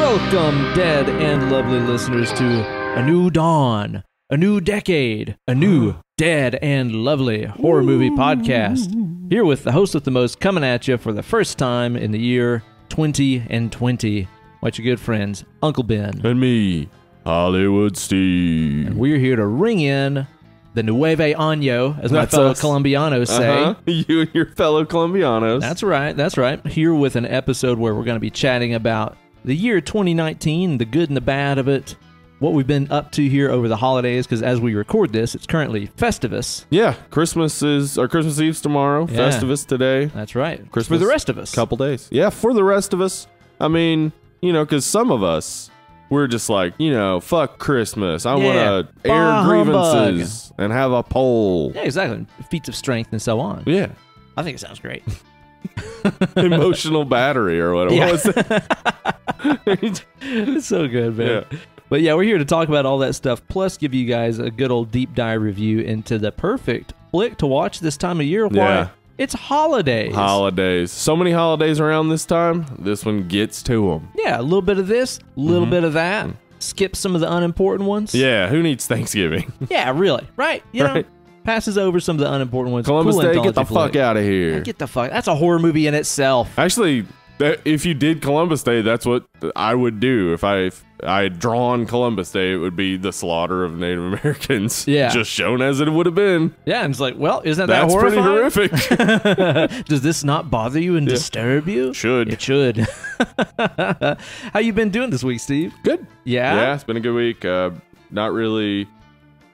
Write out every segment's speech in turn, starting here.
Welcome, dead and lovely listeners, to a new dawn, a new decade, a new dead and lovely horror movie podcast. Here with the host with the most, coming at you for the first time in the year 2020. What's your good friends, Uncle Ben. And me, Hollywood Steve. And we're here to ring in the Nueve Año, as my fellow Colombianos say. You and your fellow Colombianos. That's right, that's right. Here with an episode where we're going to be chatting about the year 2019, the good and the bad of it, what we've been up to here over the holidays, because as we record this, it's currently Festivus. Yeah, Christmas Eve's tomorrow, Yeah. Festivus today. That's right. Christmas For the rest of us. Couple days. Yeah, for the rest of us. I mean, you know, because some of us, we're just like, you know, fuck Christmas. I want to air grievances and have a poll. Yeah, exactly. Feats of strength and so on. Yeah. I think it sounds great. Emotional battery or what Yeah. was it? It's so good, man. Yeah. But yeah, we're here to talk about all that stuff, plus give you guys a good old deep dive review into the perfect flick to watch this time of year. Why? Yeah. It's holidays. Holidays. So many holidays around this time. This one gets to them. Yeah, a little bit of this, a little bit of that. Skip some of the unimportant ones. Yeah, who needs Thanksgiving? Yeah, really. Right. You know, passes over some of the unimportant ones. Columbus Cool Day, anthology get the flick. fuck out of here. Yeah, get the fuck. That's a horror movie in itself. Actually, if you did Columbus Day, that's what I would do. If I had drawn Columbus Day, it would be the slaughter of Native Americans. Yeah. Just shown as it would have been. Yeah, and it's like, well, isn't That's that pretty horrifying? horrific. Does this not bother you and disturb you? Should. It should. How you been doing this week, Steve? Good. Yeah? Yeah, it's been a good week. Not really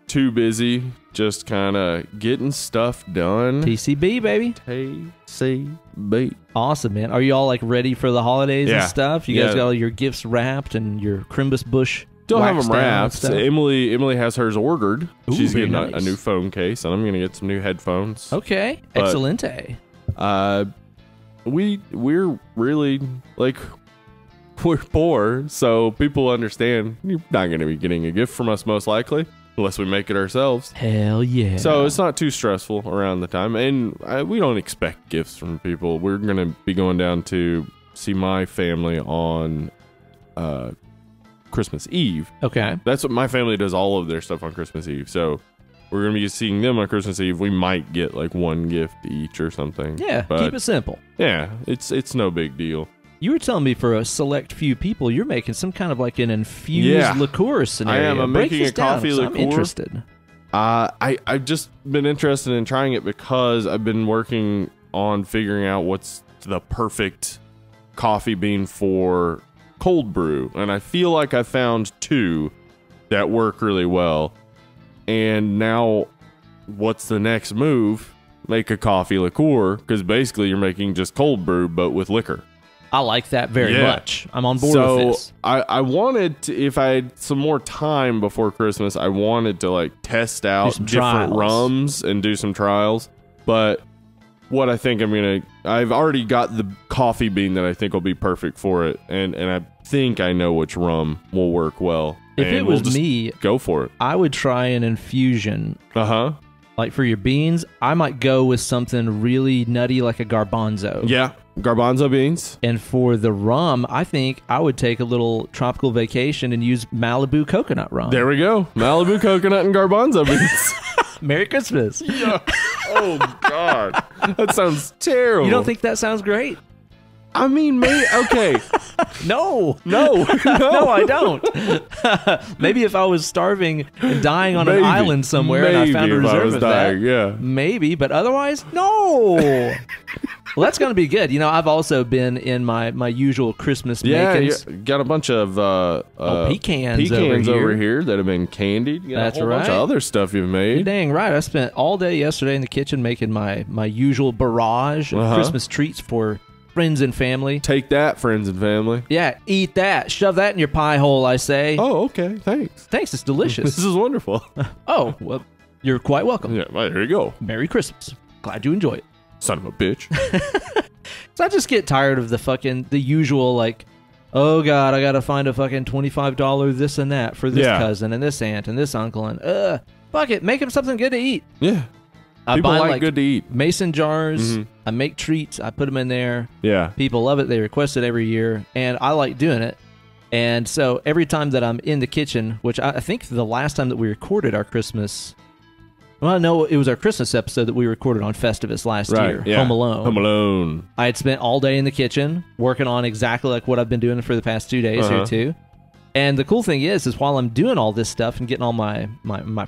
too busy. Just kind of getting stuff done. TCB, baby. TCB. Awesome, man. Are you all like ready for the holidays and Yeah. stuff? You guys Yeah. got all your gifts wrapped and your Crimbus bush Don't have waxed them down and wrapped. stuff? Emily has hers ordered. Ooh, She's very getting nice. a new phone case, and I'm going to get some new headphones. Okay. But- Excelente. We're really like we're poor, so people understand you're not going to be getting a gift from us most likely unless we make it ourselves. Hell yeah. So it's not too stressful around the time, and we don't expect gifts from people. We're going to be going down to see my family on Christmas Eve. Okay. That's what my family does, all of their stuff on Christmas Eve. So we're going to be seeing them on Christmas Eve. We might get like one gift each or something. Yeah, but keep it simple. yeah, it's no big deal. You were telling me for a select few people, you're making some kind of like an infused liqueur scenario. I am. I'm Break making this a coffee down, 'cause liqueur. I'm interested. I've just been interested in trying it because I've been working on figuring out what's the perfect coffee bean for cold brew, and I feel like I found two that work really well. And now, what's the next move? Make a coffee liqueur, because basically you're making just cold brew but with liquor. I like that very Yeah. much. I'm on board with this. I wanted to, if I had some more time before Christmas, I wanted to like test out some different trials. rums and do some trials. But what I think I've already got the coffee bean that I think will be perfect for it, and I think I know which rum will work well. If and it was we'll just me, go for it. I would try an infusion. Uh-huh. Like for your beans, I might go with something really nutty like a garbanzo. Yeah. Garbanzo beans. And for the rum, I think I would take a little tropical vacation and use Malibu coconut rum. There we go. Malibu coconut and garbanzo beans. Merry Christmas. Yeah. Oh, God. That sounds terrible. You don't think that sounds great? I mean, maybe. Okay. No. No. No, I don't. Maybe if I was starving and dying on an island somewhere and I found a if I reserve was of dying, that. yeah. Maybe, but otherwise, no. Well, that's going to be good. You know, I've also been in my usual Christmas makings. You got a bunch of pecans over here that have been candied. You got That's a whole bunch right. of other stuff you've made. Dang right. I spent all day yesterday in the kitchen making my usual barrage of Uh-huh. Christmas treats for friends and family. Take that, friends and family. Yeah, eat that. Shove that in your pie hole, I say. Oh, okay. Thanks. Thanks, it's delicious. This is wonderful. Oh, well, you're quite welcome. Yeah, well, there you go. Merry Christmas. Glad you enjoy it. Son of a bitch. So I just get tired of the usual, like, oh, God, I got to find a fucking $25 this and that for this cousin and this aunt and this uncle. And, fuck it. Make him something good to eat. Yeah. I People buy, like good to eat. Mason jars. I make treats. I put them in there. Yeah. People love it. They request it every year. And I like doing it. And so every time that I'm in the kitchen, which I think the last time that we recorded our Christmas, well, no, it was our Christmas episode that we recorded on Festivus last year, yeah. Home Alone. Home Alone. I had spent all day in the kitchen working on exactly like what I've been doing for the past 2 days here too. And the cool thing is while I'm doing all this stuff and getting all my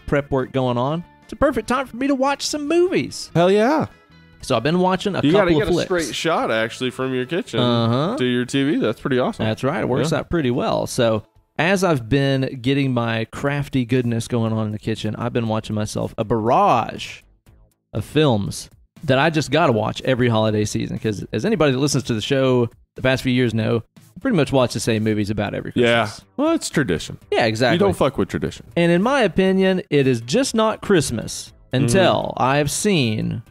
prep work going on, it's a perfect time for me to watch some movies. Hell yeah. So I've been watching a couple You of got to get flicks. a straight shot, actually, from your kitchen to your TV. That's pretty awesome. That's right. It works out pretty well. So as I've been getting my crafty goodness going on in the kitchen, I've been watching myself a barrage of films that I just got to watch every holiday season. Because as anybody that listens to the show the past few years know, I pretty much watch the same movies about every Christmas. Yeah. Well, it's tradition. Yeah, exactly. You don't fuck with tradition. And in my opinion, it is just not Christmas until I've seen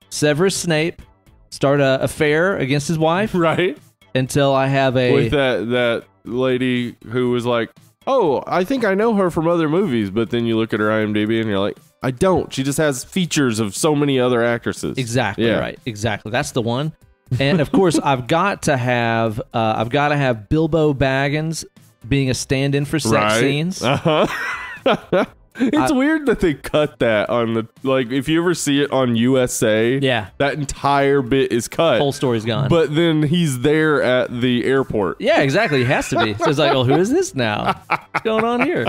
Severus Snape start an affair against his wife. Right. Until I have with that lady who was like, oh, I think I know her from other movies, but then you look at her IMDb and you're like, I don't. She just has features of so many other actresses. Exactly right. Exactly. That's the one. And of course, I've got to have Bilbo Baggins being a stand-in for sex scenes. It's weird that they cut that on the, like, if you ever see it on USA, that entire bit is cut. Whole story's gone. But then he's there at the airport. Yeah, exactly. He has to be. So it's like, well, who is this now? What's going on here?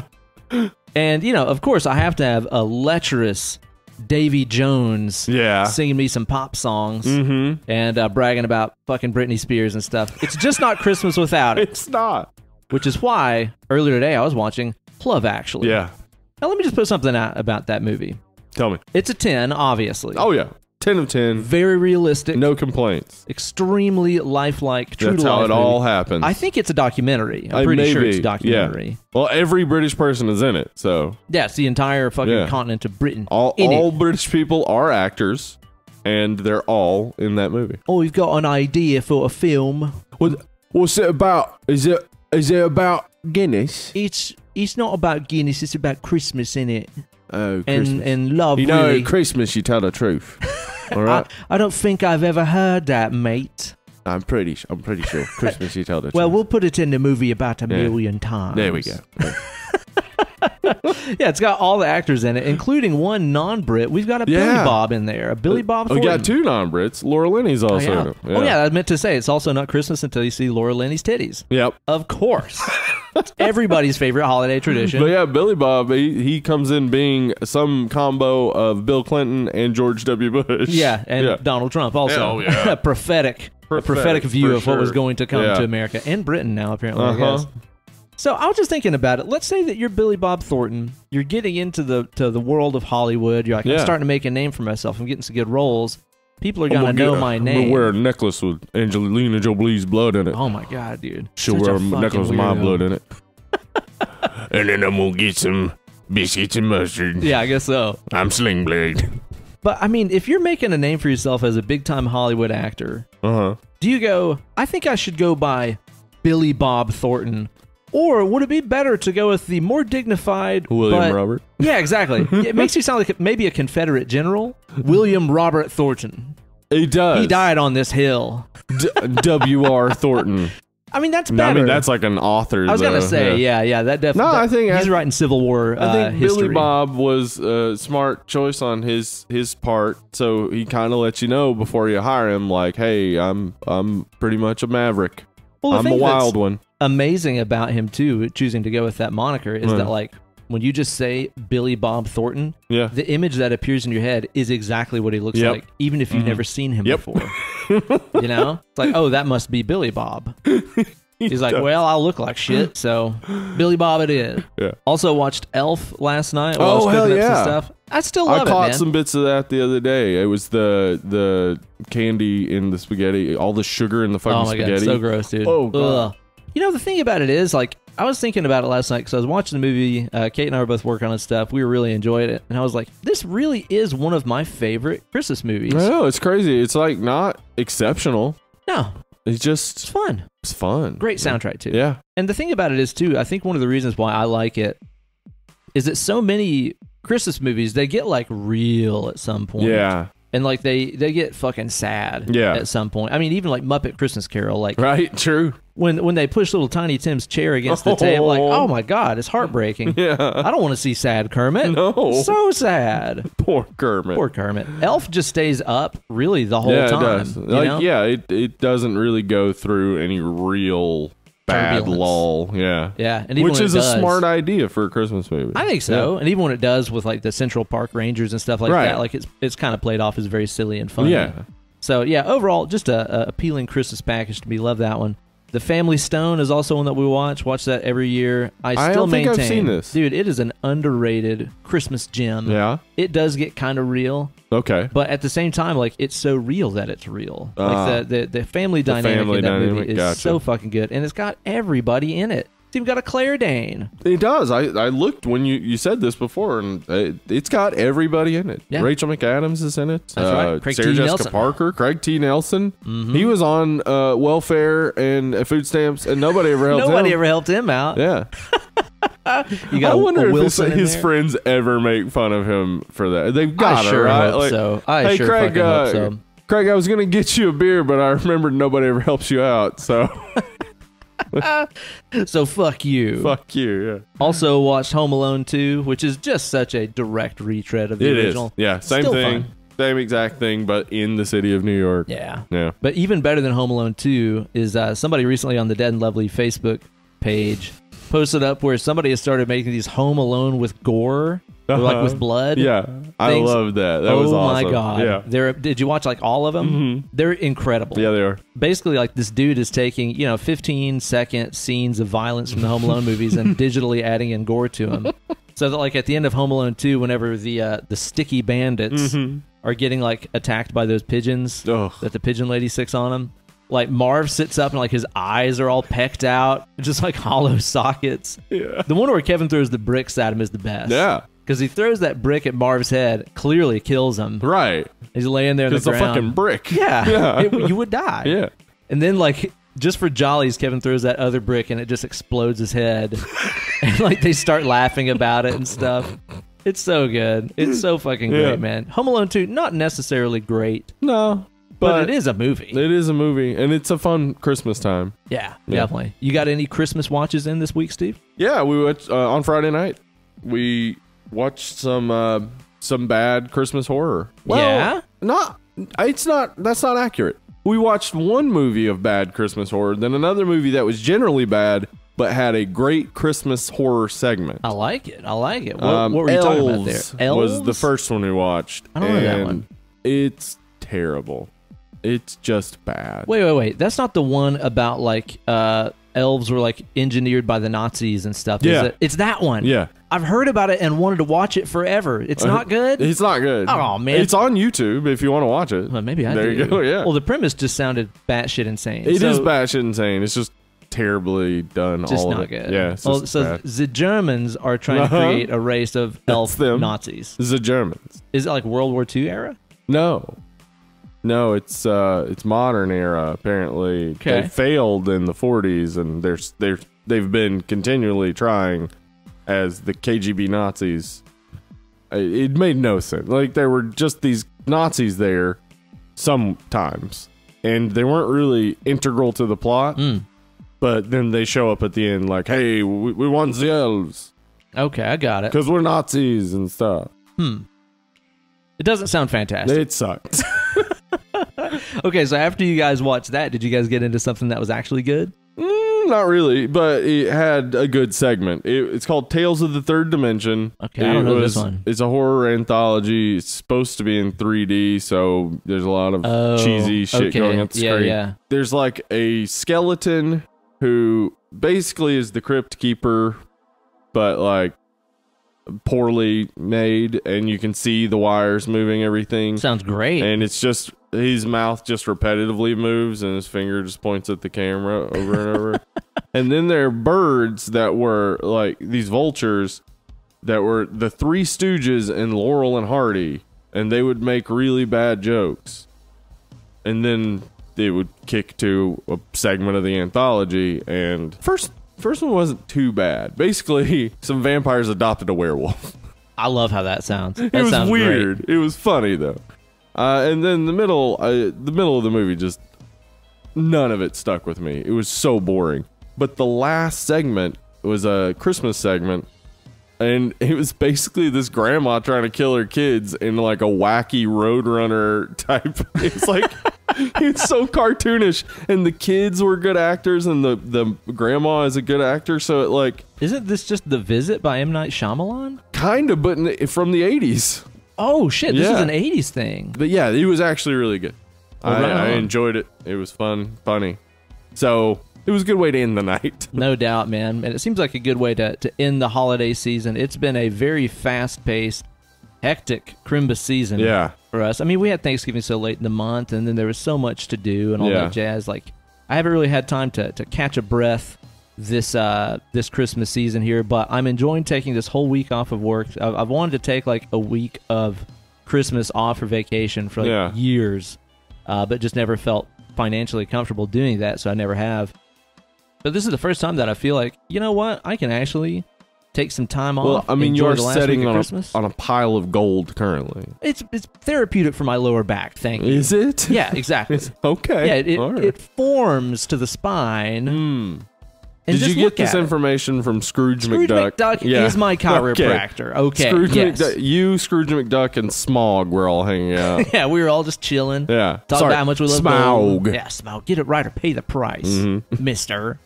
And, of course, I have to have a lecherous Davy Jones singing me some pop songs and bragging about fucking Britney Spears and stuff. It's just not Christmas without it. It's not. Which is why earlier today I was watching Love Actually. Yeah. Now, let me just put something out about that movie. Tell me. It's a 10, obviously. Oh, yeah. 10 of 10. Very realistic. No complaints. Extremely lifelike, true to life. That's how it all movie. happens. I think it's a documentary. I'm pretty sure it's a documentary. Yeah. Well, every British person is in it, so. Yeah, it's the entire fucking continent of Britain. All British people are actors, and they're all in that movie. Oh, you've got an idea for a film. What's it about? Is it about Guinness? It's not about Guinness, it's about Christmas, innit? Oh, Christmas. And love, you know, really. Christmas, you tell the truth. All right? I don't think I've ever heard that, mate. I'm pretty sure. Christmas, you tell the truth. Well, we'll put it in the movie about a million times. There we go. Yeah, it's got all the actors in it, including one non-Brit. We've got a Billy Bob in there. A Billy Bob Thornton. We got two non-Brits. Laura Linney's also in it. Oh, yeah, I meant to say, it's also not Christmas until you see Laura Linney's titties. Yep. Of course. It's everybody's favorite holiday tradition. But yeah, Billy Bob, he comes in being some combo of Bill Clinton and George W. Bush. Yeah, and Donald Trump also. A prophetic view of what was going to come to America and Britain now, apparently, I guess. So I was just thinking about it. Let's say that you're Billy Bob Thornton. You're getting into the world of Hollywood. You're like, I'm starting to make a name for myself. I'm getting some good roles. People are going to know my name. I'm going to wear a necklace with Angelina Jolie's blood in it. Oh, my God, dude. She'll wear a necklace with my blood in it. And then I'm going to get some biscuits and mustard. Yeah, I guess so. I'm Sling Blade. But, I mean, if you're making a name for yourself as a big-time Hollywood actor, do you go, I think I should go by Billy Bob Thornton? Or would it be better to go with the more dignified William Robert? Yeah, exactly. It makes you sound like maybe a Confederate general. William Robert Thornton. He does. He died on this hill. W.R. Thornton. I mean, that's better. I mean, that's like an author. I was going to say, yeah, that definitely. No, I think he's writing Civil War I think history. Billy Bob was a smart choice on his part, so he kind of lets you know before you hire him, like, hey, I'm pretty much a maverick. Well, I'm a wild one. Amazing about him too, choosing to go with that moniker, is that like when you just say Billy Bob Thornton, the image that appears in your head is exactly what he looks like, even if you've never seen him before. You know, it's like, oh, that must be Billy Bob. He's like, well, I'll look like shit, so Billy Bob it is. Yeah. Also watched Elf last night while I was cooking up some stuff. I still love it, man. I caught some bits of that the other day. It was the candy in the spaghetti, all the sugar in the fucking spaghetti. God, so gross, dude. Oh, God. You know, the thing about it is, like, I was thinking about it last night because I was watching the movie. Kate and I were both working on stuff. We were really enjoying it. And I was like, this really is one of my favorite Christmas movies. I know, it's crazy. It's like not exceptional. No. It's fun. It's fun. Great soundtrack, too. Yeah. And the thing about it is, too, I think one of the reasons why I like it is that so many Christmas movies, they get, like, real at some point. Yeah. And like they get fucking sad at some point. I mean, even like Muppet Christmas Carol, like right, true. When they push little Tiny Tim's chair against the table, like, oh my God, it's heartbreaking. Yeah. I don't want to see sad Kermit. No. So sad. Poor Kermit. Poor Kermit. Elf just stays up really the whole time. Yeah, it does. It doesn't really go through any real bad Turbulence. lull. Yeah. Yeah. And even which when is it a does, smart idea for a Christmas movie. I think so. Yeah. And even when it does with like the Central Park Rangers and stuff like that, like it's kind of played off as very silly and funny. Yeah. So yeah, overall, just a appealing Christmas package to me. Love that one. The Family Stone is also one that we watch. Watch that every year. I still don't maintain, think I've seen this. Dude, it is an underrated Christmas gem. Yeah. It does get kind of real. Okay. But at the same time, like, it's so real that it's real. Like the family dynamic in that movie is so fucking good, and it's got everybody in it. It's even got a Claire Dane. It does. I looked when you said this before, and it's got everybody in it. Yeah. Rachel McAdams is in it. That's right. Craig Sarah T. Jessica Nelson. Parker, Craig T. Nelson. Mm-hmm. He was on welfare and food stamps, and nobody ever helped him. Nobody ever helped him out. Yeah. You got I wonder if his there? friends ever make fun of him for that. They've got I it, sure right? hope so. I sure Craig, fucking hope so. Craig, I was going to get you a beer, but I remembered nobody ever helps you out, so... So fuck you. Fuck you, yeah. Also watched Home Alone 2, which is just such a direct retread of the original. Yeah, same Still thing. fun. Same exact thing, but in the city of New York. Yeah. Yeah. But even better than Home Alone 2 is somebody recently on the Dead and Lovely Facebook page posted up where somebody has started making these Home Alone with gore, or like with blood. Yeah, I love that. That was awesome. Oh my God. Yeah. Did you watch like all of them? Mm-hmm. They're incredible. Yeah, they are. Basically, like this dude is taking 15-second scenes of violence from the Home Alone movies and digitally adding in gore to them. So that like at the end of Home Alone 2, whenever the sticky bandits are getting like attacked by those pigeons that the pigeon lady sits on them, like Marv sits up and like his eyes are all pecked out, just like hollow sockets. Yeah. The one where Kevin throws the bricks at him is the best. Yeah. Because he throws that brick at Marv's head, clearly kills him. Right. He's laying there in the ground. It's a fucking brick. Yeah. You would die. Yeah. And then, like, just for jollies, Kevin throws that other brick and it just explodes his head. And, like, they start laughing about it and stuff. It's so good. It's so fucking great, man. Home Alone 2, not necessarily great. No. But it is a movie. It is a movie, and it's a fun Christmas time. Yeah, definitely. You got any Christmas watches in this week, Steve? Yeah, we watched on Friday night. We watched some bad Christmas horror. Well, that's not accurate. We watched one movie of bad Christmas horror, then another movie that was generally bad but had a great Christmas horror segment. I like it. What were you talking about there? Elves was the first one we watched. I don't know that one. It's terrible. It's just bad. Wait. That's not the one about like elves were like engineered by the Nazis and stuff. Yeah. Is it? It's that one. Yeah. I've heard about it and wanted to watch it forever. It's not good? It's not good. Oh, man. It's on YouTube if you want to watch it. Well, maybe I do. There you go, yeah. Well, the premise just sounded batshit insane. It is batshit insane. It's just terribly done. Just all not of it. good. Yeah. It's Well, just so bad. the Germans are trying to create a race of elf them. Nazis. The Germans. Is it like World War II era? No, it's modern era. Apparently, Okay. they failed in the 40s, and they've been continually trying as the KGB Nazis. It made no sense. Like there were just these Nazis there sometimes, and they weren't really integral to the plot. But then they show up at the end, like, "Hey, we want the elves." Okay, I got it. Because we're Nazis and stuff. It doesn't sound fantastic. It sucked. Okay, so after you guys watched that, did you guys get into something that was actually good? Not really, but it had a good segment. It's called Tales of the Third Dimension. Okay, I don't know this one. It's a horror anthology. It's supposed to be in 3D, so there's a lot of cheesy shit going on the screen. Yeah. There's like a skeleton who basically is the crypt keeper, but like poorly made, and you can see the wires moving everything. Sounds great. And it's just his mouth just repetitively moves and his finger just points at the camera over and over. And then there are birds that were like these vultures that were the Three Stooges and Laurel and Hardy, and they would make really bad jokes. And then they would kick to a segment of the anthology, and first one wasn't too bad. Basically, some vampires adopted a werewolf. I love how that sounds. That It was sounds weird. great. It was funny though. And then the middle of the movie, just none of it stuck with me. It was so boring. But the last segment was a Christmas segment, and it was basically this grandma trying to kill her kids in like a wacky Roadrunner type. It's like it's so cartoonish, and the kids were good actors, and the grandma is a good actor. So it like, isn't this just The Visit by M. Night Shyamalan? Kind of, but from the 80s. Oh shit! This is an 80s thing. But yeah, it was actually really good. I enjoyed it. It was funny. So it was a good way to end the night. No doubt, man. And it seems like a good way to end the holiday season. It's been a very fast-paced, hectic Crimbus season for us. I mean, we had Thanksgiving so late in the month, and then there was so much to do and all that jazz. Like, I haven't really had time to catch a breath this Christmas season here, but I'm enjoying taking this whole week off of work. I've wanted to take like a week of Christmas off for vacation for like years, but just never felt financially comfortable doing that, so I never have. But this is the first time that I feel like, you know what, I can actually take some time off. Well, I mean, you're setting on a pile of gold currently. It's therapeutic for my lower back, thank you. Is it? Yeah, exactly. Okay. Yeah, it forms to the spine. Did you get this information from Scrooge McDuck? Scrooge McDuck is my chiropractor. Okay. Scrooge McDuck, and Smog were all hanging out. Yeah, we were all just chilling. Yeah. Talking about how much we love Smaug. gold. Yeah, Smaug. Get it right or pay the price, mister.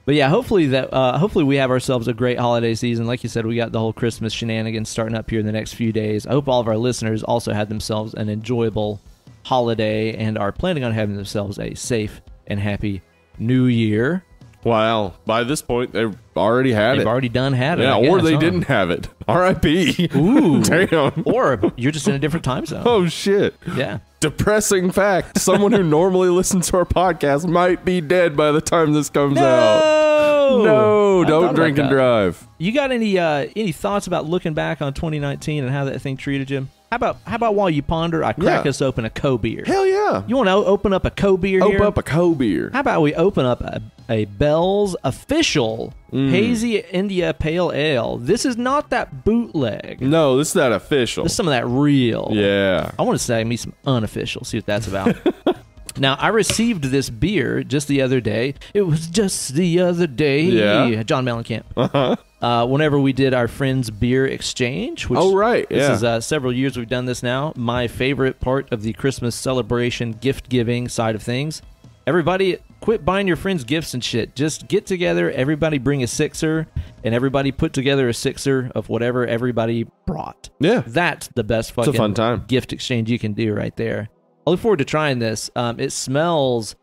But yeah, hopefully we have ourselves a great holiday season. Like you said, we got the whole Christmas shenanigans starting up here in the next few days. I hope all of our listeners also had themselves an enjoyable holiday and are planning on having themselves a safe and happy New Year. Well, by this point, they've already had it. They've already had it. Yeah, or they didn't have it. R.I.P. Ooh. Damn. Or you're just in a different time zone. Oh, shit. Yeah. Depressing fact. Someone who normally listens to our podcast might be dead by the time this comes out. No, don't drink and drive. You got any thoughts about looking back on 2019 and how that thing treated you? How about while you ponder, I crack us open a co-beer? Hell yeah. You want to open up a co-beer here? Open up a co-beer. How about we open up a Bell's official Hazy India Pale Ale? This is not that bootleg. No, this is that official. This is some of that real. Yeah. I want to say me some unofficial, see what that's about. Now, I received this beer just the other day. It was just the other day. Yeah. John Mellencamp. Whenever we did our Friends Beer Exchange. Which This is several years we've done this now. My favorite part of the Christmas celebration, gift-giving side of things. Everybody, quit buying your friends gifts and shit. Just get together, everybody bring a sixer, and everybody put together a sixer of whatever everybody brought. Yeah. That's the best fucking fun time. Gift exchange you can do right there. I look forward to trying this. It smells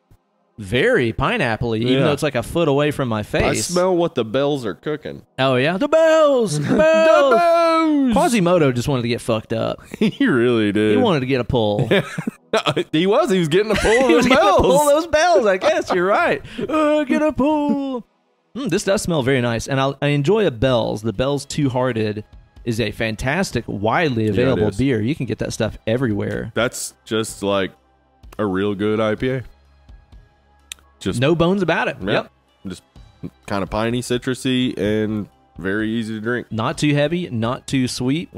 very pineapple-y, even though it's like a foot away from my face. I smell what the bells are cooking. Oh, yeah? The bells! The bells! The bells! Quasimodo just wanted to get fucked up. He really did. He wanted to get a pull. He was getting a pull of those bells. Getting a pull of those bells, I guess. You're right. Get a pull. This does smell very nice, and I enjoy a Bell's. The Bell's Two Hearted is a fantastic, widely available beer. You can get that stuff everywhere. That's just like a real good IPA. Just no bones about it. Yep. Just kind of piney, citrusy, and very easy to drink. Not too heavy, not too sweet.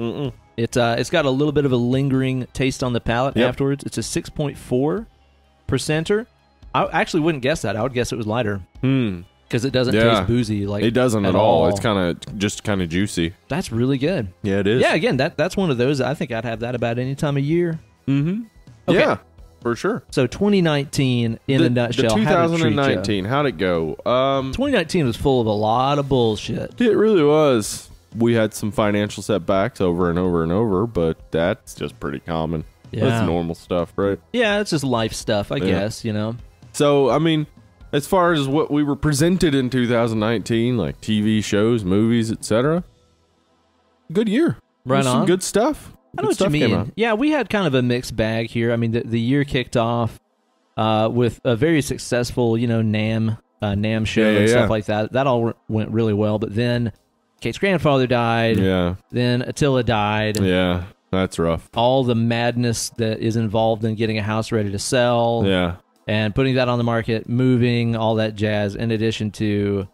It's got a little bit of a lingering taste on the palate afterwards. It's a 6.4%er. I actually wouldn't guess that. I would guess it was lighter. Because it doesn't taste boozy. Like it doesn't at all. It's kind of juicy. That's really good. Yeah, it is. Yeah, again, that's one of those. I think I'd have that about any time of year. Okay. Yeah, for sure. So 2019 in a nutshell. The 2019, how'd it go? 2019 was full of a lot of bullshit. It really was. We had some financial setbacks over and over and over, but that's just pretty common. Yeah. That's normal stuff, right? Yeah, it's just life stuff, I guess, you know. So, I mean, as far as what we were presented in 2019, like TV shows, movies, etc., good year. Right on. Some good stuff. I know what you mean. Yeah, we had kind of a mixed bag here. I mean, the year kicked off with a very successful, NAM show and stuff like that. That all went really well. But then Kate's grandfather died. Yeah. Then Attila died. Yeah, that's rough. All the madness that is involved in getting a house ready to sell. Yeah. And putting that on the market, moving, all that jazz. In addition to,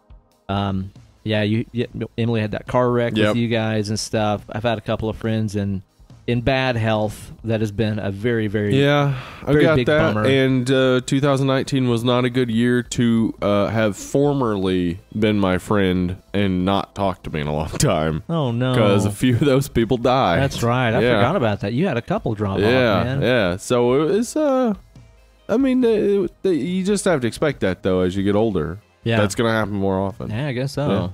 Emily had that car wreck with you guys and stuff. I've had a couple of friends in in bad health. That has been a very, very I very got big that. bummer. And 2019 was not a good year to have formerly been my friend and not talked to me in a long time. Oh no! Because a few of those people died. That's right. I forgot about that. You had a couple drop off, man. Yeah. So it was. I mean, you just have to expect that though as you get older. Yeah, that's gonna happen more often. Yeah, I guess so. Yeah.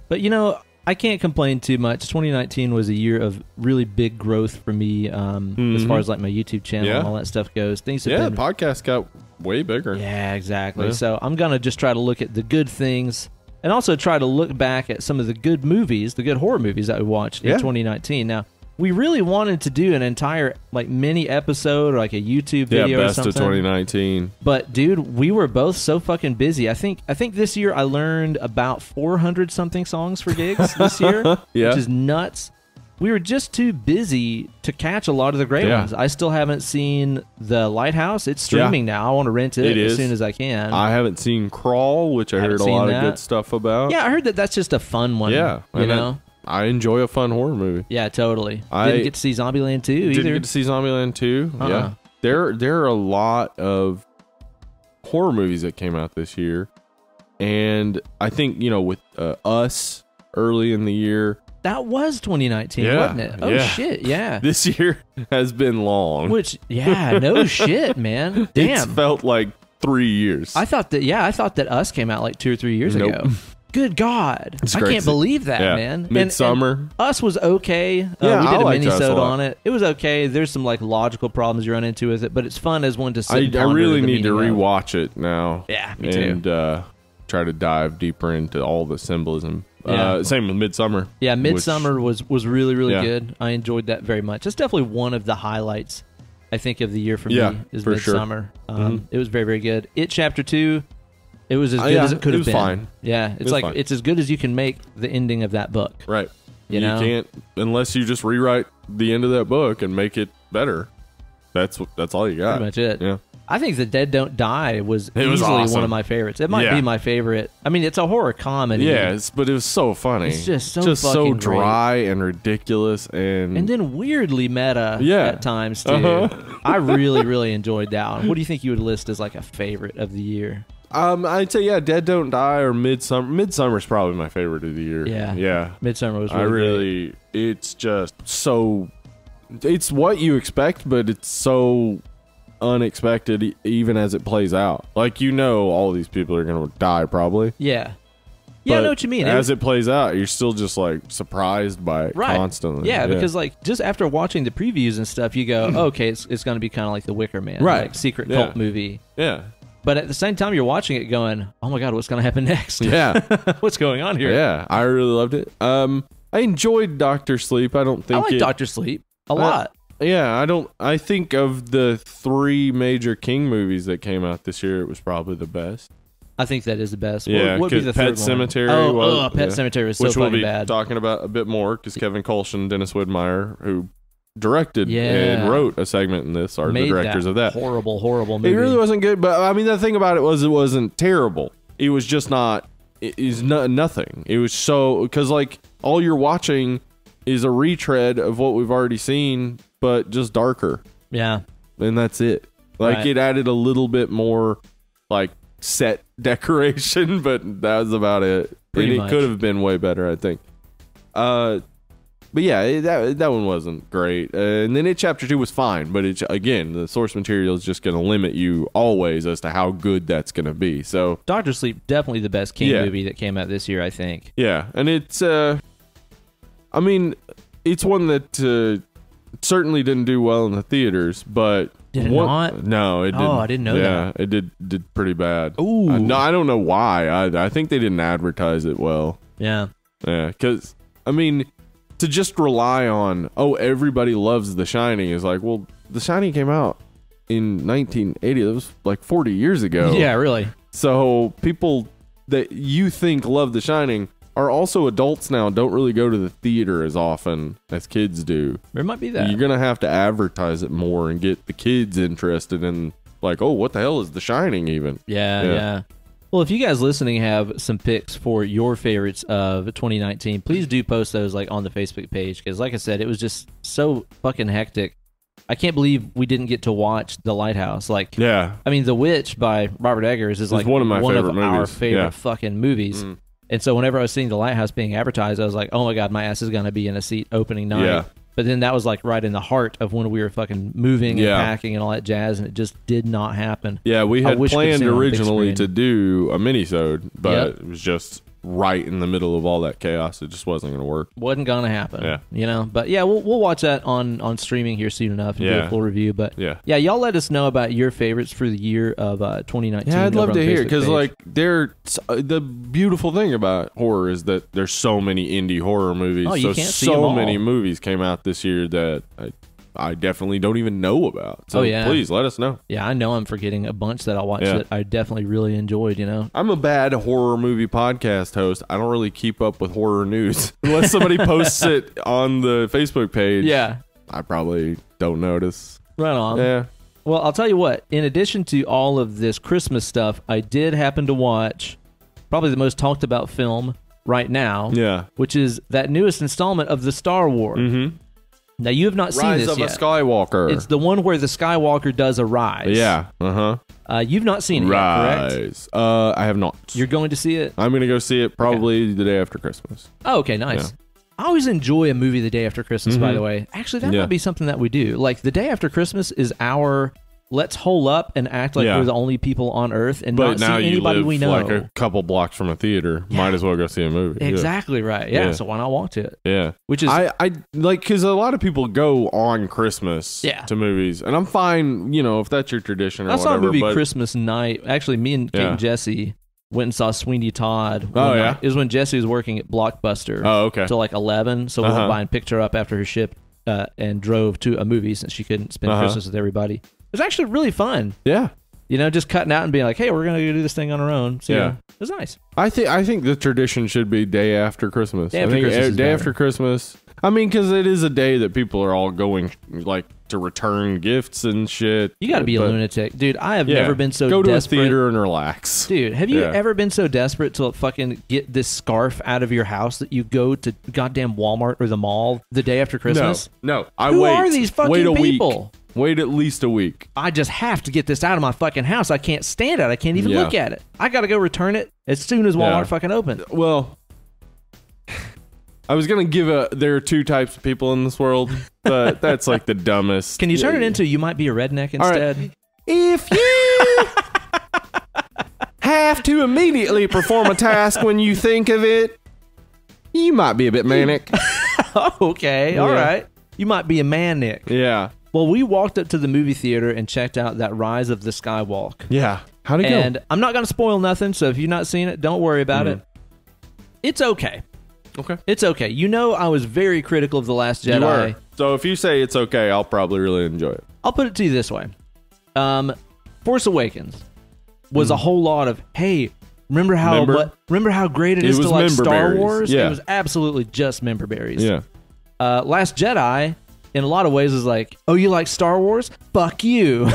But I can't complain too much. 2019 was a year of really big growth for me, as far as like my YouTube channel and all that stuff goes. Things have been, the podcast got way bigger. Yeah, exactly. Yeah. So I'm gonna just try to look at the good things, and also try to look back at some of the good movies, the good horror movies that we watched in 2019. Now, we really wanted to do an entire like mini episode or like a YouTube video or best something. of 2019. But dude, we were both so fucking busy. I think this year I learned about 400 something songs for gigs this year, which is nuts. We were just too busy to catch a lot of the great ones. I still haven't seen The Lighthouse. It's streaming now. I want to rent it as soon as I can. I haven't seen Crawl, which I heard a lot of good stuff about. Yeah, I heard that's just a fun one. Yeah, you know. I enjoy a fun horror movie. Yeah, totally. Didn't get to see Zombieland 2 either. Didn't get to see Zombieland 2. Yeah. There are a lot of horror movies that came out this year. And I think, with Us early in the year. That was 2019, wasn't it? Oh, shit, yeah. This year has been long. Which, no shit, man. Damn. It's felt like 3 years. I thought that Us came out like 2 or 3 years ago. Good God. I can't believe that, man. Midsummer. And Us was okay. We did a mini-sode on it. It was okay. There's some like logical problems you run into with it, but it's fun as one to sit and ponder I really the need to meaning of. rewatch it now. Yeah, me too. And try to dive deeper into all the symbolism. Same with Midsummer. Yeah, Midsummer was really, really good. I enjoyed that very much. It's definitely one of the highlights, I think, of the year for me is Midsummer. Sure. It was very, very good. It Chapter 2... It was as good as it could have been. Fine. Yeah, it's as good as you can make the ending of that book. Right. You know? Can't unless you just rewrite the end of that book and make it better. That's all you got. Pretty much it. Yeah. I think The Dead Don't Die was easily awesome. one of my favorites. It might be my favorite. I mean, it's a horror comedy. Yes, but it was so funny. It's just so dry and ridiculous and then weirdly meta at times too. I really, really enjoyed that one. What do you think you would list as like a favorite of the year? I'd say Dead Don't Die or Midsummer. Midsummer's probably my favorite of the year. Yeah. Midsummer was really great. It's just so, it's what you expect, but it's so unexpected even as it plays out. Like, all these people are going to die probably. Yeah. Yeah, I know what you mean. As it plays out, you're still just like surprised by it constantly. Yeah, because like just after watching the previews and stuff, you go, okay, it's going to be kind of like The Wicker Man, like secret cult movie. Yeah. But at the same time, you're watching it going, oh my God, what's going to happen next? Yeah. What's going on here? Yeah, I really loved it. I enjoyed Dr. Sleep. I like Dr. Sleep a lot. I think of the 3 major King movies that came out this year, it was probably the best. I think that is the best. Yeah, what would be the Pet third Cemetery one? Pet Cemetery was so fucking bad. Which we'll be bad. talking about a bit more because Kevin Kolsch, Dennis Widmeyer, who directed and wrote a segment in this, are the directors of that. Horrible movie. It really wasn't good, but I mean, the thing about it wasn't terrible. It was just not. It is nothing. It was so because like all you're watching is a retread of what we've already seen, but just darker. Yeah, and that's it. Like it added a little bit more like set decoration, but that was about it. Pretty and much. It could have been way better, I think. But yeah, that one wasn't great. And then Chapter 2 was fine, but again, the source material is just going to limit you always as to how good that's going to be. So Dr. Sleep, definitely the best King movie that came out this year, I think. Yeah, and it's, I mean, it's one that certainly didn't do well in the theaters, but... Did it not? No, it didn't. Oh, I didn't know that. Yeah, it did pretty bad. Ooh. No, I don't know why. I think they didn't advertise it well. Yeah. Yeah, because, I mean... To just rely on, everybody loves The Shining is like, well, The Shining came out in 1980. That was like 40 years ago. Yeah, really. So people that you think love The Shining are also adults now, don't really go to the theater as often as kids do. There might be that. You're going to have to advertise it more and get the kids interested in like, what the hell is The Shining even? Yeah. Well, if you guys listening have some picks for your favorites of 2019, please do post those like on the Facebook page, because like I said, it was just so fucking hectic. I can't believe we didn't get to watch The Lighthouse. Like, yeah, I mean, The Witch by Robert Eggers is like one of my favorite movies. Our favorite fucking movies. And so whenever I was seeing The Lighthouse being advertised, I was like, oh my God, my ass is going to be in a seat opening night. Yeah. But then that was like right in the heart of when we were fucking moving and packing and all that jazz, and it just did not happen. Yeah, we had planned originally to do a mini-sode, but it was just right in the middle of all that chaos. It just wasn't going to work. Wasn't going to happen. Yeah. But yeah, we'll watch that on streaming here soon enough and do a full review. But yeah, y'all let us know about your favorites for the year of 2019. Yeah, I'd love to hear, because like the beautiful thing about horror is that there's so many indie horror movies. Oh, you can't see them so all. many movies came out this year that I definitely don't even know about. So please let us know. Yeah, I know I'm forgetting a bunch that I watched that I definitely really enjoyed, I'm a bad horror movie podcast host. I don't really keep up with horror news. Unless somebody posts it on the Facebook page. Yeah. I probably don't notice. Right on. Yeah. Well, I'll tell you what. In addition to all of this Christmas stuff, I did happen to watch probably the most talked about film right now. Yeah. Which is that newest installment of the Star Wars. Mm-hmm. Now, you have not seen this yet. Rise of a Skywalker. It's the one where the Skywalker does a rise. Yeah. You've not seen it yet, correct? I have not. You're going to see it? I'm going to go see it probably the day after Christmas. Oh, okay, nice. Yeah. I always enjoy a movie the day after Christmas, by the way. Actually, that might be something that we do. Like, the day after Christmas is our... Let's hole up and act like we're the only people on Earth and not see anybody we know. Like a couple blocks from a theater. Might as well go see a movie. Exactly right. Yeah, so why not walk to it? Yeah. Which is... I like, because a lot of people go on Christmas to movies, and I'm fine, if that's your tradition or whatever. I saw a movie Christmas night. Actually, me and Kate and Jesse went and saw Sweeney Todd. Oh, yeah? It was when Jesse was working at Blockbuster. Oh, okay. Till like 11, so we went by and picked her up after her shift and drove to a movie since she couldn't spend Christmas with everybody. It was actually really fun. Yeah. Just cutting out and being like, hey, we're going to go do this thing on our own. So, it was nice. I think the tradition should be day after Christmas. Day after Christmas. I mean, because it is a day that people are all going, like, to return gifts and shit. You got to be a lunatic. Dude, I have never been so desperate. Go to a theater and relax. Dude, have you ever been so desperate to fucking get this scarf out of your house that you go to goddamn Walmart or the mall the day after Christmas? No. Who are these fucking people? Wait at least a week. I just have to get this out of my fucking house. I can't stand it. I can't even look at it. I got to go return it as soon as Walmart fucking opens. Well, I was going to give there are two types of people in this world, but that's like the dumbest. Can you turn it into you might be a redneck instead? Right. If you have to immediately perform a task when you think of it, you might be a bit manic. Okay. All right. You might be a manic. Yeah. Well, we walked up to the movie theater and checked out that Rise of the Skywalk. Yeah. How'd it go? And I'm not going to spoil nothing, so if you've not seen it, don't worry about it. It's okay. Okay. It's okay. I was very critical of The Last Jedi. You were. So if you say it's okay, I'll probably really enjoy it. I'll put it to you this way. Force Awakens was a whole lot of, hey, remember how great it is to like Star Wars? Yeah. It was absolutely just member berries. Yeah. Last Jedi, in a lot of ways, is like, oh, you like Star Wars? Fuck you.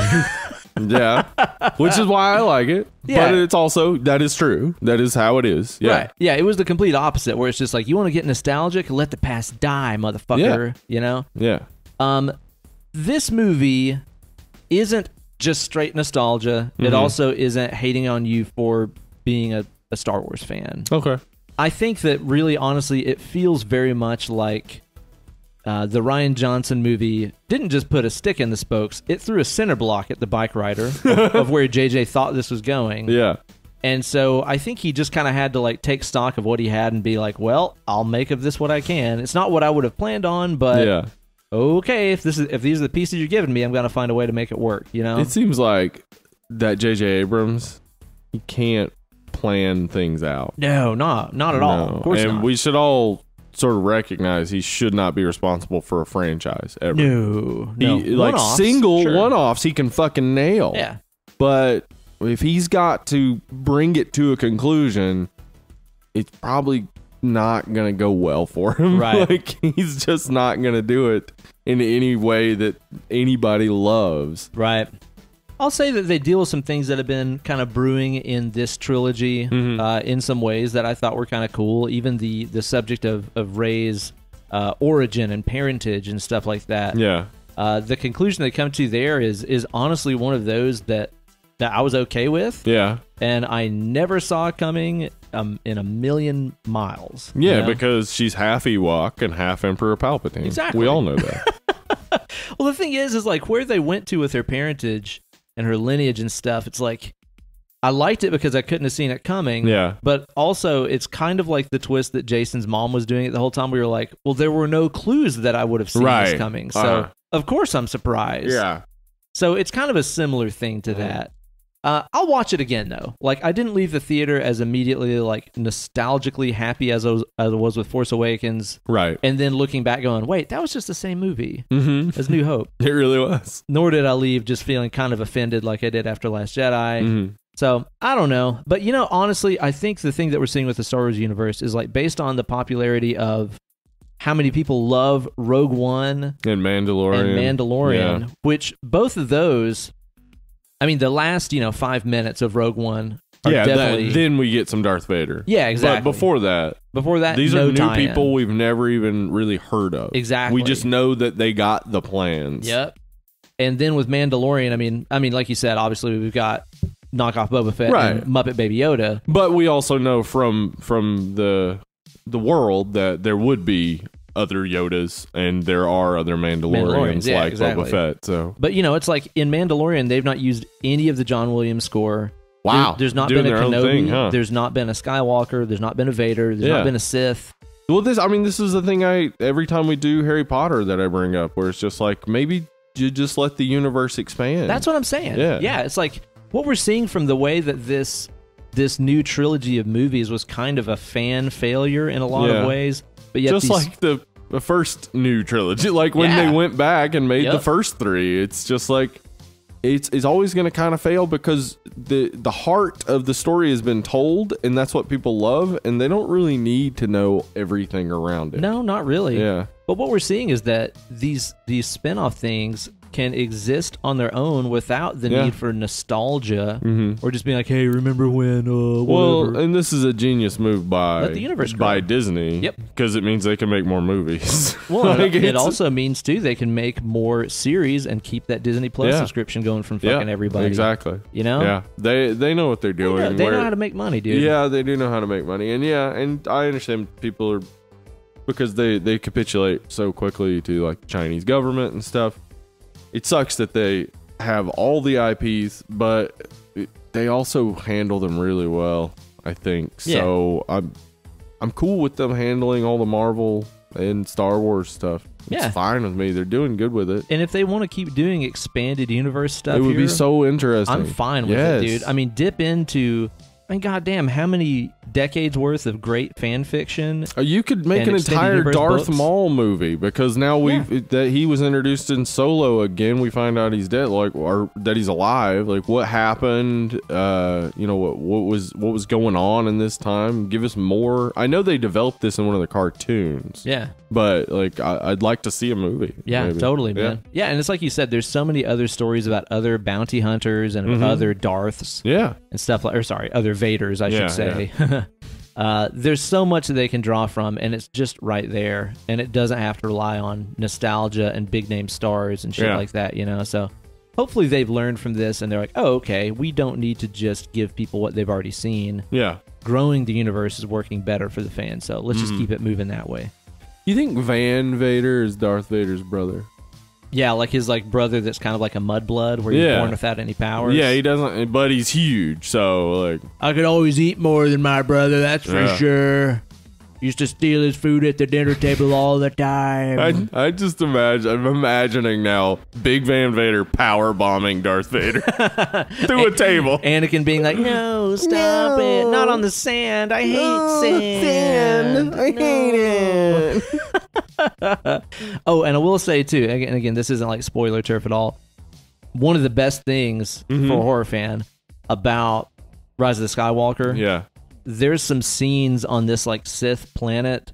Yeah. Which is why I like it. Yeah. But it's also, that is true. That is how it is. Yeah. Right. Yeah, it was the complete opposite, where it's just like, you want to get nostalgic? Let the past die, motherfucker. Yeah. This movie isn't just straight nostalgia. It also isn't hating on you for being a Star Wars fan. Okay. I think that really, honestly, it feels very much like the Rian Johnson movie didn't just put a stick in the spokes. It threw a center block at the bike rider of where JJ thought this was going. Yeah. And so I think he just kind of had to like take stock of what he had and be like, well, I'll make of this what I can. It's not what I would have planned on, but okay, if these are the pieces you're giving me, I'm going to find a way to make it work, It seems like that JJ Abrams, he can't plan things out. No, not at all. Of course not. And we should all sort of recognize he should not be responsible for a franchise ever. No. Like one-offs he can fucking nail. Yeah. But if he's got to bring it to a conclusion, it's probably not going to go well for him. Right. Like, he's just not going to do it in any way that anybody loves. Right. I'll say that they deal with some things that have been kind of brewing in this trilogy in some ways that I thought were kind of cool. Even the subject of Rey's origin and parentage and stuff like that. Yeah. The conclusion they come to there is honestly one of those that I was okay with. Yeah. And I never saw coming in a million miles. Yeah, you know? because she's half Ewok and half Emperor Palpatine. Exactly. We all know that. Well, the thing is like where they went to with her parentage and her lineage and stuff, it's like, I liked it because I couldn't have seen it coming. Yeah. But also, it's kind of like the twist that Jason's mom was doing it the whole time. We were like, well, there were no clues that I would have seen this coming. So, of course, I'm surprised. Yeah. So, it's kind of a similar thing to that. I'll watch it again, though. Like, I didn't leave the theater as immediately, like, nostalgically happy as I was with Force Awakens. Right. And then looking back going, wait, that was just the same movie as New Hope. It really was. Nor did I leave just feeling kind of offended like I did after Last Jedi. So, I don't know. But, honestly, I think the thing that we're seeing with the Star Wars universe is, like, based on the popularity of how many people love Rogue One and Mandalorian. Which both of those, I mean, the last, 5 minutes of Rogue One are definitely... then we get some Darth Vader. Yeah, exactly. But before that, these are new people we've never even really heard of. Exactly. We just know that they got the plans. Yep. And then with Mandalorian, I mean, like you said, obviously we've got knockoff Boba Fett and Muppet Baby Yoda. But we also know from the world that there would be other Yodas and there are other Mandalorians like Boba Fett. So, but it's like in Mandalorian they've not used any of the John Williams score. Wow, there's not been a Kenobi. There's not been a Skywalker. There's not been a Vader. There's not been a Sith. Well, this is the thing every time we do Harry Potter that I bring up, where it's just like maybe you just let the universe expand. That's what I'm saying. Yeah, it's like what we're seeing from the way that this new trilogy of movies was kind of a fan failure in a lot of ways. But yet just like the first new trilogy, like when they went back and made the first three, it's just like it's always going to kind of fail because the heart of the story has been told, and that's what people love, and they don't really need to know everything around it. No, not really. Yeah. But what we're seeing is that these spin-off things can exist on their own without the need for nostalgia or just being like, hey, remember when whatever. Well, and this is a genius move by the universe by Disney. Yep. Because it means they can make more movies. Well, it also means too they can make more series and keep that Disney Plus subscription going from fucking everybody. Exactly. Yeah. They know what they're doing. They know how to make money, dude. Yeah, they do know how to make money. And I understand people are, because they capitulate so quickly to like Chinese government and stuff. It sucks that they have all the IPs, but they also handle them really well, I think. So I'm cool with them handling all the Marvel and Star Wars stuff. It's fine with me. They're doing good with it. And if they want to keep doing expanded universe stuff, it would be so interesting. I'm fine with it, dude. I mean, dip into... goddamn, how many decades worth of great fan fiction? You could make an entire Darth Maul movie, because now that he was introduced in Solo again, we find out he's dead, or that he's alive. Like, what happened? What was going on in this time? Give us more. I know they developed this in one of the cartoons. Yeah. But like, I'd like to see a movie. Yeah, maybe. Totally, man. Yeah, and it's like you said, there's so many other stories about other bounty hunters and other Darths. Yeah. And stuff like, other Vaders, I should say. Yeah. There's so much that they can draw from, and it's just right there. And it doesn't have to rely on nostalgia and big name stars and shit like that, So hopefully they've learned from this, and they're like, oh, okay, we don't need to just give people what they've already seen. Yeah. Growing the universe is working better for the fans, so let's just keep it moving that way. You think Van Vader is Darth Vader's brother? Yeah, like his brother that's kind of like a mudblood where he's born without any powers. Yeah, he doesn't, but he's huge, so like... I could always eat more than my brother, that's for sure. Used to steal his food at the dinner table all the time. I just imagine, I'm imagining now Big Van Vader power bombing Darth Vader through a table. Anakin being like, no, stop it. Not on the sand. I hate sand. I hate it. Oh, and I will say too, and again, this isn't like spoiler turf at all. One of the best things for a horror fan about Rise of the Skywalker, there's some scenes on this like Sith planet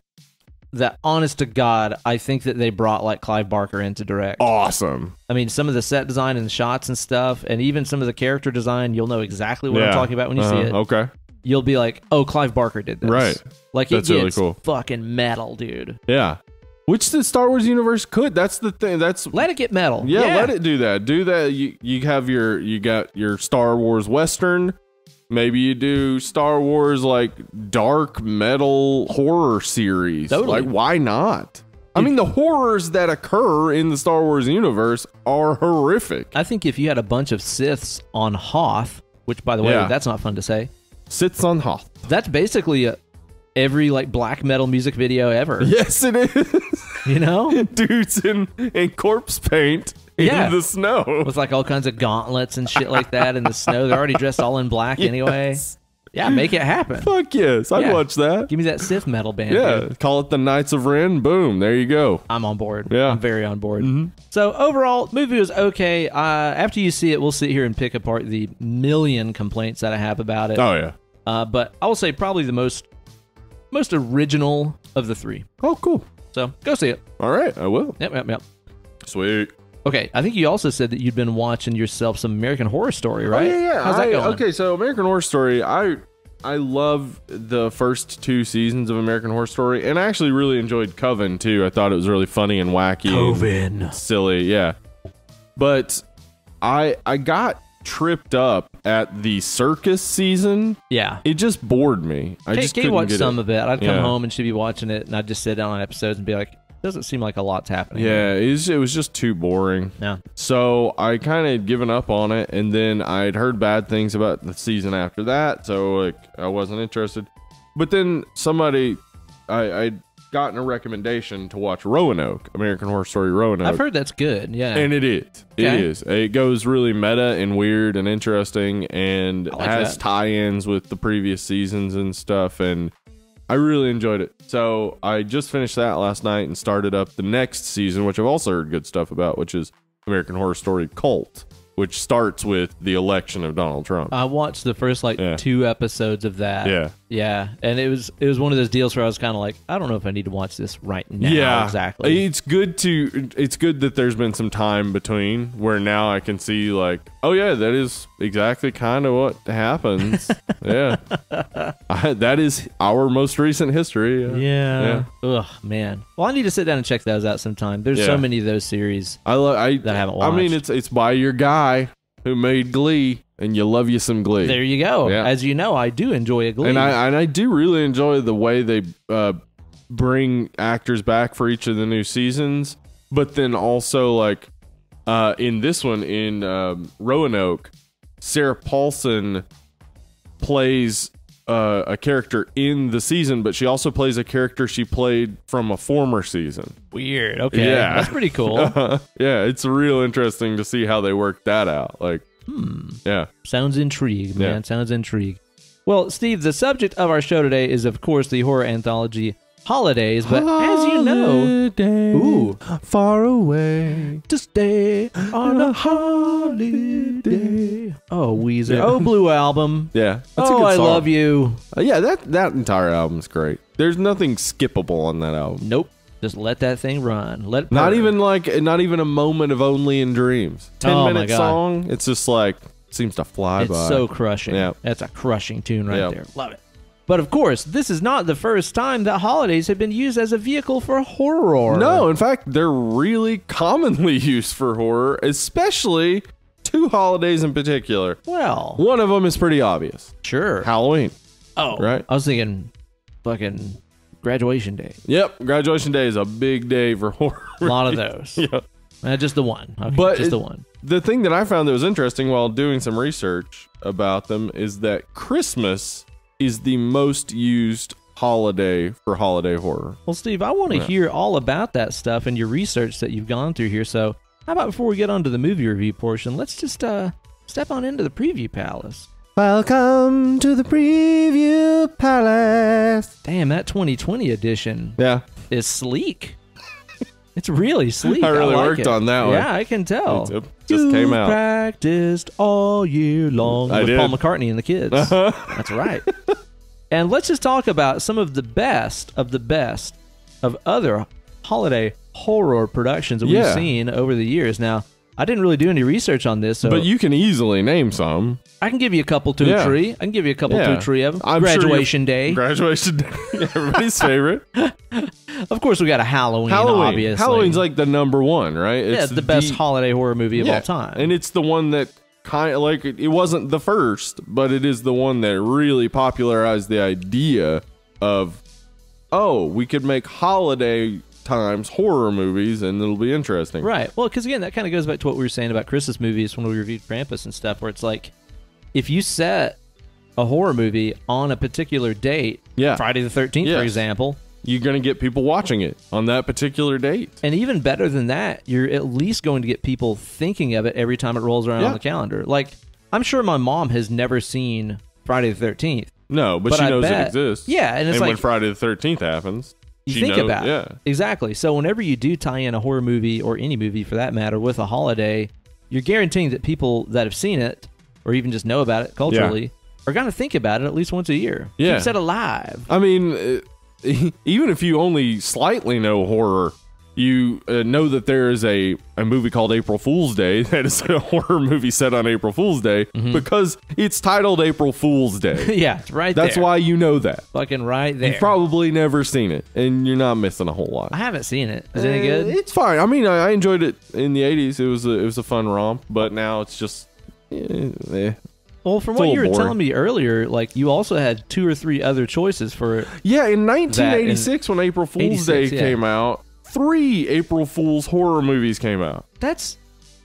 that, honest to God, I think that they brought like Clive Barker in to direct. Awesome. I mean, some of the set design and the shots and stuff, and even some of the character design, you'll know exactly what I'm talking about when you see it. Okay. You'll be like, oh, Clive Barker did this. Right. Like, That's it really gets cool. fucking metal, dude. Yeah. Which the Star Wars universe could. That's the thing. Let it get metal. Yeah, let it do that. Do that. You got your Star Wars Western. Maybe you do Star Wars like dark metal horror series. Totally. Like, why not? I mean, the horrors that occur in the Star Wars universe are horrific. I think if you had a bunch of Siths on Hoth, which, by the way, that's not fun to say. Sits on Hoth. That's basically every like black metal music video ever. Yes, it is. You know? Dudes in corpse paint in the snow. With like all kinds of gauntlets and shit like that in the snow. They're already dressed all in black anyway. Yeah, make it happen. Fuck yes. I'd watch that. Give me that Sith metal band. Yeah. Dude. Call it the Knights of Ren. Boom. There you go. I'm on board. Yeah. I'm very on board. So overall, movie was okay. After you see it, we'll sit here and pick apart the million complaints that I have about it. Oh, yeah. But I will say probably the most original of the three. Oh, cool. So go see it. All right. I will. Yep. Sweet. Okay, I think you also said that you'd been watching yourself some American Horror Story, right? Oh, yeah. How's that going? Okay, so American Horror Story, I love the first 2 seasons of American Horror Story, and I actually really enjoyed Coven, too. I thought it was really funny and wacky. Coven. And silly, yeah. But I got tripped up at the circus season. Yeah. It just bored me. I just couldn't watch get some it. of it. I'd come home and she'd be watching it, and I'd just sit down on episodes and be like, doesn't seem like a lot's happening. Yeah, it was just too boring. Yeah. So I kind of had given up on it, and then I'd heard bad things about the season after that, so like I wasn't interested. But then I'd gotten a recommendation to watch Roanoke, American Horror Story Roanoke. I've heard that's good. Yeah. And it is. It is. It goes really meta and weird and interesting, and has tie-ins with the previous seasons and stuff, and I really enjoyed it. So I just finished that last night and started up the next season, which I've also heard good stuff about, which is American Horror Story Cult, which starts with the election of Donald Trump. I watched the first 2 episodes of that. Yeah. And it was one of those deals where I was kind of like, I don't know if I need to watch this right now. Yeah, exactly. It's good that there's been some time between where now I can see like, oh yeah, that is exactly kind of what happens. Yeah. That is our most recent history. Yeah. Ugh, man. Well, I need to sit down and check those out sometime. There's so many of those series that I haven't watched. I mean, it's by your guy who made Glee, and you love you some Glee. There you go. Yeah. As you know, I do enjoy a Glee. And I do really enjoy the way they bring actors back for each of the new seasons. But then also, like, in this one, in Roanoke, Sarah Paulson plays a character in the season, but she also plays a character she played from a former season. Weird. Okay. Yeah. That's pretty cool. Yeah, it's real interesting to see how they work that out. Like, yeah. Sounds intrigued, man. Yeah. Sounds intrigued. Well, Steve, the subject of our show today is, of course, the horror anthology Holidays, but as you know, far away to stay on a holiday. Oh, Weezer. Yeah. Oh, Blue Album. Yeah. That's a good song. I Love You. Yeah, that entire album's great. There's nothing skippable on that album. Nope. Just let that thing run. Let it not even a moment of Only in Dreams. 10-minute song. It's just like seems to fly by. It's so crushing. Yeah. That's a crushing tune right there. Love it. But of course, this is not the first time that holidays have been used as a vehicle for horror. No, in fact, they're really commonly used for horror, especially 2 holidays in particular. Well, one of them is pretty obvious. Sure. Halloween. Oh, right. I was thinking fucking Graduation Day. Yep, Graduation Day is a big day for horror. A lot of those. Yeah. Just the one. Okay, but just the one. The thing that I found that was interesting while doing some research about them is that Christmas is the most used holiday for holiday horror. Well, Steve, I want to hear all about that stuff and your research that you've gone through here. So how about before we get on to the movie review portion, let's just step on into the preview palace. Welcome to the preview palace. Damn, that 2020 edition is sleek. It's really sleek. I really worked on that one. Yeah, I can tell. It just came out. Practiced all year long with Paul McCartney and the kids. That's right. And let's just talk about some of the best of other holiday horror productions that we've seen over the years. Now, I didn't really do any research on this, so but you can easily name some. I can give you a couple to a tree. I can give you a couple to a tree of them. Graduation Day. Graduation Day. Everybody's favorite. Of course, we got a Halloween, obviously. Halloween's like the number one, right? It's the best holiday horror movie of all time. And it's the one that kind of like, it wasn't the first, but it is the one that really popularized the idea of, oh, we could make holiday times horror movies and it'll be interesting. Right. Well, because again, that kind of goes back to what we were saying about Christmas movies when we reviewed Krampus and stuff, where it's like, if you set a horror movie on a particular date, Friday the 13th, for example, you're going to get people watching it on that particular date. And even better than that, you're at least going to get people thinking of it every time it rolls around on the calendar. Like, I'm sure my mom has never seen Friday the 13th. No, but she knows it exists. Yeah. And it's when Friday the 13th happens, you think about it. Exactly. So whenever you do tie in a horror movie, or any movie for that matter, with a holiday, you're guaranteeing that people that have seen it, or even just know about it culturally, are going to think about it at least once a year. Yeah. Keeps it alive. I mean, even if you only slightly know horror, you know that there is a movie called April Fool's Day that is a horror movie set on April Fool's Day because it's titled April Fool's Day. Yeah, it's right there. That's why you know that. Fucking right there. You've probably never seen it, and you're not missing a whole lot. I haven't seen it. Is it any good? It's fine. I mean, I enjoyed it in the 80s. It was a fun romp, but now it's just... Well, from what you were telling me earlier, like, you also had 2 or 3 other choices for it. Yeah, in 1986, when April Fool's Day came out, 3 April Fool's horror movies came out. That's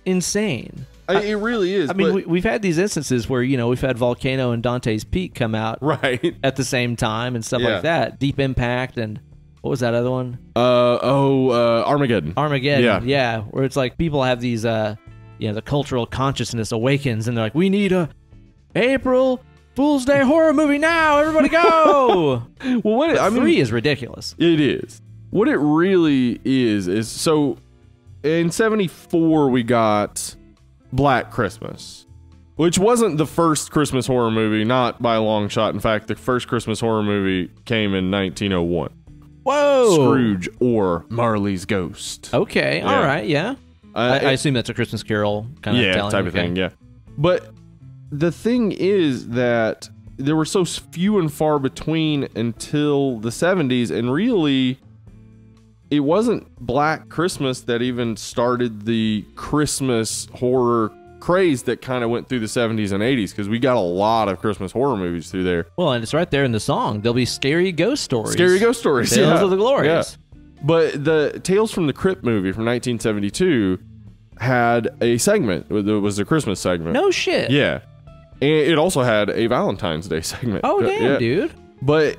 insane. It really is. I mean, we've had these instances where, we've had Volcano and Dante's Peak come out at the same time and stuff like that. Deep Impact and what was that other one? Armageddon. Yeah, where it's like people have these, the cultural consciousness awakens and they're like, we need a April Fool's Day horror movie now. Everybody go. Well, 3 is ridiculous. It is. What it really is so in 74 we got Black Christmas, which wasn't the first Christmas horror movie, not by a long shot. In fact, the first Christmas horror movie came in 1901. Whoa! Scrooge or Marley's Ghost. Okay, all right, yeah. I assume that's a Christmas Carol kind of type of thing, yeah. But the thing is that there were so few and far between until the 70s, and really... it wasn't Black Christmas that even started the Christmas horror craze that kind of went through the 70s and 80s, because we got a lot of Christmas horror movies through there. Well, and it's right there in the song. There'll be scary ghost stories. Scary ghost stories. Tales of the Glorious. Yeah. But the Tales from the Crypt movie from 1972 had a segment. It was a Christmas segment. No shit. Yeah. And it also had a Valentine's Day segment. Oh, damn, dude. But...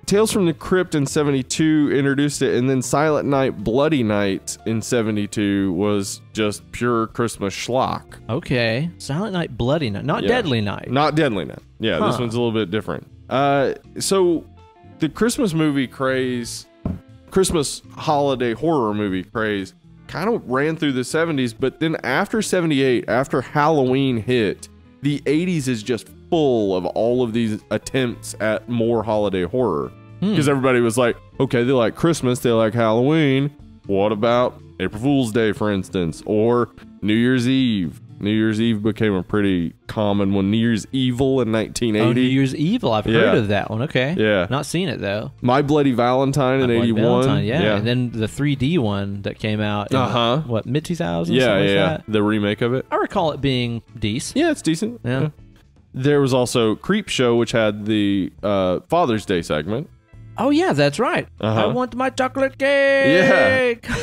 Tales from the Crypt in 72 introduced it, and then Silent Night, Bloody Night in 72 was just pure Christmas schlock. Okay. Silent Night, Bloody Night. Not Deadly Night. Not Deadly Night. Yeah, this one's a little bit different. So the Christmas movie craze, Christmas holiday horror movie craze, kind of ran through the 70s, but then after 78, after Halloween hit, the 80s is just full of all of these attempts at more holiday horror. Because everybody was like, okay, they like Christmas, they like Halloween. What about April Fool's Day, for instance? Or New Year's Eve. New Year's Eve became a pretty common one. New Year's Evil in 1980. Oh, New Year's Evil. I've heard of that one. Okay. Yeah. Not seen it, though. My Bloody Valentine in 81. Valentine, yeah. And then the 3D one that came out in, what, mid-2000s? Yeah. The remake of it. I recall it being decent. Yeah, it's decent. Yeah. There was also Creep Show, which had the Father's Day segment. Oh, yeah, that's right. I want my chocolate cake. Yeah.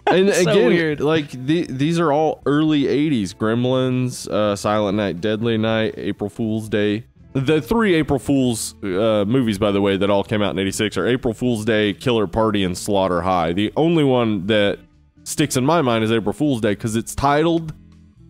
And so again, weird. like these are all early 80s. Gremlins, Silent Night, Deadly Night, April Fool's Day. The 3 April Fool's movies, by the way, that all came out in 86 are April Fool's Day, Killer Party, and Slaughter High. The only one that sticks in my mind is April Fool's Day because it's titled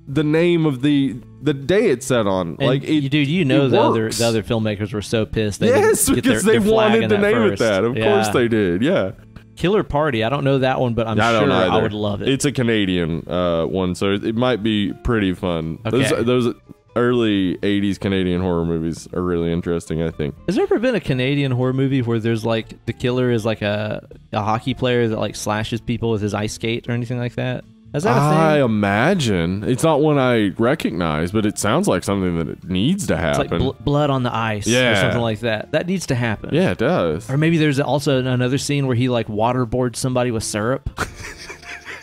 the name of the day it's set on. And like, the other filmmakers were so pissed. Because they wanted to name it that. Of course they did. Yeah. Killer Party. I don't know that one, but I'm sure I would love it. It's a Canadian one, so it might be pretty fun. Okay. Those early 80s Canadian horror movies are really interesting, I think. Has there ever been a Canadian horror movie where there's like the killer is like a hockey player that like slashes people with his ice skate or anything like that? Is that a thing? I imagine. It's not one I recognize, but it sounds like something that it needs to happen. It's like blood on the ice or something like that. That needs to happen. Yeah, it does. Or maybe there's also another scene where he like waterboards somebody with syrup.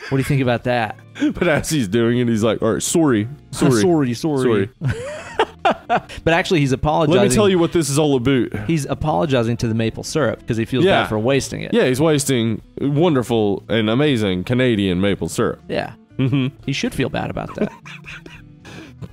What do you think about that? But as he's doing it, he's like, all right, sorry. Sorry. But actually, he's apologizing. Let me tell you what this is all about. He's apologizing to the maple syrup because he feels bad for wasting it. Yeah, he's wasting wonderful and amazing Canadian maple syrup. Yeah. Mm-hmm. He should feel bad about that.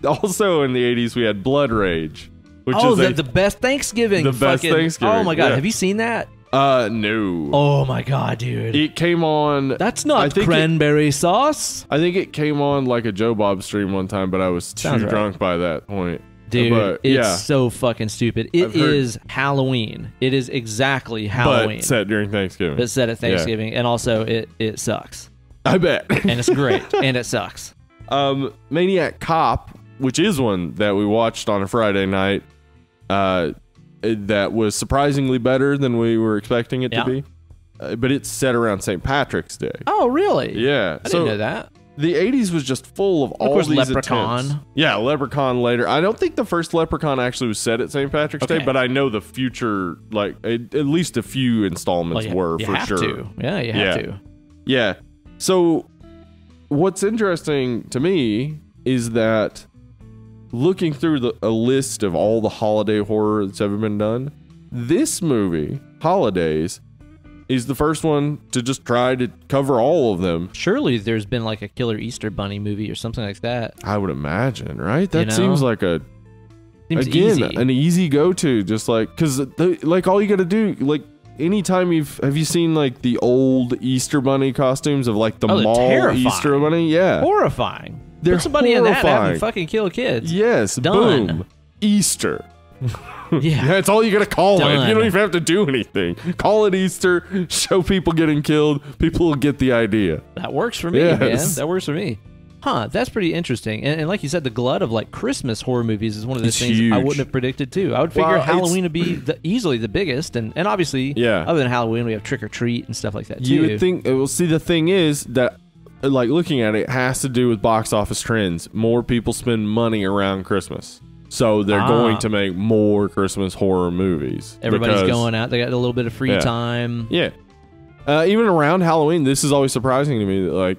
Also in the 80s, we had Blood Rage. Which is the best Thanksgiving. Thanksgiving. Oh, my God. Yeah. Have you seen that? No. Oh, my God, dude. It came on... That's not cranberry sauce. I think it came on like a Joe Bob stream one time, but I was too drunk by that point. Dude, it's so fucking stupid. It is Halloween. It is exactly Halloween. But set during Thanksgiving. But set at Thanksgiving. And also, it sucks. I bet. And it's great. And it sucks. Maniac Cop, which is one that we watched on a Friday night, that was surprisingly better than we were expecting it to be. But it's set around St. Patrick's Day. Oh, really? Yeah. I didn't know that. The 80s was just full of all these Leprechaun. attempts. Yeah, Leprechaun later. I don't think the first Leprechaun actually was set at St. Patrick's Day, but I know the future, like, at least a few installments were, for sure. To. Yeah, you have to. Yeah. So, what's interesting to me is that looking through a list of all the holiday horror that's ever been done, this movie, Holidays, is the first one to just try to cover all of them. Surely there's been like a killer Easter bunny movie or something like that. I would imagine, right? That seems like easy. An easy go-to, just like, because like all you gotta do, like anytime have you seen like the old Easter bunny costumes of like the mall terrifying. Easter bunny? Yeah. Horrifying. They're Put somebody in that and have them fucking kill kids. Yes. Done. Boom. Easter. Yeah. That's all you gotta call it. You don't even have to do anything. Call it Easter, show people getting killed, people will get the idea. That works for me, man. That works for me. Huh, that's pretty interesting. And like you said, the glut of like Christmas horror movies is one of the things I wouldn't have predicted too. I would figure Halloween would be easily the biggest, and obviously, other than Halloween, we have Trick or Treat and stuff like that too. You would think, well, see, the thing is that, like, looking at it has to do with box office trends. More people spend money around Christmas. So they're going to make more Christmas horror movies. Everybody's going out. They got a little bit of free time. Yeah. Even around Halloween, this is always surprising to me that, like,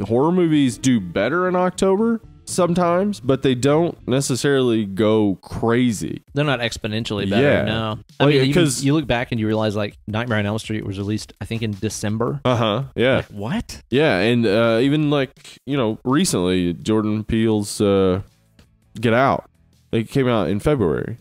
horror movies do better in October sometimes, but they don't necessarily go crazy. They're not exponentially better, no. I mean, because you look back and you realize, like, Nightmare on Elm Street was released, I think, in December. Yeah. Like, what? Yeah, and even, like, recently, Jordan Peele's Get Out. It came out in February.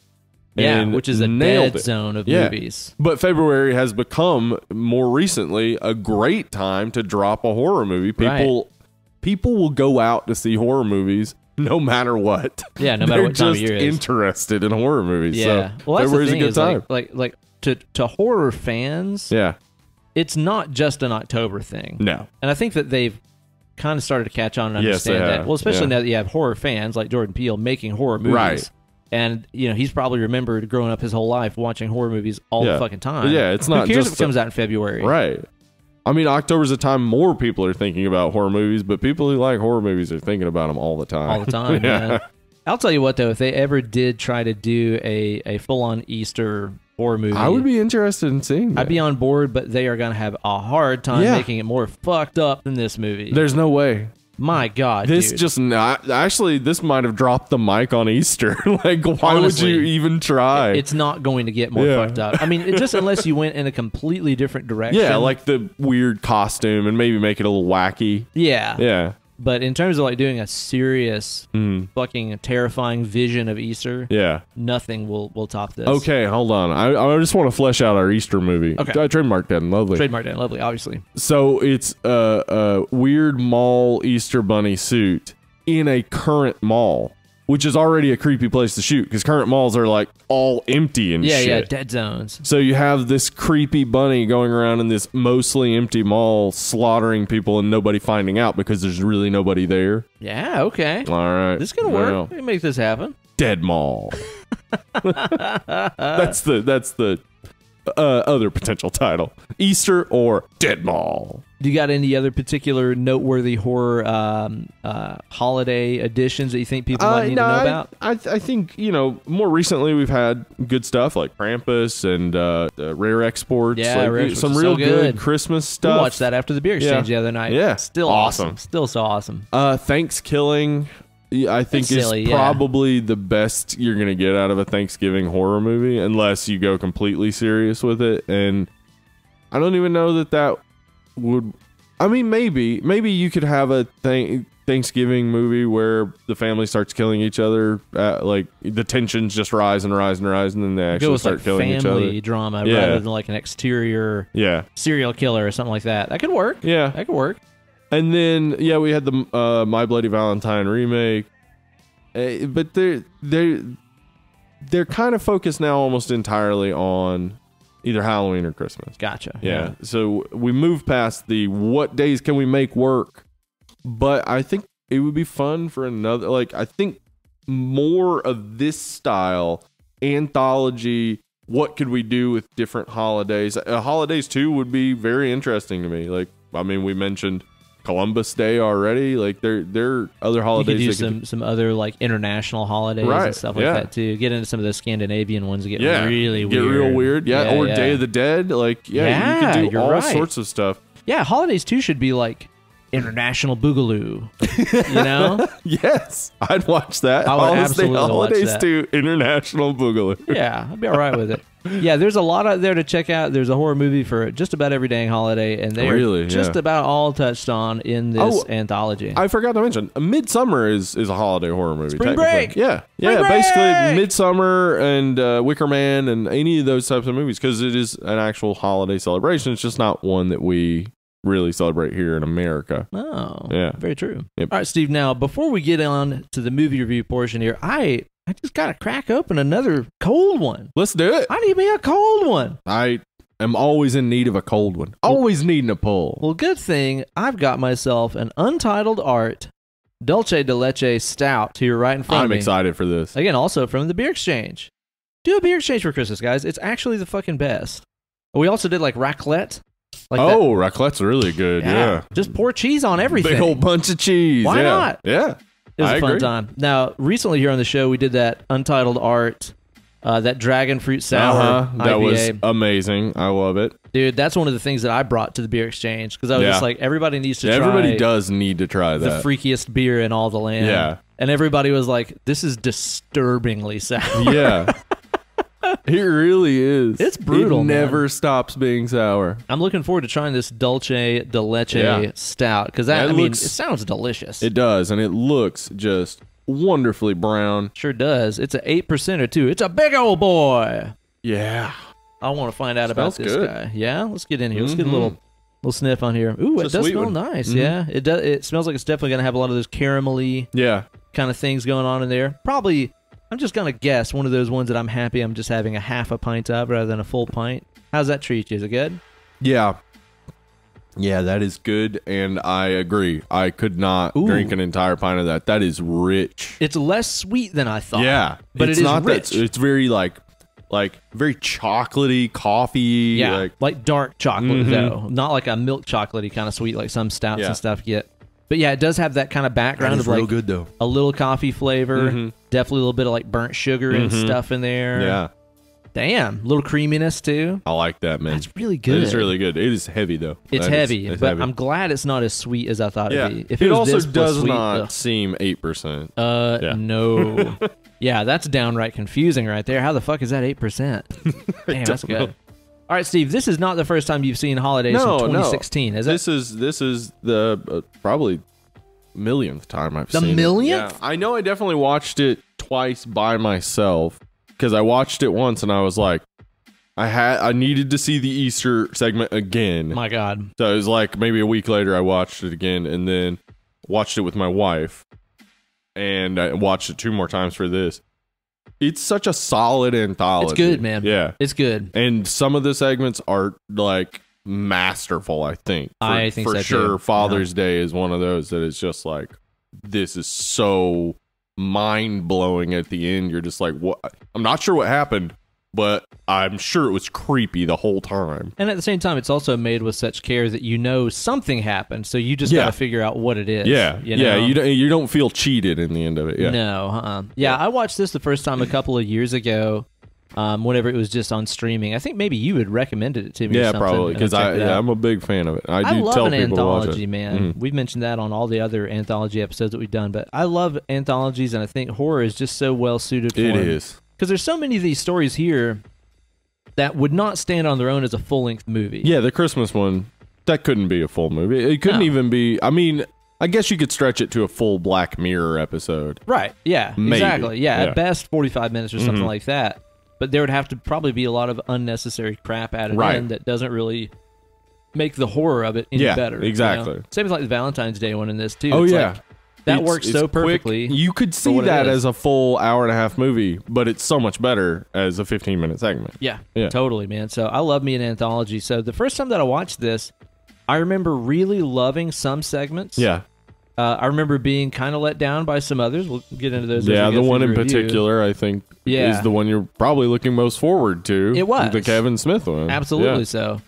Yeah, which is a dead zone of movies. But February has become, more recently, a great time to drop a horror movie. People will go out to see horror movies no matter what. Yeah, no matter what time of year it is. They're just interested in horror movies. Yeah. So well, that's February's the thing a good time. Like to horror fans, it's not just an October thing. No. And I think that they've kind of started to catch on and understand that. Well, especially now that you have horror fans like Jordan Peele making horror movies. Right. And, he's probably remembered growing up his whole life watching horror movies all the fucking time. Yeah, it's not Who cares just if it comes out in February? Right. I mean, October's a time more people are thinking about horror movies, but people who like horror movies are thinking about them all the time. All the time, man. I'll tell you what, though, if they ever did try to do a full-on Easter horror movie, I would be interested in seeing that. I'd be on board, but they are going to have a hard time making it more fucked up than this movie. There's no way. My God, this dude. just not actually. This might have dropped the mic on Easter. Like, why would you even try? It's not going to get more fucked up. I mean, just unless you went in a completely different direction. Yeah, like the weird costume and maybe make it a little wacky. Yeah. But in terms of like doing a serious, fucking terrifying vision of Easter, nothing will top this. Okay, hold on. I just want to flesh out our Easter movie. Okay, trademark Dead and Lovely. Trademark Dead and Lovely, obviously. So it's a weird mall Easter bunny suit in a current mall, which is already a creepy place to shoot because current malls are like all empty and shit. Yeah, dead zones. So you have this creepy bunny going around in this mostly empty mall slaughtering people and nobody finding out because there's really nobody there. Yeah, okay. All right. This is going to work. We can make this happen. Dead Mall. That's the other potential title. Easter or Dead Mall. Do you got any other particular noteworthy horror holiday editions that you think people might need to know about? I think, more recently we've had good stuff like Krampus and Rare Exports. Yeah, like, Rare Exports some is real so good. Christmas stuff. We watched that after the beer exchange the other night. Yeah. Still awesome. Still so awesome. Thanksgiving, I think, is silly, probably the best you're going to get out of a Thanksgiving horror movie, unless you go completely serious with it. And I don't even know that would... I mean, maybe you could have a Thanksgiving movie where the family starts killing each other. Like, the tensions just rise and rise and rise, and then they actually start killing each other. Family drama rather than like an exterior serial killer or something like that. That could work. Yeah. That could work. And then, we had the My Bloody Valentine remake. But they're kind of focused now almost entirely on either Halloween or Christmas. Gotcha. Yeah. So we moved past the what days can we make work, but I think it would be fun for another, I think more of this style anthology. What could we do with different holidays? Holidays too would be very interesting to me. We mentioned Columbus Day already. There are other holidays. You could do some other international holidays and stuff like that too. Get into some of the Scandinavian ones that get really weird. Get real weird. Or Day of the Dead. You could do all sorts of stuff. Yeah, holidays too should be International Boogaloo. Yes, I'd watch that. I would absolutely holidays watch that. too. International Boogaloo. Yeah, I'd be all right with it. Yeah, there's a lot out there to check out. There's a horror movie for just about every dang holiday, and they're just about all touched on in this anthology. I forgot to mention, Midsummer is a holiday horror movie. Spring Break! Yeah. Spring Break! Basically Midsummer and Wicker Man and any of those types of movies, because it is an actual holiday celebration. It's just not one that we really celebrate here in America. Oh, yeah. Very true. Yep. All right, Steve, now, before we get on to the movie review portion here, I just got to crack open another cold one. Let's do it. I need me a cold one. I am always in need of a cold one. Always needing a pull. Well, good thing I've got myself an Untitled Art Dulce de Leche Stout here right in front of me. I'm excited for this. Again, also from the Beer Exchange. Do a Beer Exchange for Christmas, guys. It's actually the fucking best. We also did raclette. Raclette's really good. Yeah. Just pour cheese on everything. Big old bunch of cheese. Why not? Yeah. It was a fun agree. time. Now, recently here on the show, we did that Untitled Art, that dragon fruit sour IPA. That was amazing. I love it. Dude, that's one of the things that I brought to the Beer Exchange, because I was just everybody needs to try. Everybody does need to try that. The freakiest beer in all the land. Yeah. And everybody was like, this is disturbingly sour. Yeah. It really is. It's brutal. It never stops being sour. I'm looking forward to trying this Dulce de Leche Stout, because it sounds delicious. It does, and it looks just wonderfully brown. Sure does. It's an 8% too. It's a big old boy. Yeah. I want to find out about this good. guy. Yeah, let's get in here. Let's get a little sniff on here. Ooh, it does smell nice. Mm-hmm. Yeah, it does. It smells like it's definitely going to have a lot of those caramelly kind of things going on in there. Probably, I'm just going to guess one of those ones that I'm happy I'm just having a half a pint of rather than a full pint. How's that treat you? Is it good? Yeah. Yeah, that is good, and I agree. I could not drink an entire pint of that. That is rich. It's less sweet than I thought. Yeah, but it's not rich. It's very very chocolatey, coffee. Yeah, like dark chocolate though, not like a milk chocolatey kind of sweet like some stouts and stuff get. But yeah, it does have that kind of background of real good though. A little coffee flavor, definitely a little bit of burnt sugar and stuff in there. Yeah. Damn, a little creaminess too. I like that, man. That's really good. It's really good. It is heavy though. It's heavy, but I'm glad it's not as sweet as I thought it'd be. If it was also this does sweet, not seem 8%. No. Yeah, that's downright confusing right there. How the fuck is that 8%? Damn, that's good. All right, Steve, this is not the first time you've seen Holidays from 2016, is it? This is the probably millionth time I've seen it. The millionth? Yeah. I know I definitely watched it twice by myself, because I watched it once and I was like, I needed to see the Easter segment again. My God. So it was like maybe a week later I watched it again, and then watched it with my wife, and I watched it 2 more times for this. It's such a solid anthology. It's good, man. Yeah. It's good. And some of the segments are masterful, I think. I think for so sure. Too. Father's Day is one of those that is just like, this is so mind-blowing at the end. You're just like, what? I'm not sure what happened, but I'm sure it was creepy the whole time. And at the same time, it's also made with such care that you know something happened, so you just got to figure out what it is. Yeah, you know? You don't feel cheated in the end of it. Yeah. No, yeah, I watched this the first time a couple of years ago, whenever it was just on streaming. I think maybe you had recommended it to me. Yeah, or something, probably, because I'm a big fan of it. I do love tell an people anthology, to watch it. man. Mhm. We've mentioned that on all the other anthology episodes that we've done, but I love anthologies, and I think horror is just so well suited for It them. is. Because there's so many of these stories here that would not stand on their own as a full-length movie. Yeah, the Christmas one, that couldn't be a full movie. It couldn't even be. I mean, I guess you could stretch it to a full Black Mirror episode. Right, yeah, Maybe. exactly. Yeah, Yeah. at best 45 minutes or something like that. But there would have to probably be a lot of unnecessary crap added in that doesn't really make the horror of it any better. Exactly. You know? Same as like the Valentine's Day one in this, too. Oh, It's yeah. like, that works so perfectly. Quick. You could see that as a full hour-and-a-half movie, but it's so much better as a 15-minute segment. Yeah, totally, man. So I love me an anthology. So the first time that I watched this, I remember really loving some segments. Yeah. I remember being kind of let down by some others. We'll get into those. Yeah, as we the go one through in the review. particular, I think, is the one you're probably looking most forward to. It was. The Kevin Smith one. Absolutely so.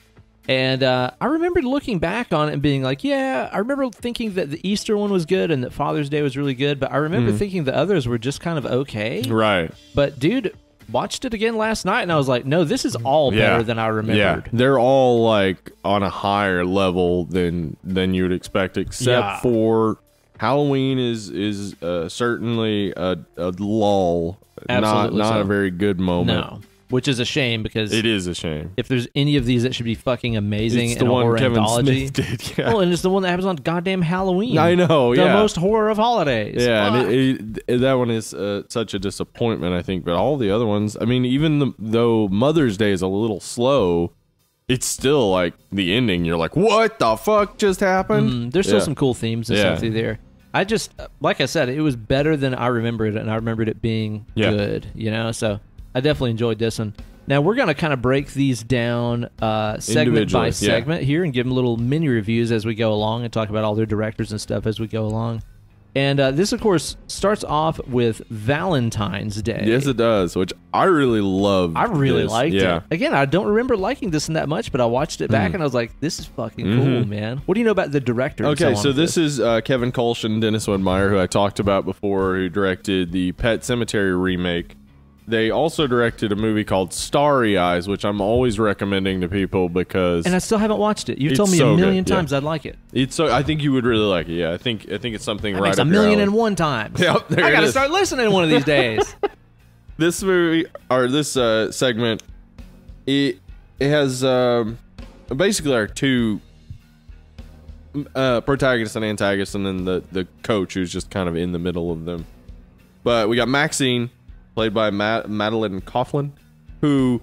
And I remember looking back on it and being like, yeah, I remember thinking that the Easter one was good and that Father's Day was really good, but I remember thinking the others were just kind of okay. Right. But, dude, watched it again last night, and I was like, no, this is all better than I remembered. Yeah, they're all, like, on a higher level than you would expect, except for Halloween is certainly a lull. Absolutely not so. a very good moment. No. Which is a shame, because it is a shame. If there's any of these that should be fucking amazing it's in the a one horror Kevin anthology. Smith did, Well, and it's the one that happens on goddamn Halloween. I know, the most horror of holidays. Yeah, and that one is such a disappointment, I think. But all the other ones, I mean, even though Mother's Day is a little slow, it's still like the ending. You're like, what the fuck just happened? There's still some cool themes and stuff through there. I just, like I said, it was better than I remembered it, and I remembered it being good, you know? So I definitely enjoyed this one. Now, we're going to kind of break these down segment by segment here and give them little mini reviews as we go along and talk about all their directors and stuff as we go along. And this, of course, starts off with Valentine's Day. Yes, it does, which I really love. I really liked it. Again, I don't remember liking this that much, but I watched it back and I was like, this is fucking cool, man. What do you know about the director? Okay, so this is Kevin Kolsch and Dennis Widmeyer, who I talked about before, who directed the Pet Sematary remake. They also directed a movie called Starry Eyes, which I'm always recommending to people because... And I still haven't watched it. You've told me a million times I'd like it. I think you would really like it, yeah. I think it's something that right makes up a million and one times. Yep, I got to start listening one of these days. This movie, or this segment, it has basically our two protagonists and antagonists, and then the coach who's just kind of in the middle of them. But we got Maxine, played by Madeline Coughlin, who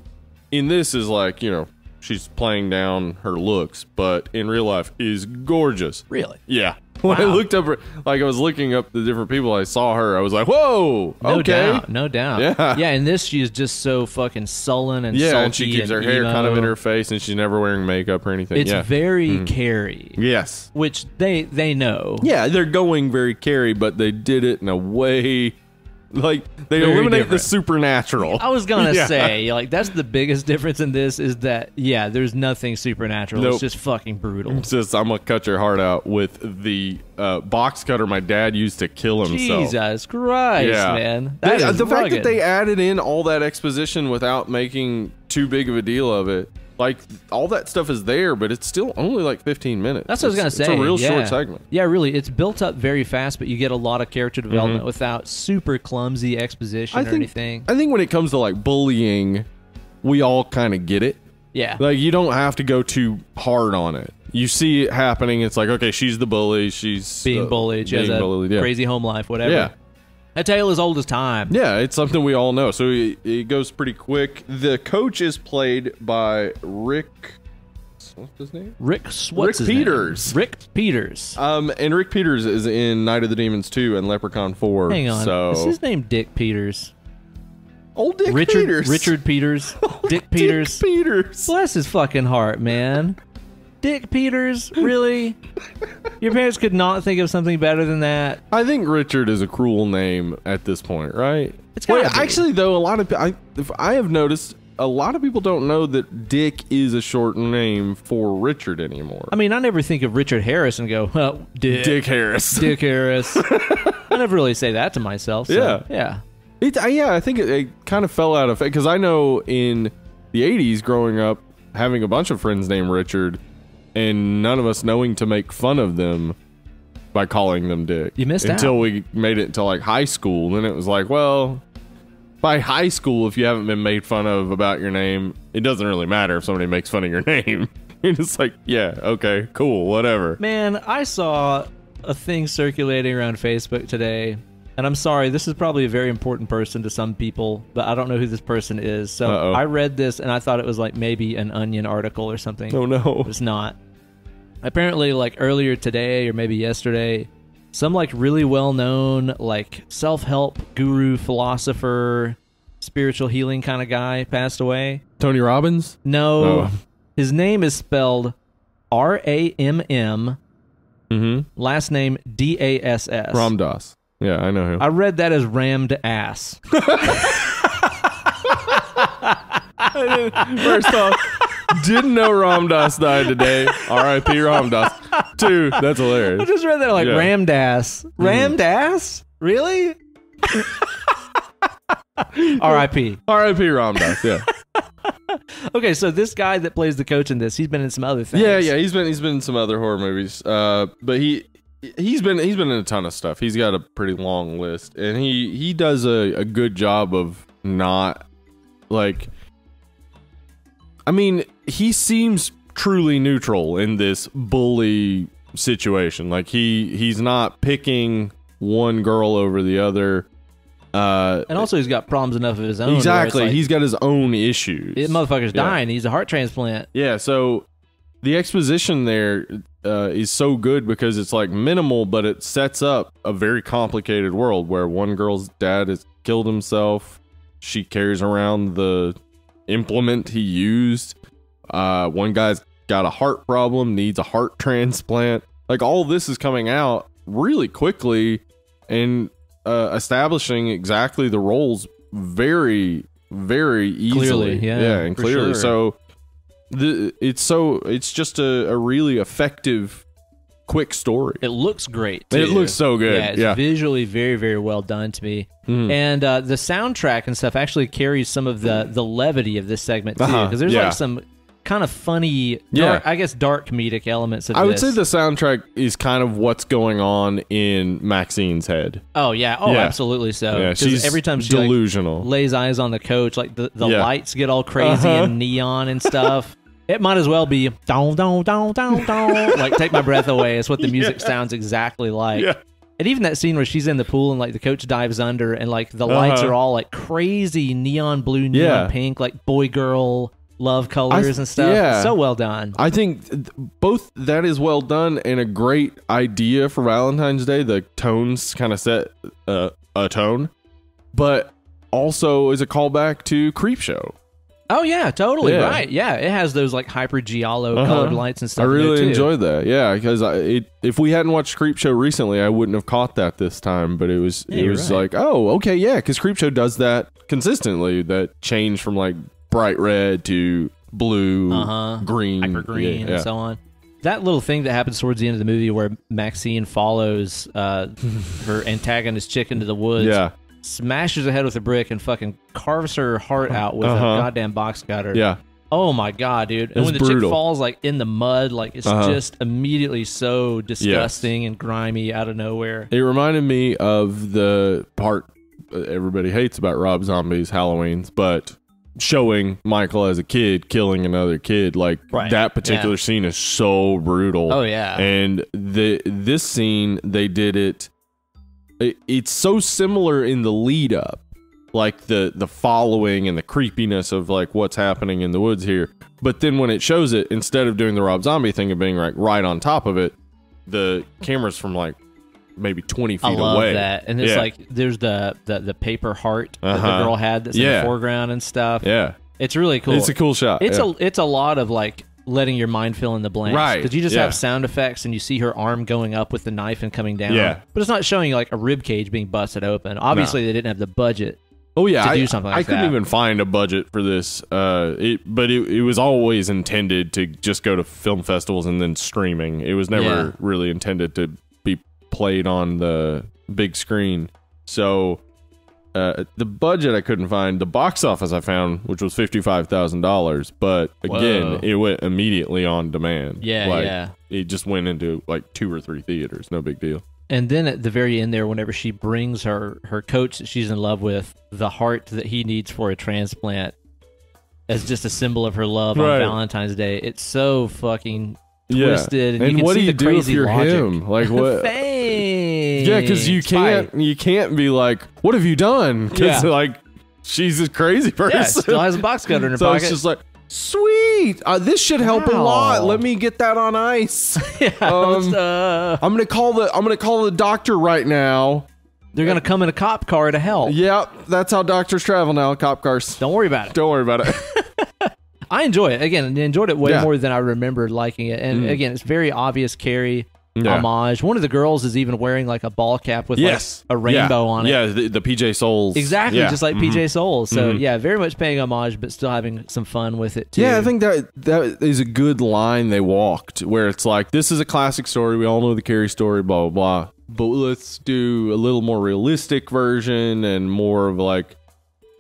in this is like, you know, she's playing down her looks, but in real life is gorgeous. Really? Yeah. When I looked up, like I was looking up the different people, I saw her. I was like, whoa, no okay. Doubt, no doubt. Yeah. Yeah, in this, she is just so fucking sullen and salty. Yeah, and she keeps her hair emo. kind of in her face, and she's never wearing makeup or anything. It's very Carrie. Yes. Which they know. Yeah, they're going very Carrie, but they did it in a way... Like, they Very eliminate different. the supernatural. I was going to say, like, that's the biggest difference in this is that, yeah, there's nothing supernatural. Nope. It's just fucking brutal. It's just, I'm going to cut your heart out with the box cutter my dad used to kill himself. Jesus Christ, man. That is the fact rugged. that they added in all that exposition without making too big of a deal of it, like, all that stuff is there, but it's still only like 15 minutes. That's what I was going to say. It's a real short segment. Yeah, really. It's built up very fast, but you get a lot of character development without super clumsy exposition or anything. I think when it comes to, like, bullying, we all kind of get it. Yeah. Like, you don't have to go too hard on it. You see it happening, it's like, okay, she's the bully, she's... Being bullied, she has a crazy home life, whatever. Yeah. A tale as old as time. Yeah, it's something we all know. So it goes pretty quick. The coach is played by Rick... What's his name? Rick Peters. Rick Peters. And Rick Peters is in Night of the Demons 2 and Leprechaun 4. Hang on. So... Is his name Dick Peters? Old Dick Richard Peters. Richard Peters. Dick Peters. Dick Peters. Bless his fucking heart, man. Dick Peters, really? Your parents could not think of something better than that? I think Richard is a cruel name at this point, right? It's gotta be. Actually, though, I have noticed a lot of people don't know that Dick is a short name for Richard anymore. I mean, I never think of Richard Harris and go, oh, Dick Harris. Dick Harris. I never really say that to myself. So, yeah. I think it kind of fell out of it because I know in the 80s growing up, having a bunch of friends named Richard and none of us knowing to make fun of them by calling them Dick. You missed out. Until we made it to like high school. Then it was like, well, by high school, if you haven't been made fun of about your name, it doesn't really matter if somebody makes fun of your name. You're just like, yeah, okay, cool, whatever. Man, I saw a thing circulating around Facebook today, and I'm sorry, this is probably a very important person to some people, but I don't know who this person is. So I read this, and I thought it was like maybe an Onion article or something. Oh, no. It's not. Apparently, like earlier today or maybe yesterday, some like really well-known like self-help guru, philosopher, spiritual healing kind of guy passed away. Tony Robbins? No. Oh. His name is spelled R-A-M-M. Mm-hmm. Last name D-A-S-S. Ram Dass. Yeah, I know him. I read that as rammed ass. First off, didn't know Ram Dass died today. R.I.P. Ram Dass. 2, that's hilarious. I just read that like rammed ass. Rammed ass? Really? R.I.P. R.I.P. Ram Dass, yeah. Okay, so this guy that plays the coach in this, he's been in some other things. Yeah, he's been in some other horror movies. But he's been in a ton of stuff. He's got a pretty long list, and he does a good job of not like. I mean, he seems truly neutral in this bully situation. Like he's not picking one girl over the other. And also he's got problems enough of his own. Exactly. Like, he's got his own issues. This motherfucker's dying. He needs a heart transplant. Yeah, so the exposition there is so good because it's like minimal, but it sets up a very complicated world where one girl's dad has killed himself. She carries around the implement he used. One guy's got a heart problem, needs a heart transplant. Like all this is coming out really quickly and establishing exactly the roles very, very easily. Clearly, and clearly. Sure. So it's just a really effective, quick story. It looks great, too. It looks so good. Yeah, it's visually very, very well done to me. And the soundtrack and stuff actually carries some of the levity of this segment, too. Because there's like some kind of funny, dark, I guess dark comedic elements of this. I would say the soundtrack is kind of what's going on in Maxine's head. Oh, yeah. Oh, absolutely so. Yeah, she's every time she delusional. like, lays eyes on the coach, like the lights get all crazy and neon and stuff. It might as well be don don don don don. Like Take My Breath Away. It's what the music sounds exactly like. Yeah. And even that scene where she's in the pool and like the coach dives under and like the lights are all like crazy neon blue, neon pink, like boy girl love colors and stuff. Yeah. So well done. I think both that is well done and a great idea for Valentine's Day. The tones kind of set a tone, but also is a callback to Creepshow. Oh yeah, totally right. Yeah, it has those like hyper giallo colored lights and stuff. I really enjoyed that. Yeah, because if we hadn't watched Creepshow recently, I wouldn't have caught that this time. But it was like, oh, okay, yeah, because Creepshow does that consistently. That change from like bright red to blue, green, hyper green, and so on. That little thing that happens towards the end of the movie where Maxine follows her antagonist chick into the woods. Yeah. Smashes her head with a brick and fucking carves her heart out with a goddamn box cutter. Yeah. Oh my god, dude. And when the chick falls like in the mud, like it's just immediately so disgusting and grimy out of nowhere. It reminded me of the part everybody hates about Rob Zombie's Halloweens, but showing Michael as a kid killing another kid, like that particular scene is so brutal. Oh yeah. And this scene, they did it. It's so similar in the lead up, like the following and the creepiness of like what's happening in the woods here. But then when it shows it, instead of doing the Rob Zombie thing of being like right on top of it, the camera's from like maybe 20 feet away. I love that. And it's like there's the paper heart that the girl had that's in the foreground and stuff. Yeah. It's really cool. It's a cool shot. It's a lot of like letting your mind fill in the blanks. Right. Because you just Yeah. have sound effects and you see her arm going up with the knife and coming down. Yeah. But it's not showing you like a rib cage being busted open. Obviously, they didn't have the budget. Oh yeah, to do something like I couldn't that. even find a budget for this. But it was always intended to just go to film festivals and then streaming. It was never really intended to be played on the big screen. So the budget I couldn't find. The box office I found, which was $55,000. But again, it went immediately on demand. Yeah, It just went into like 2 or 3 theaters. No big deal. And then at the very end there, whenever she brings her coach that she's in love with, the heart that he needs for a transplant, as just a symbol of her love on Valentine's Day, it's so fucking twisted. And you can what see do you the do crazy if you're logic. him? Like what? Fame. Yeah, because you can't be like, what have you done? Because like she's a crazy person. Yeah, still has a box cutter in her so pocket. it's just like, sweet, this should help a lot. Let me get that on ice. I'm gonna call the doctor right now. They're gonna come in a cop car to help. Yep, that's how doctors travel now. Cop cars. Don't worry about it. Don't worry about it. I enjoy it. Again, I enjoyed it way more than I remembered liking it. And again, it's very obvious Carrie homage. One of the girls is even wearing like a ball cap with like a rainbow on it. Yeah, the PJ Souls. Exactly, just like PJ Souls. So yeah, very much paying homage, but still having some fun with it too. Yeah, I think that is a good line they walked, where it's like, this is a classic story. We all know the Carrie story, blah, blah, blah. But let's do a little more realistic version and more of like,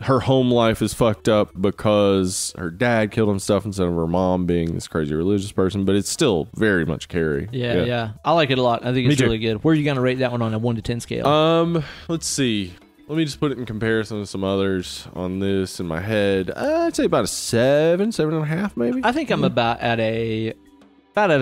her home life is fucked up because her dad killed himself instead of her mom being this crazy religious person, but it's still very much Carrie. Yeah. I like it a lot. I think it's really good. Where are you going to rate that one on a 1 to 10 scale? Let's see. Let me just put it in comparison to some others on this in my head. I'd say about a 7.5 maybe. I think I'm about at a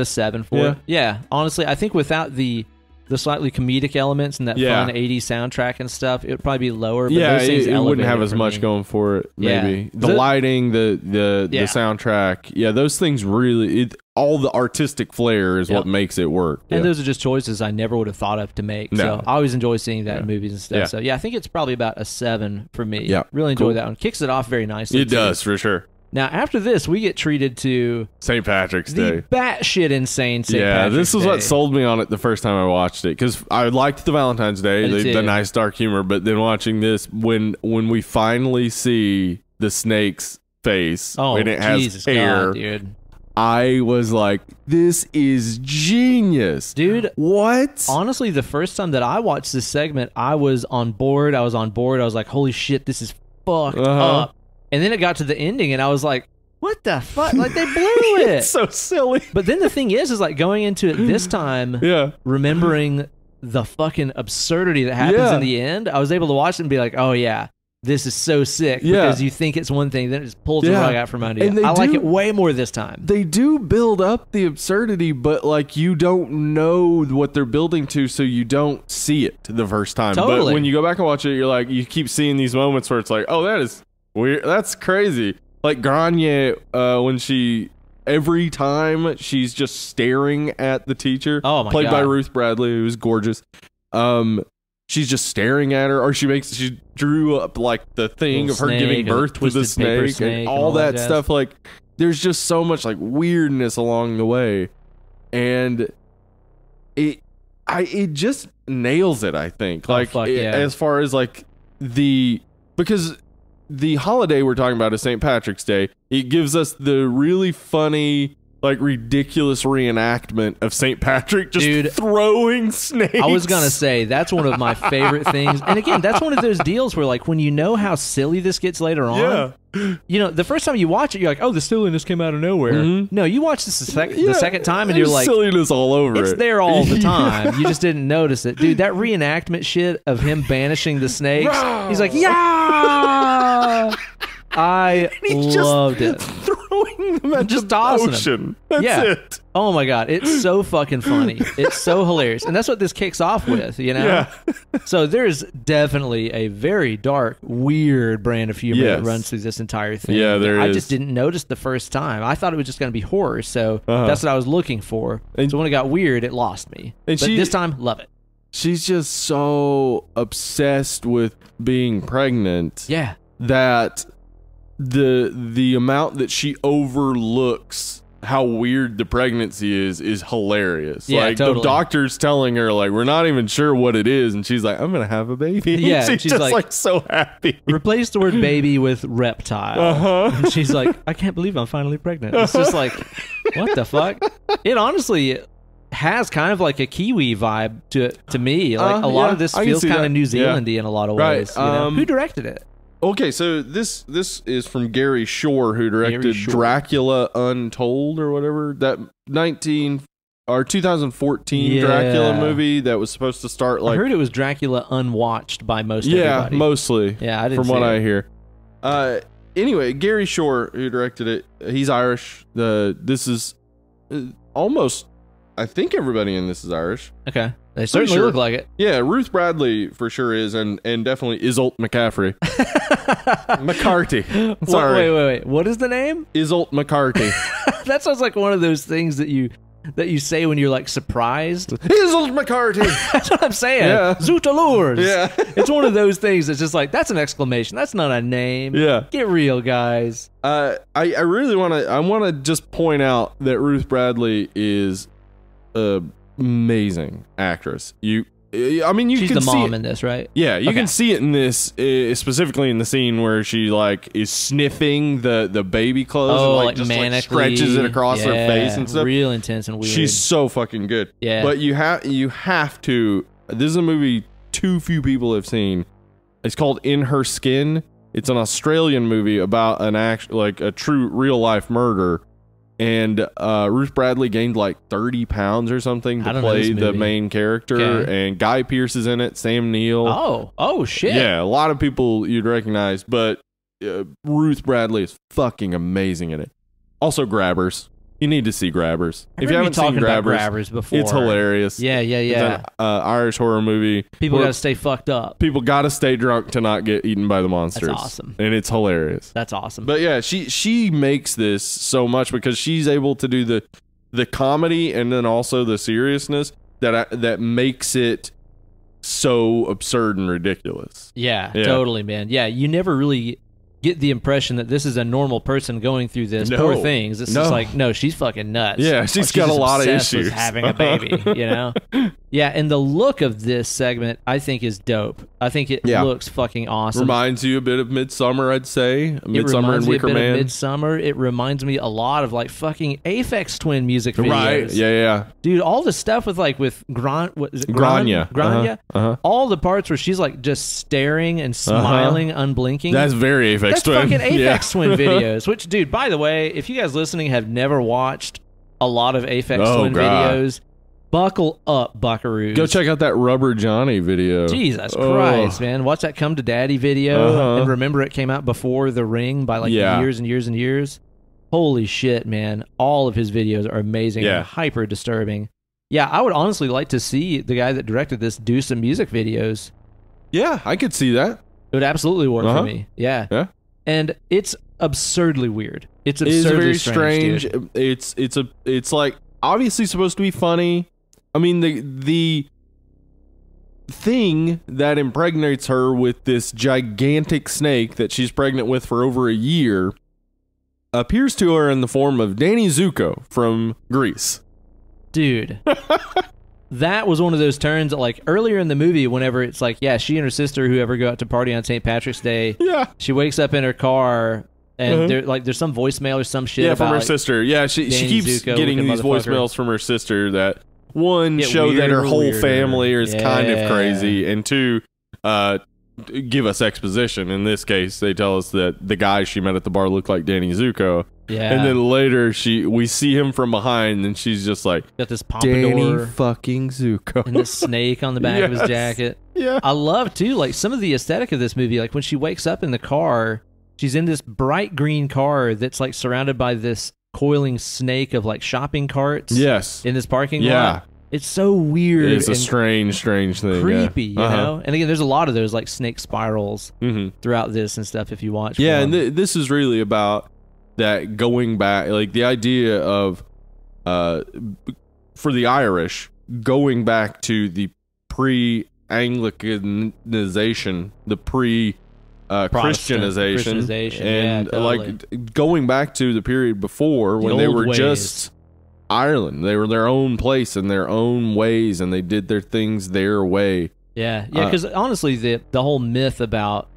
7 for it. Yeah, honestly, I think without the slightly comedic elements and that fun 80s soundtrack and stuff, it would probably be lower. But those things it wouldn't have elevate as for much me. going for it. Maybe the lighting, the soundtrack. Yeah, those things really. All the artistic flair is what makes it work. And those are just choices I never would have thought of to make. No. So I always enjoy seeing that in movies and stuff. Yeah. So yeah, I think it's probably about a 7 for me. Yeah, really enjoy that one. Kicks it off very nicely. It does for sure. Now, after this, we get treated to St. Patrick's Day. The batshit insane St. Patrick's Day. This is what sold me on it the first time I watched it, because I liked the Valentine's Day, the nice dark humor, but then watching this, when we finally see the snake's face, when it has hair, God, dude. I was like, this is genius. Dude, what? Honestly, the first time that I watched this segment, I was on board. I was like, holy shit, this is fucked up. And then it got to the ending, and I was like, what the fuck? Like, they blew it. It's so silly. But then the thing is like, going into it this time, remembering the fucking absurdity that happens in the end, I was able to watch it and be like, oh, yeah, this is so sick. Because you think it's one thing, then it just pulls the rug out from under you. I like it way more this time. They do build up the absurdity, but like, you don't know what they're building to, so you don't see it the first time. Totally. But when you go back and watch it, you're like, you keep seeing these moments where it's like, oh, that is weird. That's crazy. Like Grania, when every time she's just staring at the teacher, played by Ruth Bradley, who's gorgeous. She's just staring at her, or she drew up like the thing of her giving birth to the snake and all that stuff. Like, there's just so much like weirdness along the way, and it just nails it. I think as far as like because the holiday we're talking about is St. Patrick's Day. It gives us the really funny, like, ridiculous reenactment of St. Patrick just throwing snakes. I was going to say, that's one of my favorite things. And again, that's one of those deals where, like, when you know how silly this gets later on, you know, the first time you watch it, you're like, oh, the silliness came out of nowhere. No, you watch this the second time, and you're like, silliness all over it's there all the time. You just didn't notice it. Dude, that reenactment shit of him banishing the snakes, he's like, yeah! I loved it. Throwing them at just the tossing ocean. Them. That's it. Oh my God. It's so fucking funny. It's so hilarious. And that's what this kicks off with, you know? Yeah. So there's definitely a very dark, weird brand of humor that runs through this entire thing. Yeah, there is. I just didn't notice the first time. I thought it was just going to be horror. So that's what I was looking for. And so when it got weird, it lost me. But this time, love it. She's just so obsessed with being pregnant. Yeah. That the amount that she overlooks how weird the pregnancy is hilarious. Yeah, like totally. the doctor's telling her like we're not even sure what it is, and she's like, I'm gonna have a baby. Yeah, she's just like so happy. Replace the word baby with reptile. And she's like, I can't believe I'm finally pregnant. It's just like, what the fuck? It honestly has kind of like a Kiwi vibe to me. Like a lot of this feels kind of New Zealandy in a lot of ways. You know? Who directed it? Okay, so this is from Gary Shore, who directed Dracula Untold or whatever, that 2014 Dracula movie that was supposed to start like. I heard it was Dracula unwatched by most everybody. Yeah, mostly. Yeah, I didn't. From what I hear. Anyway, Gary Shore, who directed it, he's Irish. This is almost. I think everybody in this is Irish. Okay. They certainly look like it. Yeah, Ruth Bradley for sure is, and definitely Isolt McCaffrey. McCarthy. Sorry. Wait. What is the name? Isolt McCarthy. That sounds like one of those things that you say when you're like surprised. Isolt McCarthy. That's what I'm saying. Yeah. Zootalours. Yeah. It's one of those things that's just like, that's an exclamation. That's not a name. Yeah. Get real, guys. I really want to just point out that Ruth Bradley is amazing actress. She's the mom in this, right? Yeah, you can see it in this, specifically in the scene where she like is sniffing the baby clothes and like just like stretches it across her face and stuff. Real intense and weird. She's so fucking good. Yeah, but you have to. This is a movie too few people have seen. It's called In Her Skin. It's an Australian movie about a true real life murder. And Ruth Bradley gained like 30 pounds or something to play the main character. Okay. And Guy Pearce is in it, Sam Neill. Oh, shit. Yeah, a lot of people you'd recognize, but Ruth Bradley is fucking amazing in it. Also, Grabbers. You need to see Grabbers. If you haven't seen Grabbers before, it's hilarious. Yeah. It's an Irish horror movie. People got to stay fucked up. People got to stay drunk to not get eaten by the monsters. That's awesome. And it's hilarious. That's awesome. But yeah, she makes this so much because she's able to do the comedy and then also the seriousness that makes it so absurd and ridiculous. Yeah, totally, man. Yeah, you never really get the impression that this is a normal person going through this. No. Poor things. It's just like, no, she's fucking nuts. Yeah, she's got a lot of issues. With having a baby, you know? Yeah, and the look of this segment, I think, is dope. I think it looks fucking awesome. Reminds you a bit of Midsummer, I'd say. Midsummer and Wicker Man. Midsummer. It reminds me a lot of like fucking Aphex Twin music videos. Right? Yeah. Dude, all the stuff with Grania. Grania. All the parts where she's like just staring and smiling, unblinking. That's very Aphex Twin. That's fucking Aphex Twin videos. Which, dude, by the way, if you guys listening have never watched a lot of Aphex Twin videos, buckle up, buckaroos. Go check out that Rubber Johnny video. Jesus Christ, man. Watch that Come to Daddy video. And remember, it came out before The Ring by like years and years and years. Holy shit, man. All of his videos are amazing and hyper disturbing. Yeah, I would honestly like to see the guy that directed this do some music videos. Yeah, I could see that. It would absolutely work for me. Yeah. And it's absurdly weird. It's absurdly strange. It's like obviously supposed to be funny. I mean, the thing that impregnates her with this gigantic snake that she's pregnant with for over a year appears to her in the form of Danny Zuko from Grease. Dude. That was one of those turns that, like, earlier in the movie, whenever it's like, she and her sister, whoever, go out to party on St. Patrick's Day. Yeah. She wakes up in her car, and there's some voicemail or some shit about, from her sister. Yeah, she keeps Zuko getting these voicemails from her sister that, one, show that her whole family is kind of crazy, and two, give us exposition. In this case, they tell us that the guy she met at the bar looked like Danny Zuko. Yeah. And then later we see him from behind and she's just like, got this pompadour, Danny fucking Zuko, and the snake on the back of his jacket. Yeah. I love too, like, some of the aesthetic of this movie. Like when she wakes up in the car, she's in this bright green car that's like surrounded by this coiling snake of like shopping carts. Yes. In this parking lot. It's so weird. It's a strange thing. Creepy, you know? And again, there's a lot of those like snake spirals throughout this and stuff if you watch. Yeah, and this is really about that going back, like the idea of, for the Irish, going back to the pre-Anglicanization, the Christianization, and totally. like going back to the period before when they were just Ireland. They were their own place in their own ways, and they did their things their way. Yeah, because honestly, the whole myth about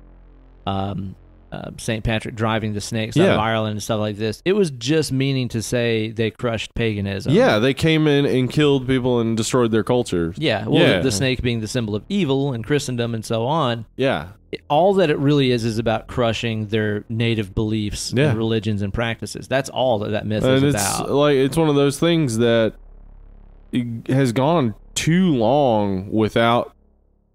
St. Patrick driving the snakes out of Ireland and stuff like this, it was just meaning to say they crushed paganism. Yeah, they came in and killed people and destroyed their cultures. Yeah, well, the snake being the symbol of evil and Christendom and so on. Yeah. All that it really is about crushing their native beliefs and religions and practices. That's all that myth is about. It's one of those things that has gone too long without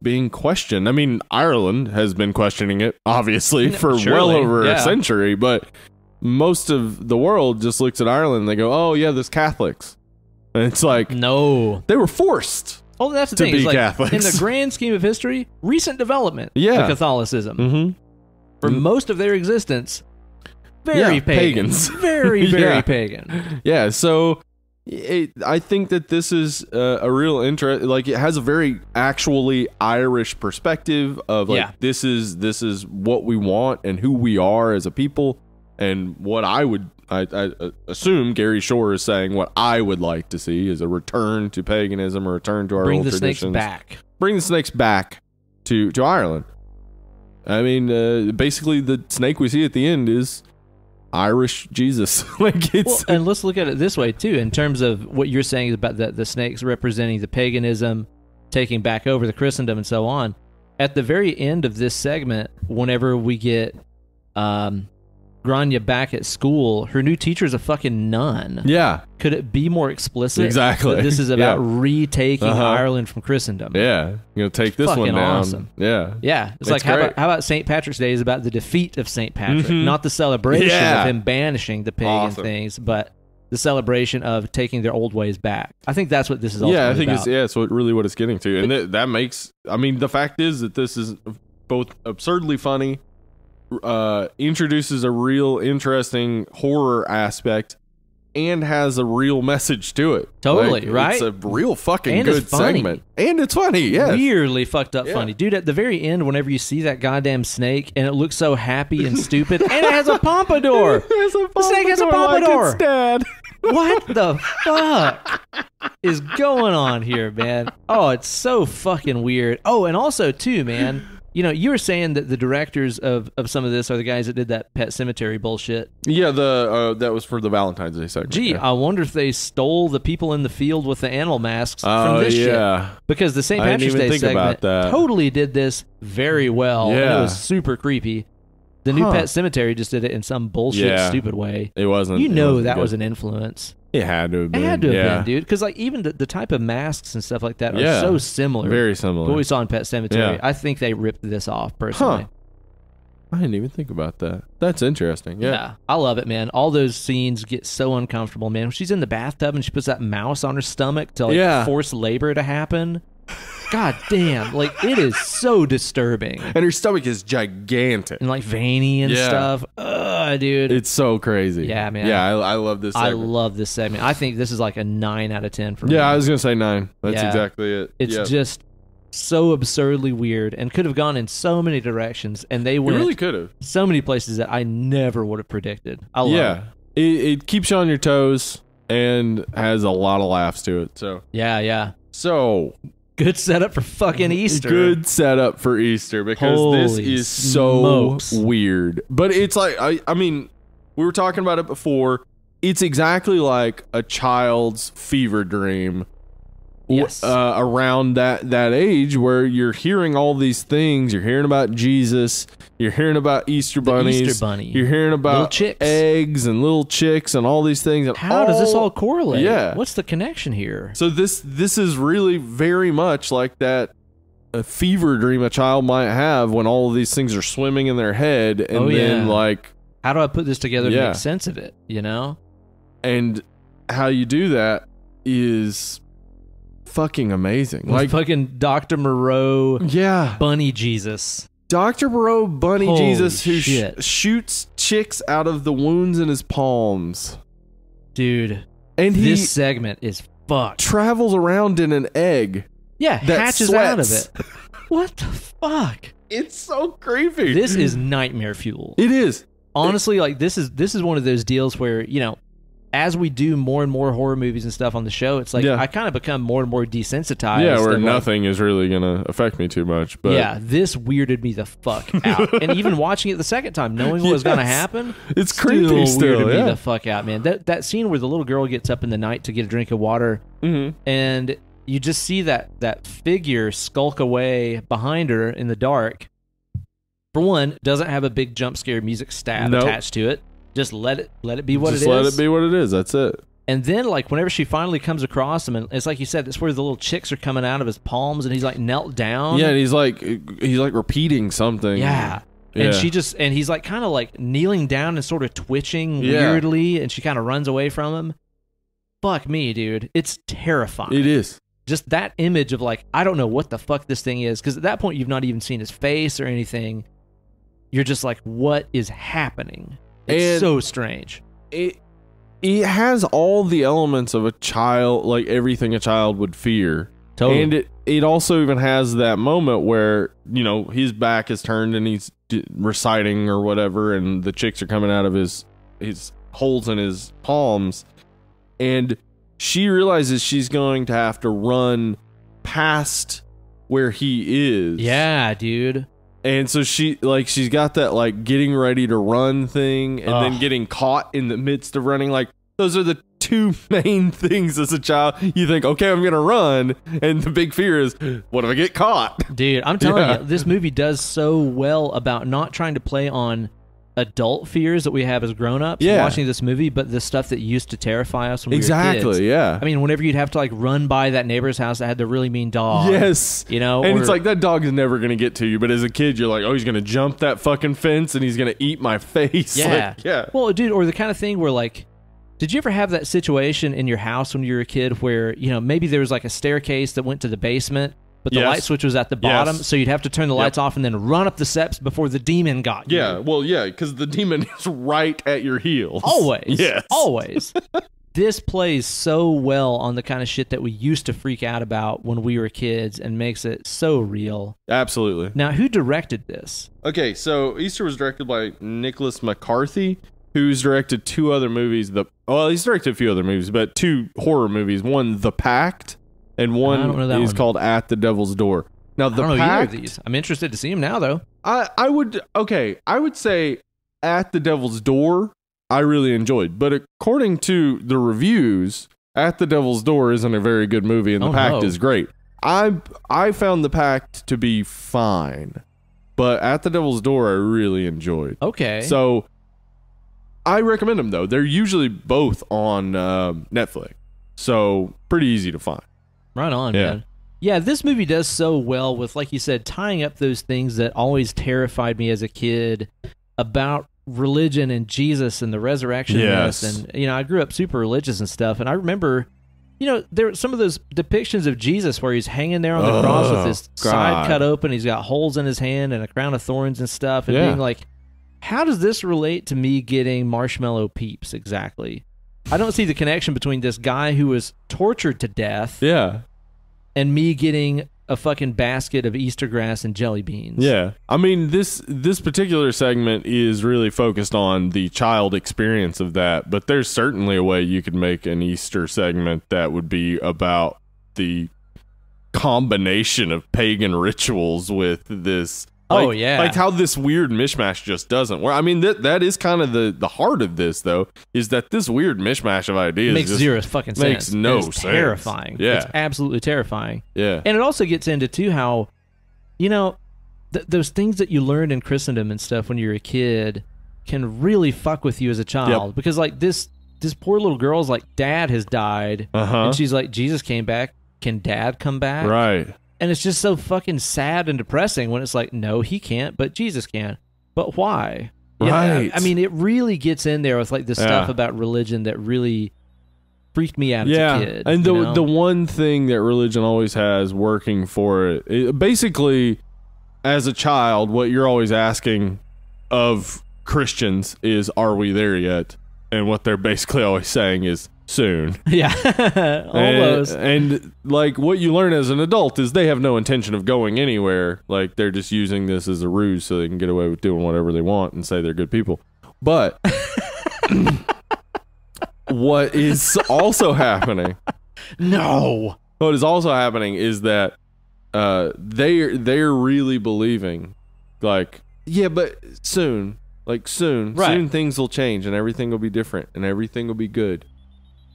being questioned. I mean, Ireland has been questioning it, obviously, for well over a century, but most of the world just looks at Ireland and they go, oh, yeah, there's Catholics. And it's like, no. They were forced. Oh, that's the thing. It's like, Catholics. In the grand scheme of history, recent development to Catholicism. Mm-hmm. For most of their existence, very pagans. Very, very pagan. Yeah, so I think that this is a real interest. Like, it has a very actually Irish perspective of like this is what we want and who we are as a people, and what I assume Gary Shore is saying what I would like to see is a return to paganism, a return to our old traditions. Bring the snakes back to Ireland. I mean, basically the snake we see at the end is Irish Jesus. And let's look at it this way too, in terms of what you're saying about the snakes representing the paganism, taking back over the Christendom and so on. At the very end of this segment, whenever we get Grania back at school, her new teacher's a fucking nun. Yeah. Could it be more explicit? Exactly. That this is about retaking Ireland from Christendom. Yeah. You know, take this fucking one down. Awesome. Yeah. Yeah. It's like, how about St. Patrick's Day is about the defeat of St. Patrick, not the celebration of him banishing the pagan things, but the celebration of taking their old ways back. I think that's what this is all about. I think it's really what it's getting to. And that makes, I mean, the fact is that this is both absurdly funny, introduces a real interesting horror aspect, and has a real message to it. Totally, right? It's a real fucking good segment. And it's funny, yeah. Weirdly fucked up funny. Dude, at the very end, whenever you see that goddamn snake, and it looks so happy and stupid, and it has a pompadour. The snake has a pompadour. Like its dad. What the fuck is going on here, man? Oh, it's so fucking weird. Oh, and also, too, man, you know, you were saying that the directors of some of this are the guys that did that Pet Cemetery bullshit. Yeah, that was for the Valentine's Day segment. Gee, I wonder if they stole the people in the field with the animal masks from this shit. Because the St. Patrick's Day segment totally did this very well. Yeah. And it was super creepy. The new Pet Cemetery just did it in some bullshit, stupid way. It wasn't. You know that was an influence. It had to have been. It had to have been, dude. Because like even the type of masks and stuff like that are so similar. Very similar. To what we saw in Pet Cemetery. I think they ripped this off, personally. I didn't even think about that. That's interesting. Yeah. I love it, man. All those scenes get so uncomfortable, man. When she's in the bathtub and she puts that mouse on her stomach to force labor to happen. God damn, like it is so disturbing. And her stomach is gigantic. And like veiny and stuff. Dude. It's so crazy. Yeah, man. Yeah, I love this segment. I love this segment. I think this is like a 9 out of 10 for me. Yeah, I was going to say 9. That's exactly it. It's just so absurdly weird and could have gone in so many directions. And they went really could have. So many places that I never would have predicted. I love it. It keeps you on your toes and has a lot of laughs to it. So yeah. So good setup for fucking Easter. Good setup for Easter because this is so weird. But it's like, I mean, we were talking about it before. It's exactly like a child's fever dream. Yes. Around that age where you're hearing all these things. You're hearing about Jesus. You're hearing about Easter bunnies. The Easter bunny. You're hearing about eggs and little chicks and all these things. And how does this all correlate? Yeah. What's the connection here? So this is really very much like that a fever dream a child might have when all of these things are swimming in their head. And then like, how do I put this together to make sense of it? You know? And how you do that is fucking amazing. Like fucking Dr. Moreau Bunny Jesus. Dr. Moreau Bunny Jesus who shoots chicks out of the wounds in his palms. Dude. And this segment is fucked. Travels around in an egg. Yeah, hatches out of it. What the fuck? It's so creepy. This is nightmare fuel. It is. Honestly, like this is one of those deals where, you know, as we do more and more horror movies and stuff on the show, it's like I kind of become more and more desensitized. Yeah, where nothing is really going to affect me too much. But yeah, this weirded me the fuck out. And even watching it the second time, knowing what was going to happen, it's creepy still. Weirded me the fuck out, man. That scene where the little girl gets up in the night to get a drink of water, and you just see that figure skulk away behind her in the dark. For one, doesn't have a big jump scare music stab attached to it. Just let it be what it is. Just let it be what it is. That's it. And then, like, whenever she finally comes across him, and it's like you said, that's where the little chicks are coming out of his palms, and he's like knelt down. Yeah, and he's like repeating something. Yeah. And he's like kind of like kneeling down and sort of twitching weirdly, and she kind of runs away from him. Fuck me, dude. It's terrifying. It is. Just that image of like, I don't know what the fuck this thing is, because at that point you've not even seen his face or anything. You're just like, what is happening? It's so strange. It has all the elements of a child, like everything a child would fear. Totally. And it also even has that moment where, you know, his back is turned and he's reciting or whatever, and the chicks are coming out of his holes in his palms, and she realizes she's going to have to run past where he is. Yeah, dude. And so she's got that like getting ready to run thing, and then getting caught in the midst of running. Like, those are the two main things as a child. You think, okay, I'm gonna run, and the big fear is, what if I get caught? Dude, I'm telling you, this movie does so well about not trying to play on adult fears that we have as grown-ups watching this movie, but the stuff that used to terrify us when we were kids. Yeah. I mean, whenever you'd have to like run by that neighbor's house that had the really mean dog. Yes. You know? And it's like, that dog is never going to get to you, but as a kid, you're like, oh, he's going to jump that fucking fence and he's going to eat my face. Yeah. Like, yeah. Well, dude, or the kind of thing where like, did you ever have that situation in your house when you were a kid where, you know, maybe there was like a staircase that went to the basement, but the light switch was at the bottom, so you'd have to turn the lights off and then run up the steps before the demon got you. Yeah, well, yeah, because the demon is right at your heels. Always. Yes. Always. This plays so well on the kind of shit that we used to freak out about when we were kids and makes it so real. Absolutely. Now, who directed this? Okay, so Easter was directed by Nicholas McCarthy, who's directed two other movies. He's directed a few other movies, but two horror movies. One, The Pact, and one is called At the Devil's Door. Now, The I don't know Pact, either of these. I'm interested to see them now, though. I would say At the Devil's Door, I really enjoyed. But according to the reviews, At the Devil's Door isn't a very good movie, and The Pact is great. I found The Pact to be fine, but At the Devil's Door I really enjoyed. Okay. So I recommend them, though. They're usually both on Netflix, so pretty easy to find. Right on, man. Yeah, this movie does so well with, like you said, tying up those things that always terrified me as a kid about religion and Jesus and the resurrection myth. And, you know, I grew up super religious and stuff, and I remember, you know, there were some of those depictions of Jesus where he's hanging there on the cross with his side cut open, he's got holes in his hand and a crown of thorns and stuff, and being like, how does this relate to me getting marshmallow peeps exactly? I don't see the connection between this guy who was tortured to death and me getting a fucking basket of Easter grass and jelly beans. Yeah. I mean, this particular segment is really focused on the child experience of that, but there's certainly a way you could make an Easter segment that would be about the combination of pagan rituals with this. Like how this weird mishmash just doesn't work. I mean, that is kind of the heart of this, though, is that this weird mishmash of ideas makes zero fucking sense. Makes no sense. Terrifying. Yeah. It's absolutely terrifying. Yeah. And it also gets into, too, how, you know, those things that you learned in Christendom and stuff when you were a kid can really fuck with you as a child. Yep. Because, like, this poor little girl's like, Dad has died. And she's like, Jesus came back. Can Dad come back? Right. And it's just so fucking sad and depressing when it's like, no, he can't, but Jesus can. But why? Right. I mean, it really gets in there with like the stuff about religion that really freaked me out as a kid. And the one thing that religion always has working for it, basically, as a child, what you're always asking of Christians is, are we there yet? And what they're basically always saying is soon. Yeah. Almost. And like what you learn as an adult is they have no intention of going anywhere. Like they're just using this as a ruse so they can get away with doing whatever they want and say they're good people. But what is also happening? No. What is also happening is that they're really believing, like, yeah, but soon, right. Soon things will change and everything will be different and everything will be good.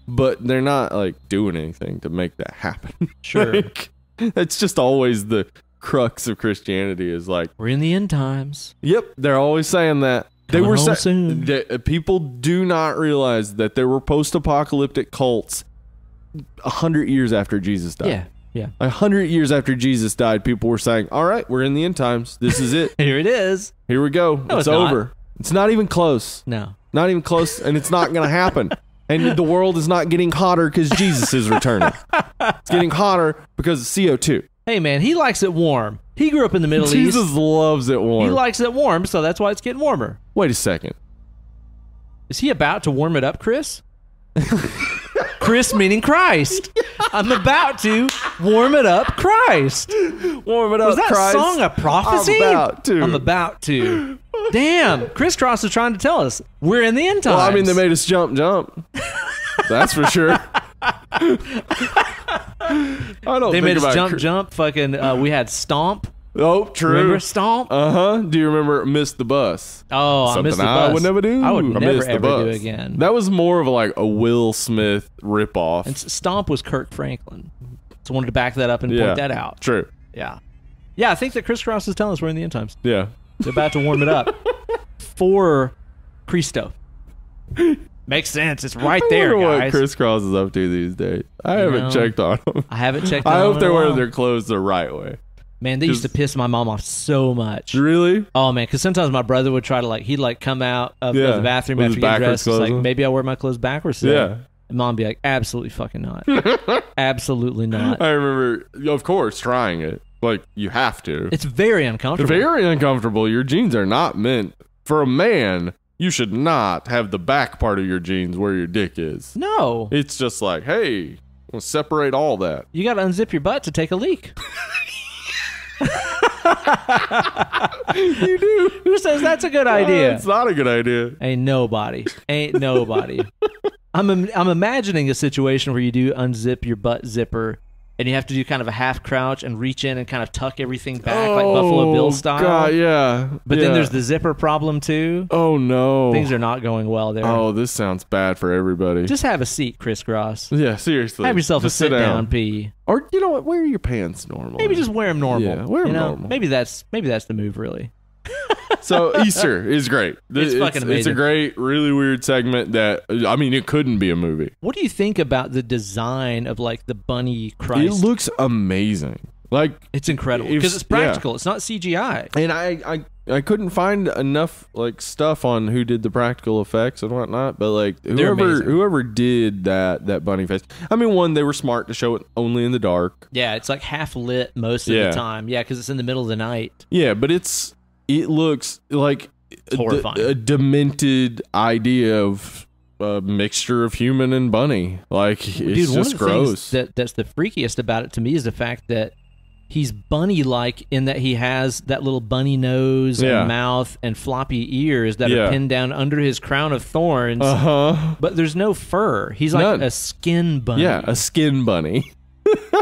But they're not like doing anything to make that happen. Sure. Like, that's just always the crux of Christianity is like, we're in the end times. Yep, they're always saying that. They Coming were home soon. People do not realize that there were post-apocalyptic cults 100 years after Jesus died. Yeah. 100 years after Jesus died, people were saying, all right, we're in the end times. This is it. Here it is. Here we go. No, it's it's not. over. It's not even close. No. Not even close, and it's not going to happen. And the world is not getting hotter because Jesus is returning. It's getting hotter because of CO2. Hey, man, he likes it warm. He grew up in the Middle East. Jesus loves it warm. He likes it warm, so that's why it's getting warmer. Wait a second. Is he about to warm it up, Chris? Chris meaning Christ. I'm about to warm it up, Christ. Warm it up, Was that Christ. Song a prophecy? I'm about to. Damn, Chris Cross is trying to tell us we're in the end times. Well, I mean, they made us jump. That's for sure. They made us jump. Fucking, we had Stomp. Oh, true. Remember Stomp? Do you remember Miss the Bus? Oh, Something I missed the bus. I would never do. I would never Miss the ever Bus. do again. That was more of like a Will Smith ripoff. And Stomp was Kirk Franklin. So I wanted to back that up and point that out. True. Yeah. Yeah, I think that Chris Cross is telling us we're in the end times. Yeah. They're about to warm it up for Christo. Makes sense. It's right there, I wonder guys. what Chris Cross is up to these days. I haven't checked on him. I haven't checked on I him. hope they're wearing their clothes the right way. Man, they used to piss my mom off so much. Really? Oh, man, because sometimes my brother would try to, like, he'd, like, come out of the bathroom with after his getting backwards dressed. It's like, clothes on. maybe I'll wear my clothes backwards today. Yeah. And mom would be like, absolutely fucking not. Absolutely not. I remember, of course, trying it. Like, you have to. It's very uncomfortable. Very uncomfortable. Your jeans are not meant for a man. You should not have the back part of your jeans where your dick is. No. It's just like, hey, we'll separate all that. You got to unzip your butt to take a leak. You do. Who says that's a good idea? It's not a good idea. Ain't nobody. I'm imagining a situation where you do unzip your butt zipper and you have to do kind of a half crouch and reach in and kind of tuck everything back like Buffalo Bill style. God, yeah. But then there's the zipper problem too. Oh no. Things are not going well there. Oh, this sounds bad for everybody. Just have a seat, crisscross. Yeah, seriously. Have yourself just a sit down pee. Or you know what? Wear your pants normal. Maybe just wear them normal. Yeah, wear them normal. Maybe that's the move, really. So Easter is great. It's fucking amazing. It's a great, really weird segment that, I mean, it couldn't be a movie. What do you think about the design of like the bunny Christ? It looks amazing. Like, it's incredible because it's practical. Yeah. It's not CGI. And I couldn't find enough like stuff on who did the practical effects and whatnot, but like whoever did that bunny face. I mean, one, they were smart to show it only in the dark. Yeah, it's like half lit most of the time. Yeah, because it's in the middle of the night. Yeah, but it looks like horrifying. A demented idea of a mixture of human and bunny. Like, it's just gross. That's the freakiest about it to me is the fact that he's bunny-like in that he has that little bunny nose and mouth and floppy ears that are pinned down under his crown of thorns. But there's no fur. He's like a skin bunny. Yeah, a skin bunny.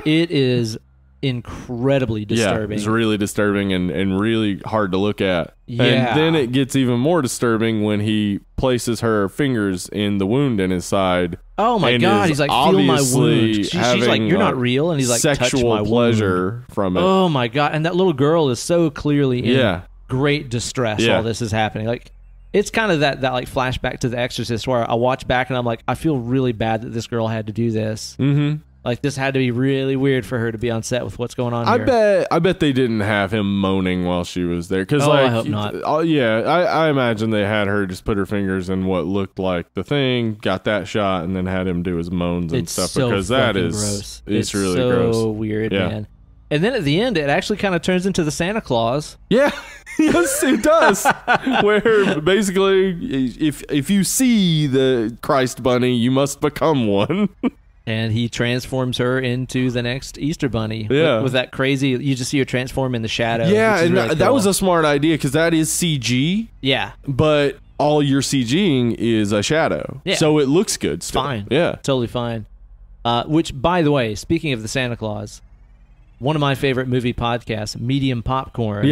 It is incredibly disturbing. Yeah, it's really disturbing and really hard to look at. Yeah. And then it gets even more disturbing when he places her fingers in the wound in his side. Oh my God, he's like, feel my wound. She's like, you're not real. And he's like, touch my sexual pleasure from it. Oh my God. And that little girl is so clearly in great distress while this is happening. Like, it's kind of that like flashback to The Exorcist where I watch back and I'm like, I feel really bad that this girl had to do this. Mm-hmm. Like, this had to be really weird for her to be on set with what's going on here. I bet they didn't have him moaning while she was there. Cause I hope not. I imagine they had her just put her fingers in what looked like the thing, got that shot, and then had him do his moans and stuff. So because that is gross. It's really so gross. Weird, man. And then at the end, it actually kind of turns into the Santa Claus. Yeah, yes, it does. Where basically, if you see the Christ bunny, you must become one. And he transforms her into the next Easter bunny. Yeah. With that crazy, you just see her transform in the shadow. Yeah, and really that cool. was a smart idea because that is CG. Yeah. But all you're CGing is a shadow. Yeah. So it looks good still. Fine. Yeah. Totally fine. Which, by the way, speaking of the Santa Claus, one of my favorite movie podcasts, Medium Popcorn,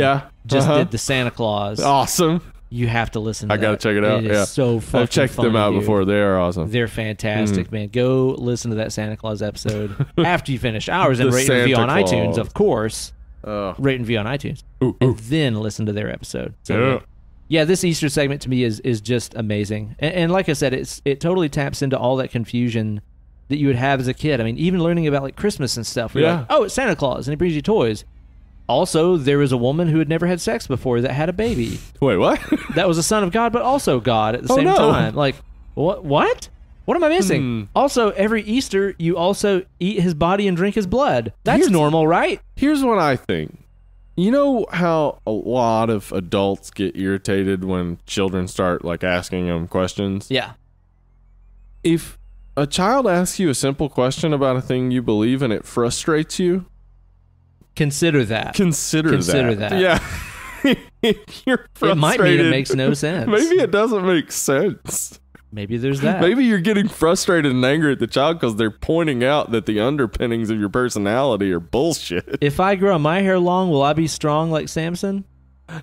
just did the Santa Claus. Awesome. You have to listen to I got to check it out. It is so fucking I've checked them out before. They are awesome. They're fantastic, man. Go listen to that Santa Claus episode after you finish ours and The rate and review on Santa Claus. iTunes, of course. Rate and review on iTunes. And then listen to their episode. So, yeah, this Easter segment to me is just amazing. And like I said, it totally taps into all that confusion that you would have as a kid. I mean, even learning about like Christmas and stuff. Where you're like, oh, it's Santa Claus and he brings you toys. Also, there was a woman who had never had sex before that had a baby. Wait, what? That was a son of God, but also God at the same time. Like, what? What am I missing? Also, every Easter, you also eat his body and drink his blood. That's normal, right? Here's what I think. You know how a lot of adults get irritated when children start like asking them questions? Yeah. If a child asks you a simple question about a thing you believe and it frustrates you, consider that. Consider that. Yeah. You're frustrated. It might mean it makes no sense. Maybe it doesn't make sense. Maybe there's that. Maybe you're getting frustrated and angry at the child because they're pointing out that the underpinnings of your personality are bullshit. If I grow my hair long, will I be strong like Samson?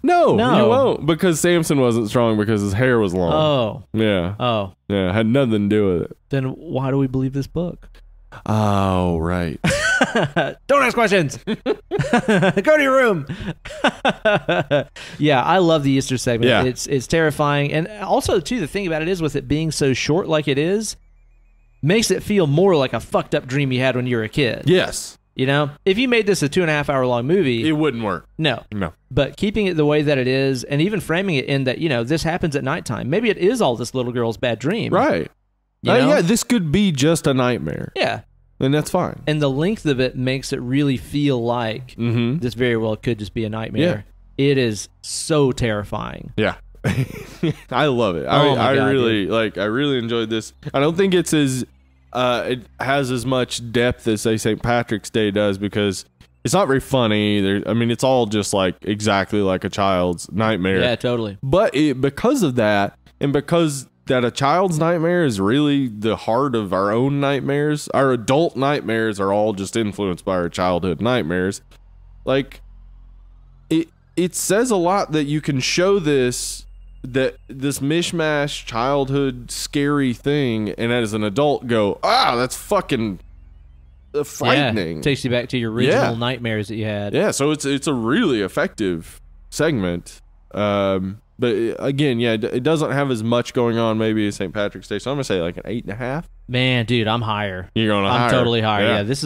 No, you won't, because Samson wasn't strong because his hair was long. Oh. Yeah. Oh. Yeah, had nothing to do with it. Then why do we believe this book? Oh, right. Don't ask questions. Go to your room. Yeah, I love the Easter segment. Yeah. It's terrifying. And also, too, the thing about it is with it being so short like it is, makes it feel more like a fucked up dream you had when you were a kid. Yes. You know? If you made this a 2.5 hour long movie... It wouldn't work. No. No. But keeping it the way that it is, and even framing it in that, you know, this happens at nighttime. Maybe it is all this little girl's bad dream. Right. You know? Yeah, this could be just a nightmare. Yeah. And that's fine. And the length of it makes it really feel like this very well could just be a nightmare. Yeah. It is so terrifying. Yeah. I love it. I really enjoyed this. I don't think it's as it has as much depth as say St. Patrick's Day does because it's not very funny. It's all just like exactly like a child's nightmare. Yeah, totally. But because of that, and because that a child's nightmare is really the heart of our own nightmares. Our adult nightmares are all just influenced by our childhood nightmares. Like, it says a lot that you can show this mishmash childhood scary thing, and as an adult go, that's fucking frightening. Yeah, takes you back to your original nightmares that you had. Yeah, so it's a really effective segment. But again, it doesn't have as much going on maybe as St. Patrick's Day. So I'm going to say like an 8.5. Man, dude, I'm higher. You're going higher? I'm totally higher. Yeah, this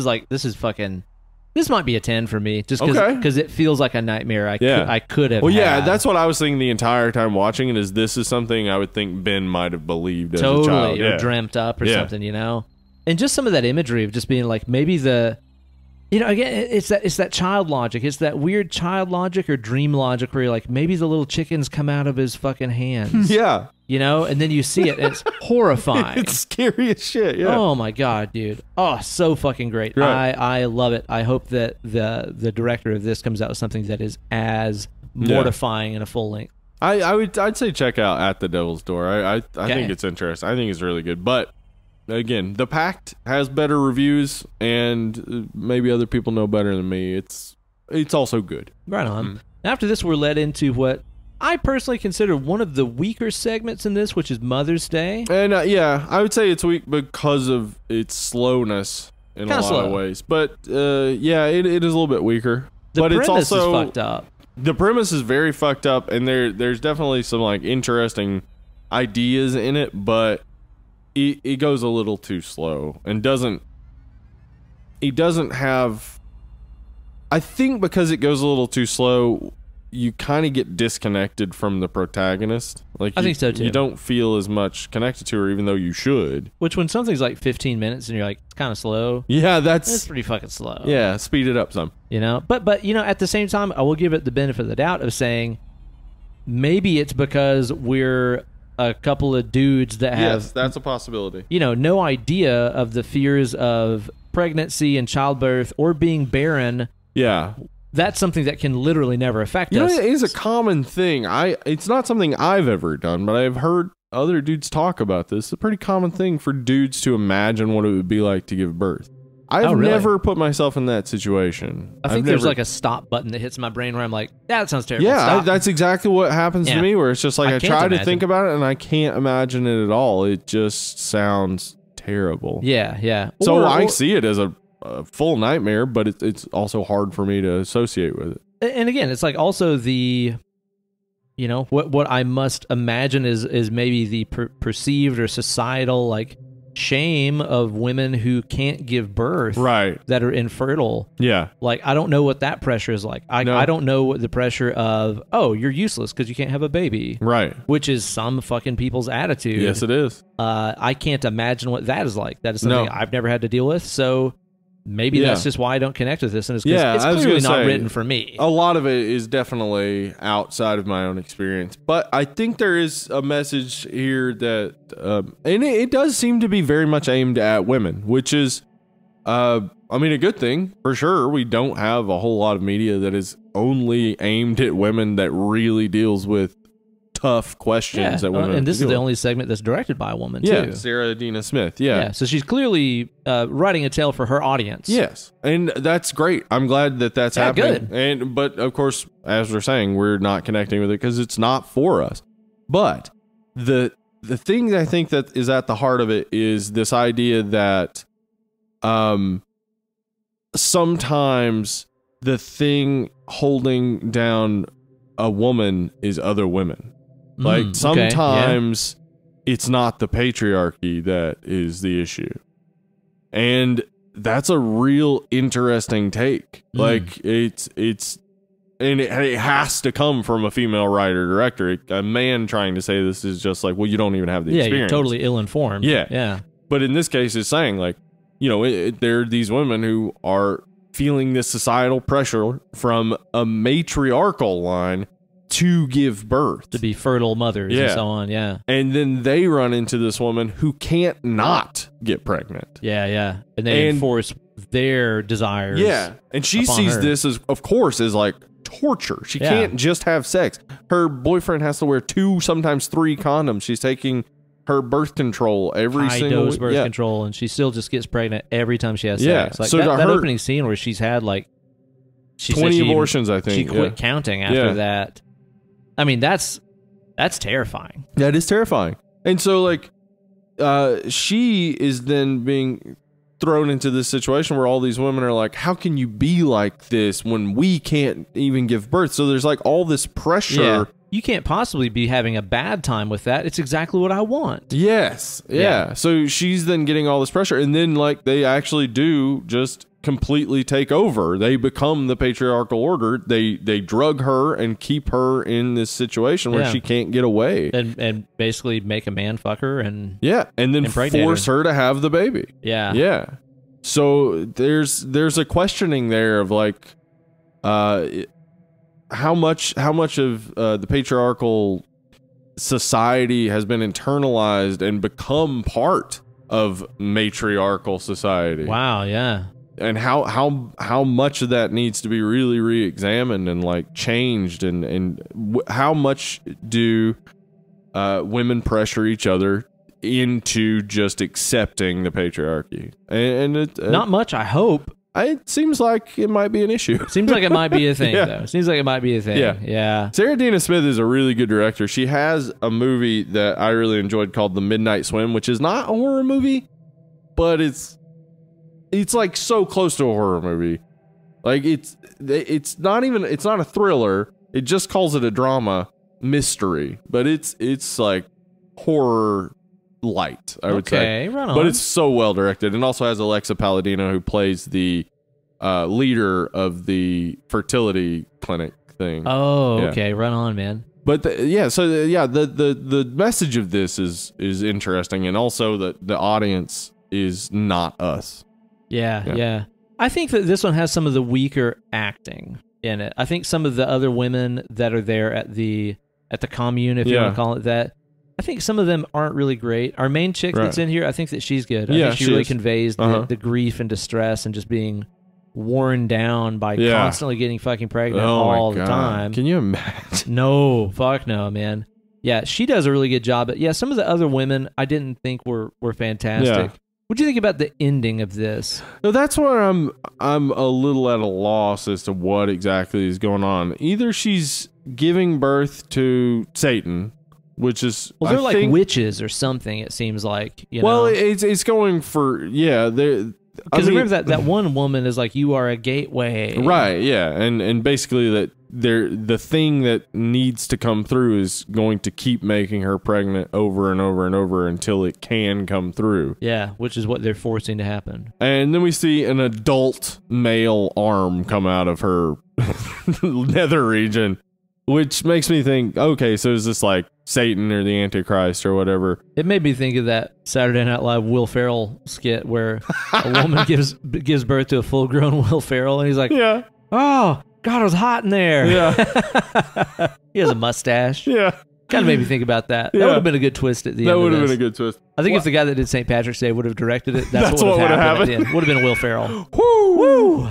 might be a 10 for me just because it feels like a nightmare I could have had. That's what I was thinking the entire time watching it is this is something I would think Ben might have believed as a child. Or dreamt up or something, you know? And just some of that imagery of just being like maybe again, it's that child logic. It's that weird child logic or dream logic where you're like, maybe the little chickens come out of his fucking hands. Yeah. You know? And then you see it, and it's horrifying. It's scary as shit, yeah. Oh, my God, dude. Oh, so fucking great. Right. I love it. I hope that the director of this comes out with something that is as mortifying in a full length. I'd say check out At the Devil's Door. I think it's interesting. I think it's really good. But again, The Pact has better reviews, and maybe other people know better than me. It's also good. Right on. After this, we're led into what I personally consider one of the weaker segments in this, which is Mother's Day. And I would say it's weak because of its slowness in a lot of ways. But it is a little bit weaker. The premise it's also is fucked up. The premise is very fucked up, and there's definitely some like interesting ideas in it, but it goes a little too slow and doesn't have. I think because it goes a little too slow, you kind of get disconnected from the protagonist. Like I think so too. You don't feel as much connected to her, even though you should. Which when something's like 15 minutes and you're like, it's kind of slow. Yeah, that's pretty fucking slow. Yeah, speed it up some. You know, but you know, at the same time, I will give it the benefit of the doubt of saying maybe it's because we're a couple of dudes that have, yes, that's a possibility. You know, no idea of the fears of pregnancy and childbirth or being barren. Yeah. That's something that can literally never affect You us. know, it is a common thing. It's not something I've ever done, but I've heard other dudes talk about this. It's a pretty common thing for dudes to imagine what it would be like to give birth. I've really? never put myself in that situation. I think there's like a stop button that hits my brain where I'm like, yeah, that sounds terrible. Yeah, Stop. that's exactly what happens to me, where it's just like I can't try to imagine. think about it and I can't imagine it at all. It just sounds terrible. Yeah, yeah. So I see it as a full nightmare, but it's also hard for me to associate with it. And again, it's like also the, you know, what I must imagine is maybe the perceived or societal like shame of women who can't give birth, right? That are infertile. Yeah. Like, I don't know what that pressure is like. I don't know what the pressure of, oh, you're useless because you can't have a baby. Right. Which is some fucking people's attitude. Yes, it is. I can't imagine what that is like. That is something I've never had to deal with. So maybe that's just why I don't connect with this. And it's because it's clearly not written for me. A lot of it is definitely outside of my own experience. But I think there is a message here that, and it does seem to be very much aimed at women, which is, I mean, a good thing for sure. We don't have a whole lot of media that is only aimed at women that really deals with tough questions that women and this is deal the with. only segment that's directed by a woman, Yeah, too. Sarah Dina Smith. Yeah. So she's clearly writing a tale for her audience. Yes, and that's great. I'm glad that that's happening. Good. But of course, as we're saying, we're not connecting with it because it's not for us. But the thing that I think that is at the heart of it is this idea that sometimes the thing holding down a woman is other women. Like sometimes it's not the patriarchy that is the issue. And that's a real interesting take. Like it has to come from a female writer director. A man trying to say this is just like, well, you don't even have the experience. You're totally ill-informed. Yeah. But in this case, it's saying like, you know, there are these women who are feeling this societal pressure from a matriarchal line to give birth, to be fertile mothers and so on. Yeah. And then they run into this woman who can't not get pregnant. Yeah. And they enforce their desires. Yeah. And she sees this as, of course, as like torture. She can't just have sex. Her boyfriend has to wear 2, sometimes 3 condoms. She's taking her birth control every single dose birth control, and she still just gets pregnant every time she has sex. Like so that opening scene where she's had like 20 abortions, I think. She quit counting after that. I mean, that's terrifying. That is terrifying. And so, like, she is then being thrown into this situation where all these women are like, how can you be like this when we can't even give birth? So there's like all this pressure. Yeah. You can't possibly be having a bad time with that. It's exactly what I want. Yes. Yeah. So she's then getting all this pressure. And then, like, they actually do just completely take over. They become the patriarchal order. They drug her and keep her in this situation where she can't get away. And basically make a man fuck her and and then force her to have the baby. Yeah. Yeah. So there's a questioning there of like how much of the patriarchal society has been internalized and become part of matriarchal society. Wow, yeah. And how much of that needs to be really re-examined and like changed, and how much do women pressure each other into just accepting the patriarchy? And not much, I hope. It seems like it might be an issue. Seems like it might be a thing, though. Seems like it might be a thing. Yeah. Sarah Dina Smith is a really good director. She has a movie that I really enjoyed called The Midnight Swim, which is not a horror movie, but it's like so close to a horror movie. Like it's not a thriller. It just calls it a drama mystery, but it's like horror light, I would say. Right on. But it's so well directed, and also has Alexa Palladino, who plays the leader of the fertility clinic thing. Oh, okay, right on, man. But the message of this is interesting, and also that the audience is not us. Yeah. I think that this one has some of the weaker acting in it. I think some of the other women that are there at the commune, if you want to call it that, I think some of them aren't really great. Our main chick that's in here, I think that she's good. I think she really conveys the grief and distress and just being worn down by constantly getting fucking pregnant all the time. Can you imagine? No, fuck no, man. Yeah, she does a really good job. But yeah, some of the other women I didn't think were fantastic. Yeah. What do you think about the ending of this? No, that's where I'm a little at a loss as to what exactly is going on. Either she's giving birth to Satan, which is they're like witches or something. It seems like know? It's going for because remember that one woman is like, you are a gateway, right? Yeah, and basically that the thing that needs to come through is going to keep making her pregnant over and over and over until it can come through. Yeah, which is what they're forcing to happen. And then we see an adult male arm come out of her nether region, which makes me think, okay, so is this like Satan or the Antichrist or whatever? It made me think of that Saturday Night Live Will Ferrell skit where a woman gives birth to a full-grown Will Ferrell, and he's like, oh, God, it was hot in there. Yeah. He has a mustache. Yeah. Kind of made me think about that. That would have been a good twist at the end. That would have been a good twist. I think if the guy that did St. Patrick's Day would have directed it, that's what would have happened at the end. Would have been Will Ferrell. Woo!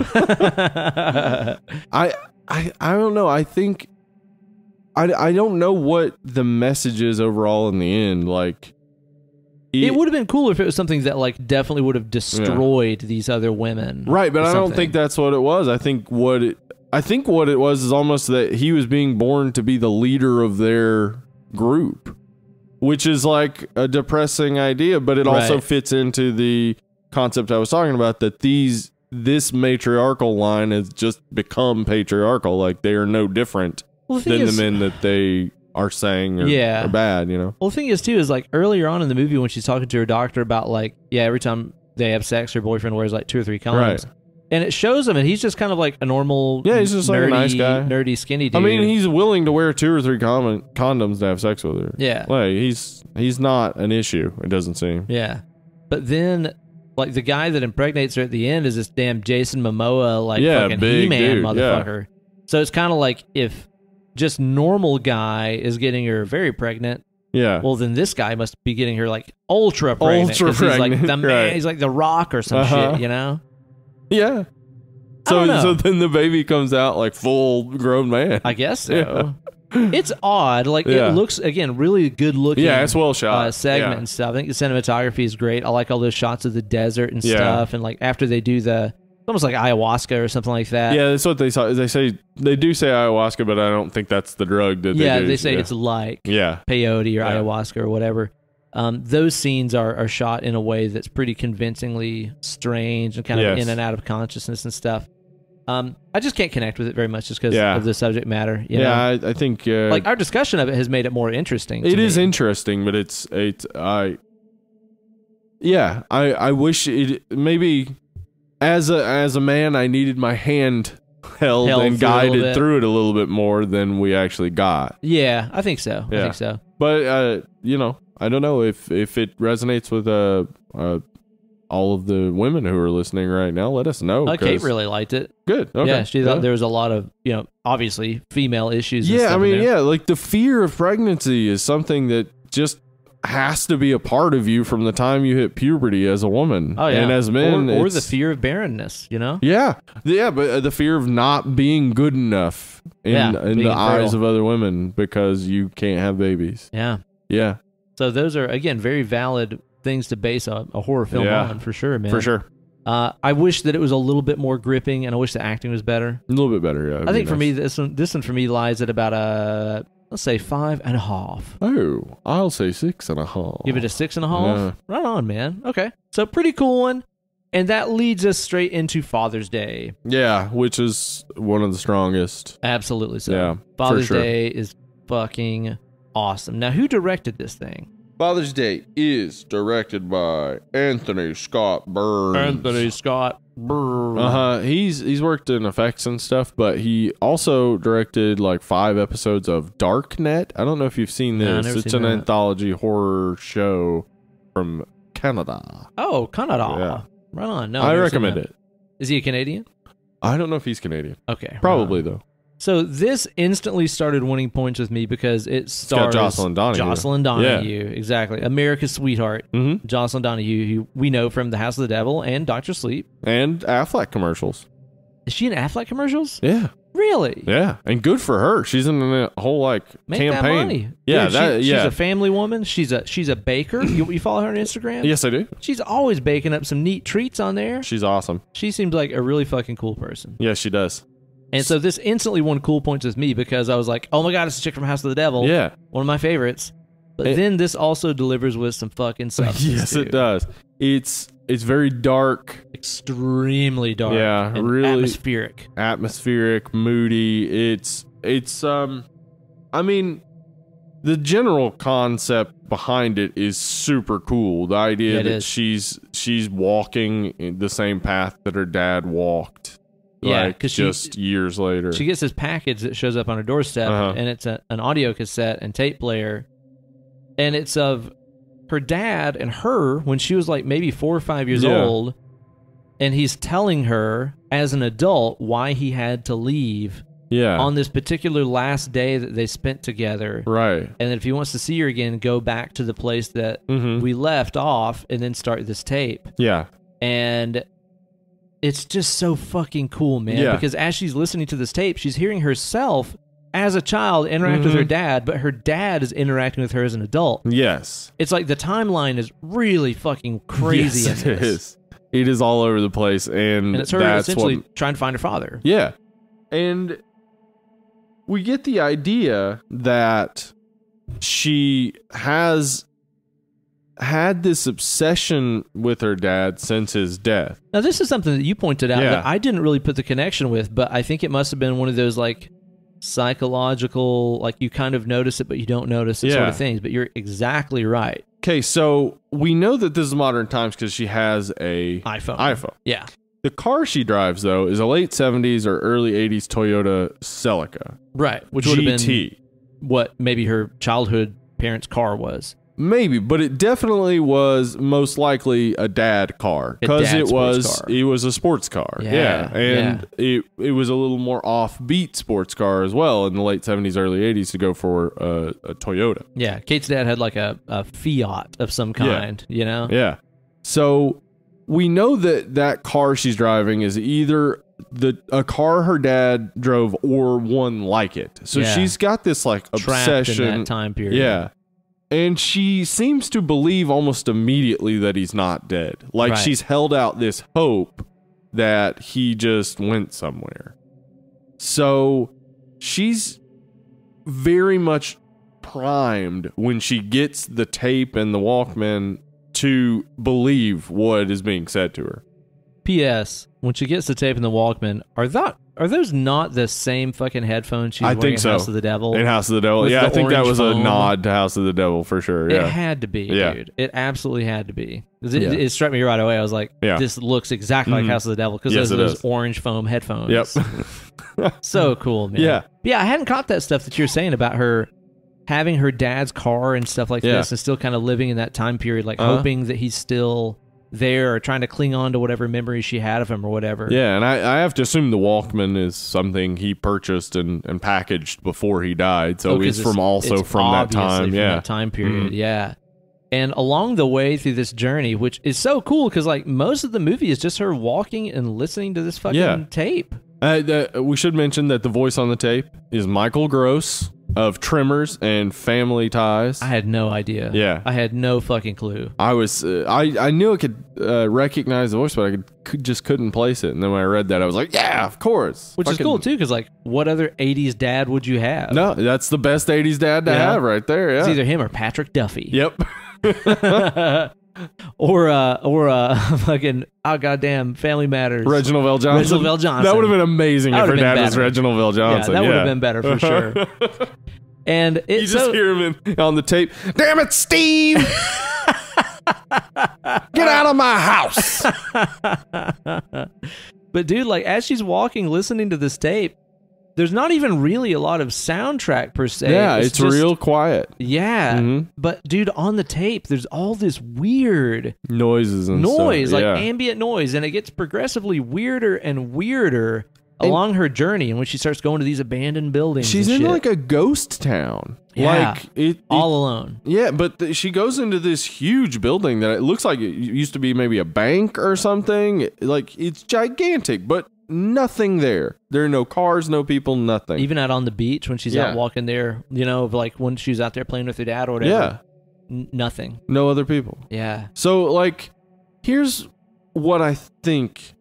I don't know. I think I don't know what the message is overall in the end. Like, it would have been cooler if it was something that like definitely would have destroyed these other women. Right, but I don't think that's what it was. I think what it was is almost that he was being born to be the leader of their group, which is like a depressing idea, but it also fits into the concept I was talking about, that this matriarchal line has just become patriarchal. Like, they are no different than the men that they are saying are bad, you know? Well, the thing is, too, is like earlier on in the movie when she's talking to her doctor about like, every time they have sex, her boyfriend wears like 2 or 3 condoms. Right. And it shows him, and he's just kind of like a normal, he's just like a nice guy, nerdy, skinny dude. I mean, he's willing to wear 2 or 3 condoms to have sex with her. Yeah, like he's not an issue. It doesn't seem. Yeah, but then like the guy that impregnates her at the end is this damn Jason Momoa, like fucking He-Man motherfucker. Yeah. So it's kind of like if just normal guy is getting her very pregnant. Yeah. Well, then this guy must be getting her like ultra pregnant. He's like the man. He's like the Rock or some shit, you know. Yeah. So then the baby comes out like full grown man. I guess so. Yeah. It's odd. Like it looks, again, really good looking. Yeah, it's well shot. Segment and stuff. I think the cinematography is great. I like all those shots of the desert and stuff. And like after they do it's almost like ayahuasca or something like that. Yeah, that's what they saw. They do say ayahuasca, but I don't think that's the drug that they do. Yeah, they say it's like peyote or ayahuasca or whatever. Those scenes are shot in a way that's pretty convincingly strange and kind of in and out of consciousness and stuff. I just can't connect with it very much just because of the subject matter. You know? I think like our discussion of it has made it more interesting. It is interesting, but I wish it maybe as a man I needed my hand held and guided through it a little bit more than we actually got. Yeah, I think so. I think so. But I don't know if it resonates with all of the women who are listening right now. Let us know. Kate really liked it. Good. Okay. Yeah, she thought there was a lot of obviously female issues. Yeah, I mean, like the fear of pregnancy is something that just has to be a part of you from the time you hit puberty as a woman. Oh, yeah. And as men, or the fear of barrenness. Yeah, but the fear of not being good enough in the eyes of other women because you can't have babies. Yeah. So those are, again, very valid things to base a horror film on, for sure, man. For sure. I wish that it was a little bit more gripping, and I wish the acting was better. A little bit better, yeah. I think for me, this one for me lies at about let's say 5.5. Oh, I'll say 6.5. Give it a 6.5? Yeah. Right on, man. Okay. So pretty cool one. And that leads us straight into Father's Day. Yeah, which is one of the strongest. Absolutely so. Yeah, Father's Day is fucking awesome. Now, who directed this thing? Father's Day is directed by Anthony Scott Burns. He's worked in effects and stuff, but he also directed like 5 episodes of Darknet. I don't know if you've seen this. It's an anthology horror show from Canada. Oh, Canada. Yeah. Right on. No, I recommend it. Is he a Canadian? I don't know if he's Canadian. Okay. Probably, though. So this instantly started winning points with me because it stars Jocelyn Donahue. Jocelyn Donahue, exactly. America's sweetheart. Mm-hmm. Jocelyn Donahue, who we know from The House of the Devil and Dr. Sleep. And Affleck commercials. Is she in Affleck commercials? Yeah. Really? Yeah. And good for her. She's in a whole, like, Make campaign. that money. Yeah, Dude, she's a family woman. She's a baker. You follow her on Instagram? Yes, I do. She's always baking up some neat treats on there. She's awesome. She seems like a really fucking cool person. Yes, she does. And so this instantly won cool points with me because I was like, oh my God, it's a chick from House of the Devil. Yeah. One of my favorites. But then this also delivers with some fucking substance. Yes, too. it does. It's very dark. Extremely dark. Yeah, and really atmospheric, moody. It's I mean, the general concept behind it is super cool. The idea that she's walking in the same path that her dad walked. Yeah, like, just years later. She gets this package that shows up on her doorstep, and it's an audio cassette and tape player, and it's of her dad and her when she was like maybe 4 or 5 years old, and he's telling her as an adult why he had to leave on this particular last day that they spent together. Right. And that if he wants to see her again, go back to the place that we left off and then start this tape. Yeah. And it's just so fucking cool, man. Yeah. Because as she's listening to this tape, she's hearing herself as a child interact with her dad, but her dad is interacting with her as an adult. Yes. It's like the timeline is really fucking crazy. Yes, it is. It is all over the place. And it's her essentially trying to find her father. Yeah. And we get the idea that she has had this obsession with her dad since his death. Now, this is something that you pointed out that I didn't really put the connection with, but I think it must have been one of those like psychological, like you kind of notice it, but you don't notice it sort of things. But you're exactly right. Okay, so we know that this is modern times because she has a iPhone. Yeah. The car she drives, though, is a late 70s or early 80s Toyota Celica. Right. Which would have GT. been what maybe her childhood parents' car was. Maybe, but it definitely was most likely a dad car because it was a sports car. And it was a little more offbeat sports car as well in the late 70s, early 80s to go for a Toyota. Yeah, Kate's dad had like a Fiat of some kind, you know? Yeah. So we know that car she's driving is either a car her dad drove or one like it. So she's got this like obsession. Trapped in that time period. Yeah. And she seems to believe almost immediately that he's not dead. Like she's held out this hope that he just went somewhere. So she's very much primed when she gets the tape and the Walkman to believe what is being said to her. P.S. When she gets the tape and the Walkman, are those not the same fucking headphones she's wearing in House of the Devil? In House of the Devil. Yeah, I think that was a nod to House of the Devil for sure. Yeah. It had to be, dude. It absolutely had to be. It struck me right away. I was like, this looks exactly like House of the Devil because those orange foam headphones. Yep. So cool, man. Yeah. Yeah, I hadn't caught that stuff that you're saying about her having her dad's car and stuff like this and still kind of living in that time period, like hoping that he's still there or trying to cling on to whatever memories she had of him or whatever. Yeah, and I have to assume the Walkman is something he purchased and packaged before he died. So it's from that time. From that time period, yeah. And along the way through this journey, which is so cool because like most of the movie is just her walking and listening to this fucking tape. We should mention that the voice on the tape is Michael Gross of Tremors and Family Ties. I had no idea. Yeah. I had no fucking clue. I was, I knew I could recognize the voice, but I just couldn't place it. And then when I read that, I was like, yeah, of course. Which is cool too, because like, what other 80s dad would you have? No, that's the best 80s dad to have right there. Yeah. It's either him or Patrick Duffy. Yep. or fucking goddamn Family Matters. Reginald Vell Johnson. That would have been amazing if her dad was Reginald Vell Johnson. Yeah, that would have been better for sure. And you just hear him on the tape. Damn it, Steve! Get out of my house! But dude, like as she's walking, listening to this tape, there's not even really a lot of soundtrack per se. Yeah, it's just, real quiet. Yeah, but dude, on the tape, there's all this weird noises and noise, stuff. like ambient noise, and it gets progressively weirder and weirder along her journey. And when she starts going to these abandoned buildings, she's in like a ghost town. Yeah, like all alone. Yeah, but she goes into this huge building that it looks like it used to be maybe a bank or something. Like, it's gigantic, but nothing there. There are no cars, no people, nothing. Even out on the beach when she's out walking there, you know, like when she's out there playing with her dad or whatever. Yeah. Nothing. No other people. Yeah. So, like, here's what I think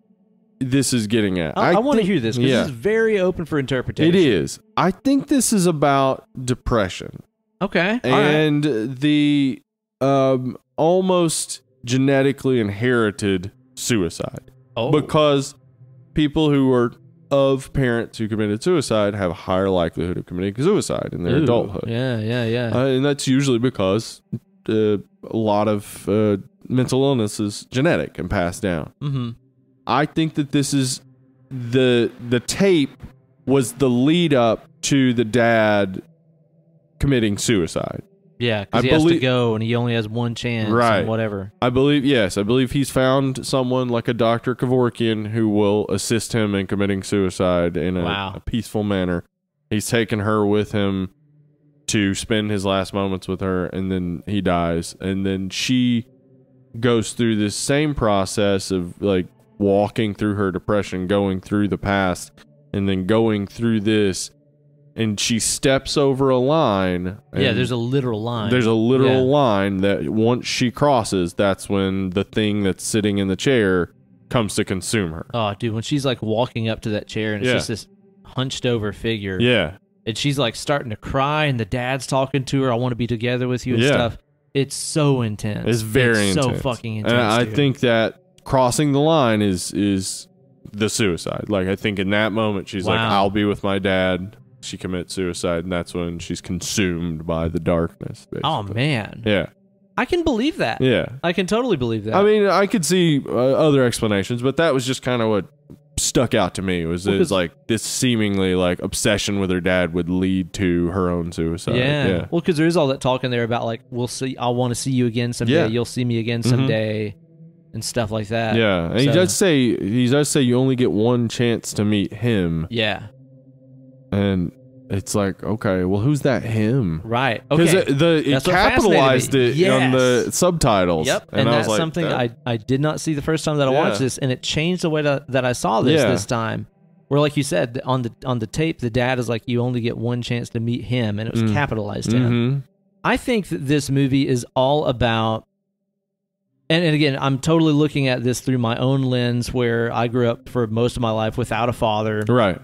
this is getting at. I want to hear this because this is very open for interpretation. It is. I think this is about depression. Okay. And the almost genetically inherited suicide. Oh. Because people who are of parents who committed suicide have a higher likelihood of committing suicide in their adulthood. Yeah. And that's usually because a lot of mental illness is genetic and passed down. Mm-hmm. I think that this is the tape was the lead up to the dad committing suicide. Yeah, because he has to go and he only has one chance, right? And whatever. I believe he's found someone like a Dr. Kevorkian who will assist him in committing suicide in a peaceful manner. He's taken her with him to spend his last moments with her, and then he dies, and then she goes through this same process of like walking through her depression, going through the past, and then going through this, and she steps over a line. Yeah, there's a literal line. There's a literal line that once she crosses, that's when the thing that's sitting in the chair comes to consume her. Oh, dude, when she's like walking up to that chair and it's just this hunched over figure. Yeah. And she's like starting to cry and the dad's talking to her, I want to be together with you and stuff. It's so intense. It's very intense. So fucking intense. And I think that crossing the line is the suicide. Like, I think in that moment she's like, I'll be with my dad. She commits suicide, and that's when she's consumed by the darkness, basically. Oh man. Yeah. I can believe that. Yeah. I can totally believe that. I mean, I could see other explanations, but that was just kind of what stuck out to me. Was like this seemingly like obsession with her dad would lead to her own suicide. Yeah. Well, because there is all that talk in there about like, we'll see. I want to see you again someday. Yeah. You'll see me again someday, and stuff like that. Yeah. And he does say you only get one chance to meet him. Yeah. And it's like, okay, well, who's that him? Right. Okay. Because it capitalized it on the subtitles. Yep. And I that's was like, something I did not see the first time that I watched this, and it changed the way that I saw this time. Where, like you said, on the tape, the dad is like, you only get one chance to meet him, and it was capitalized him. I think that this movie is all about, and again, I'm totally looking at this through my own lens, where I grew up for most of my life without a father. Right.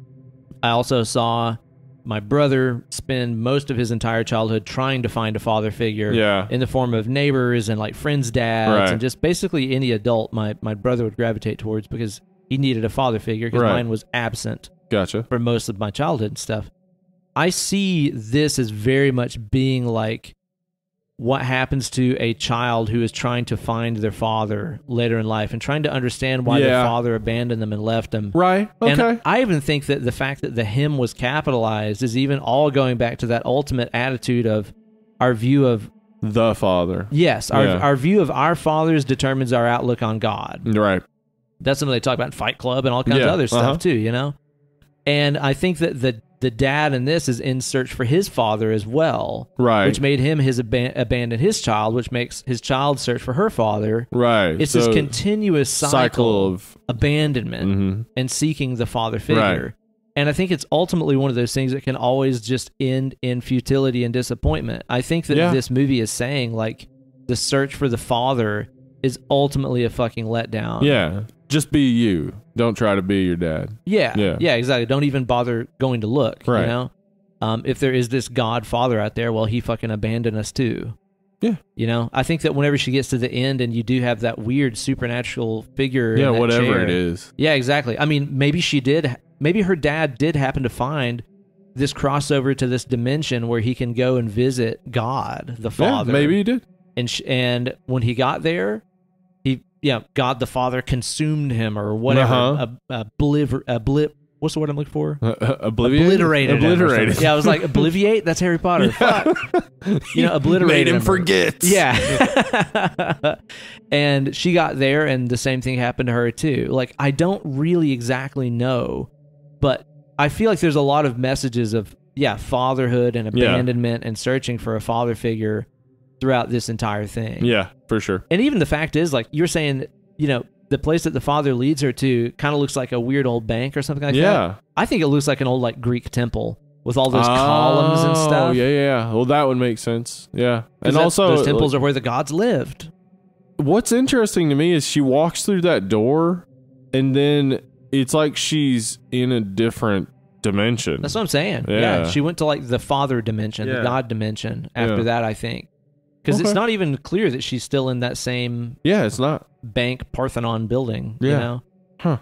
I also saw my brother spend most of his entire childhood trying to find a father figure in the form of neighbors and like friends' dads and just basically any adult my brother would gravitate towards because he needed a father figure because mine was absent for most of my childhood and stuff. I see this as very much being like what happens to a child who is trying to find their father later in life and trying to understand why their father abandoned them and left them. Right. Okay. And I even think that the fact that the him was capitalized is even all going back to that ultimate attitude of our view of the father. Yes. Our view of our fathers determines our outlook on God. Right. That's something they talk about in Fight Club and all kinds of other stuff too, you know? And I think that the dad in this is in search for his father as well. Right. Which made him abandon his child, which makes his child search for her father. Right. It's this continuous cycle of abandonment and seeking the father figure. Right. And I think it's ultimately one of those things that can always just end in futility and disappointment. I think that this movie is saying, like, the search for the father is ultimately a fucking letdown. Yeah. Just be you. Don't try to be your dad. Yeah, exactly. Don't even bother going to look, you know? If there is this godfather out there, well, he fucking abandoned us too. Yeah. You know? I think that whenever she gets to the end and you do have that weird supernatural figure in that whatever chair, it is. Yeah, exactly. I mean, maybe her dad did happen to find this crossover to this dimension where he can go and visit God, the Father. Yeah, maybe he did. And when he got there, God the Father consumed him or whatever. A blip what's the word I'm looking for? Obliterated. Yeah, I was like, obliviate? That's Harry Potter. Fuck. Obliterated. Made him forget. Yeah. And she got there, and the same thing happened to her, too. Like, I don't really exactly know, but I feel like there's a lot of messages of, fatherhood and abandonment and searching for a father figure throughout this entire thing. Yeah, for sure. And even the fact is, like, you're saying, the place that the father leads her to kind of looks like a weird old bank or something like that. Yeah. I think it looks like an old, like, Greek temple with all those columns and stuff. Oh, yeah. Well, that would make sense. Yeah. And also, those temples are where the gods lived. What's interesting to me is she walks through that door, and then it's like she's in a different dimension. That's what I'm saying. Yeah. She went to, like, the father dimension, the god dimension after that, I think. Because it's not even clear that she's still in that same it's not bank Parthenon building. You know? Huh.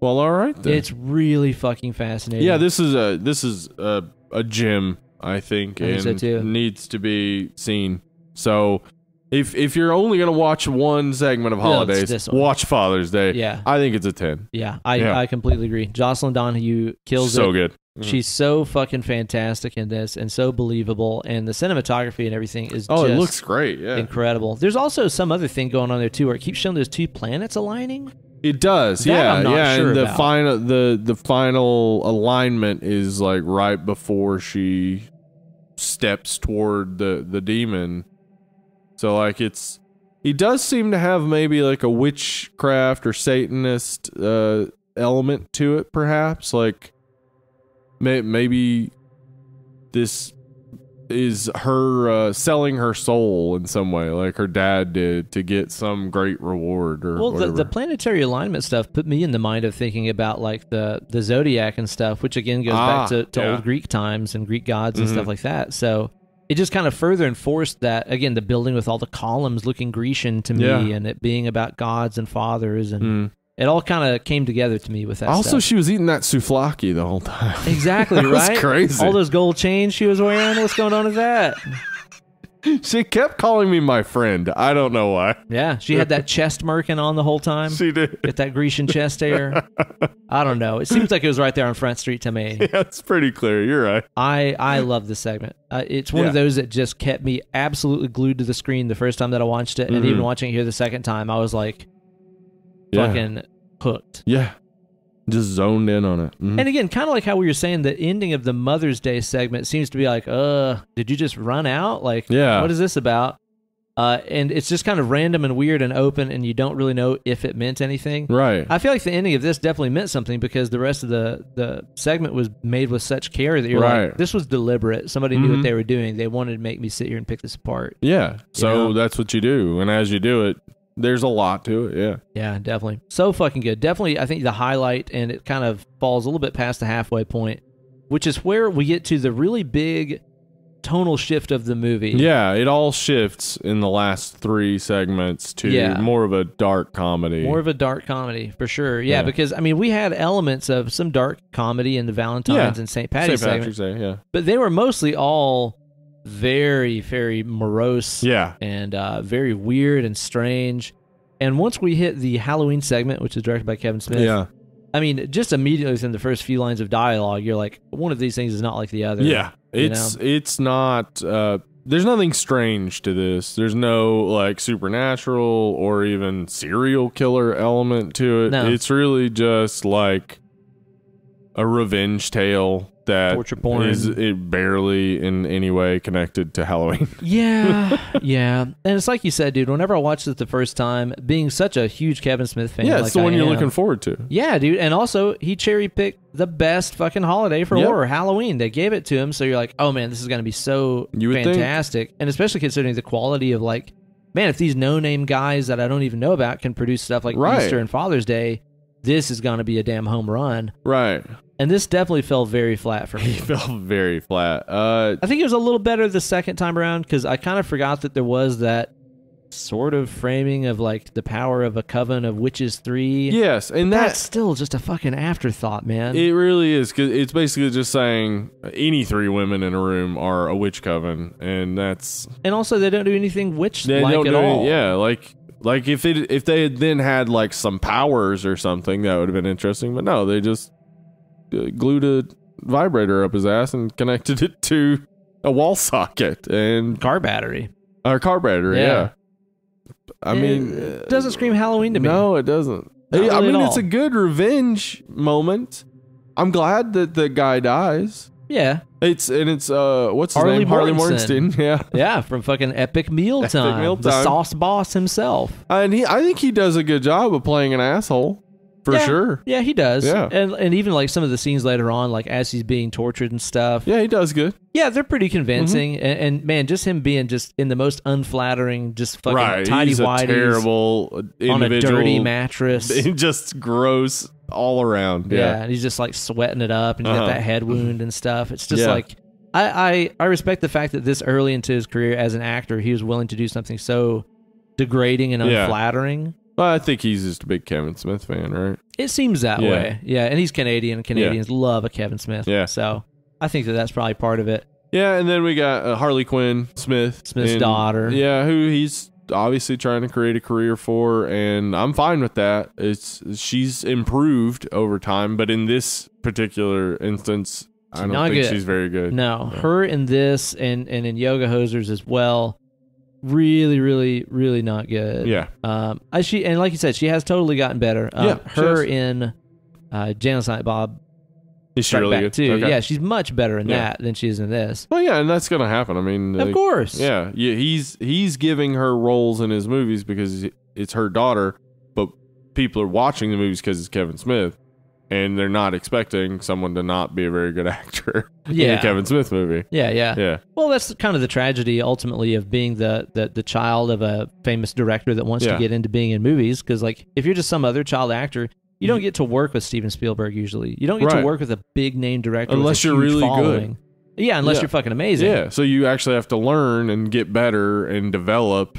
Well, all right then. It's really fucking fascinating. Yeah, this is a gem, I think and so too. Needs to be seen. So if you're only gonna watch one segment of holidays, watch Father's Day. Yeah, I think it's a 10. Yeah, I completely agree. Jocelyn Donahue kills it. So good. She's so fucking fantastic in this and so believable, and the cinematography and everything is just it looks great. Yeah, incredible. There's also some other thing going on there too, where it keeps showing those two planets aligning. It does. I'm not sure and the about. the final alignment is like right before she steps toward the demon. So like he does seem to have maybe like a witchcraft or Satanist element to it, perhaps. Like maybe this is her selling her soul in some way, like her dad did, to get some great reward or whatever. The planetary alignment stuff put me in the mind of thinking about like the zodiac and stuff, which again goes back to old Greek times and Greek gods and stuff like that. So it just kind of further enforced that, again, the building with all the columns looking Grecian to me, and it being about gods and fathers, and it all kind of came together to me with that also, stuff. she was eating that souvlaki the whole time. Exactly, right? That's crazy. All those gold chains she was wearing, what's going on with that? She kept calling me my friend. I don't know why. Yeah, she had that chest merkin on the whole time. She did. Get that Grecian chest hair. I don't know. It seems like it was right there on Front Street to me. Yeah, it's pretty clear. You're right. I love this segment. It's one of those that just kept me absolutely glued to the screen the first time that I watched it, and even watching it here the second time, I was like fucking hooked. Yeah. Just zoned in on it. And again, kind of like how we were saying, the ending of the Mother's Day segment seems to be like, did you just run out? Like, what is this about? And it's just kind of random and weird and open, and you don't really know if it meant anything. Right. I feel like the ending of this definitely meant something, because the rest of the segment was made with such care that you're like, this was deliberate. Somebody knew what they were doing. They wanted to make me sit here and pick this apart. Yeah. So that's what you do. And as you do it, there's a lot to it. Yeah. Yeah, definitely. So fucking good. Definitely, I think the highlight, and it kind of falls a little bit past the halfway point, which is where we get to the really big tonal shift of the movie. Yeah, it all shifts in the last 3 segments to more of a dark comedy. More of a dark comedy, for sure. Yeah, because, I mean, we had elements of some dark comedy in the Valentines and St. Patty's segment. Day, but they were mostly all very, very morose and very weird and strange. And once we hit the Halloween segment, which is directed by Kevin Smith, I mean, just immediately within the first few lines of dialogue, you're like, one of these things is not like the other. Yeah, it's not. There's nothing strange to this. There's no like supernatural or even serial killer element to it. No. It's really just like a revenge tale that torture porn. Is it barely in any way connected to Halloween. Yeah. And it's like you said, dude, whenever I watched it the first time, being such a huge Kevin Smith fan, it's the one you're looking forward to. Yeah, dude. And also, he cherry-picked the best fucking holiday for horror, Halloween. They gave it to him, so you're like, oh man, this is going to be so fantastic. And especially considering the quality of, like, man, if these no-name guys that I don't even know about can produce stuff like Easter and Father's Day, this is going to be a damn home run. Right. And this definitely fell very flat for me. It fell very flat. I think it was a little better the second time around, because I kind of forgot that there was that sort of framing of like the power of a coven of witches 3. Yes, and that's still just a fucking afterthought, man. It really is, because it's basically just saying any 3 women in a room are a witch coven, and that's... And also, they don't do anything witch-like at all. Yeah, like if they had then had like some powers or something, that would have been interesting, but no, they just... glued a vibrator up his ass and connected it to a wall socket and car battery. Or car battery, yeah. I mean, it doesn't scream Halloween to me. No, it doesn't. Not really I mean, at it's all. a good revenge moment. I'm glad that the guy dies. Yeah. It's what's his name? Harley Morgenstein. Yeah. Yeah, from fucking Epic Mealtime. The sauce boss himself. And I think he does a good job of playing an asshole. For sure. Yeah, he does. Yeah. And even like some of the scenes later on, like as he's being tortured and stuff. Yeah, he does good. Yeah, they're pretty convincing. And man, just him being just in the most unflattering, just fucking tidy whities. Terrible individual. On a dirty mattress. Just gross all around. Yeah, and he's just like sweating it up and he's got that head wound and stuff. It's just like, I respect the fact that this early into his career as an actor, he was willing to do something so degrading and unflattering. Well, I think he's just a big Kevin Smith fan, right? It seems that way. Yeah, and he's Canadian, and Canadians love a Kevin Smith. Yeah. So I think that's probably part of it. Yeah, and then we got Harley Quinn Smith's daughter. Yeah, who he's obviously trying to create a career for, and I'm fine with that. She's improved over time, but in this particular instance, I don't think she's very good. No, her in this and in Yoga Hosers as well. Really, really, really not good. Yeah. And like you said, she has totally gotten better. Her in Janice Night Bob. Is she really good? Too. Okay. Yeah, she's much better in that than she is in this. Well, yeah, and that's gonna happen. I mean, of course. Yeah. He's giving her roles in his movies because it's her daughter, but people are watching the movies because it's Kevin Smith. And they're not expecting someone to not be a very good actor in a Kevin Smith movie. Yeah. Well, that's kind of the tragedy, ultimately, of being the child of a famous director that wants to get into being in movies. Because, like, if you're just some other child actor, you don't get to work with Steven Spielberg usually. You don't get to work with a big name director unless you're really good. Yeah, unless you're fucking amazing. Yeah, so you actually have to learn and get better and develop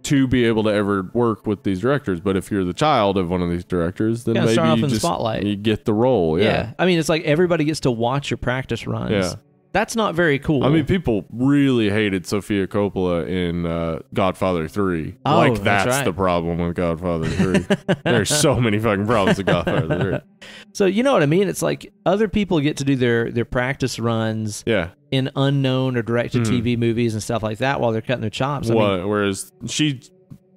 to be able to ever work with these directors. But if you're the child of one of these directors, then maybe start off in the just spotlight. You get the role. Yeah. I mean, it's like everybody gets to watch your practice runs. Yeah. That's not very cool. I mean, people really hated Sofia Coppola in Godfather 3. Oh, like, that's right. the problem with Godfather 3. There's so many fucking problems with Godfather 3. So, you know what I mean? It's like other people get to do their practice runs in unknown or direct-to-TV movies and stuff like that while they're cutting their chops. Whereas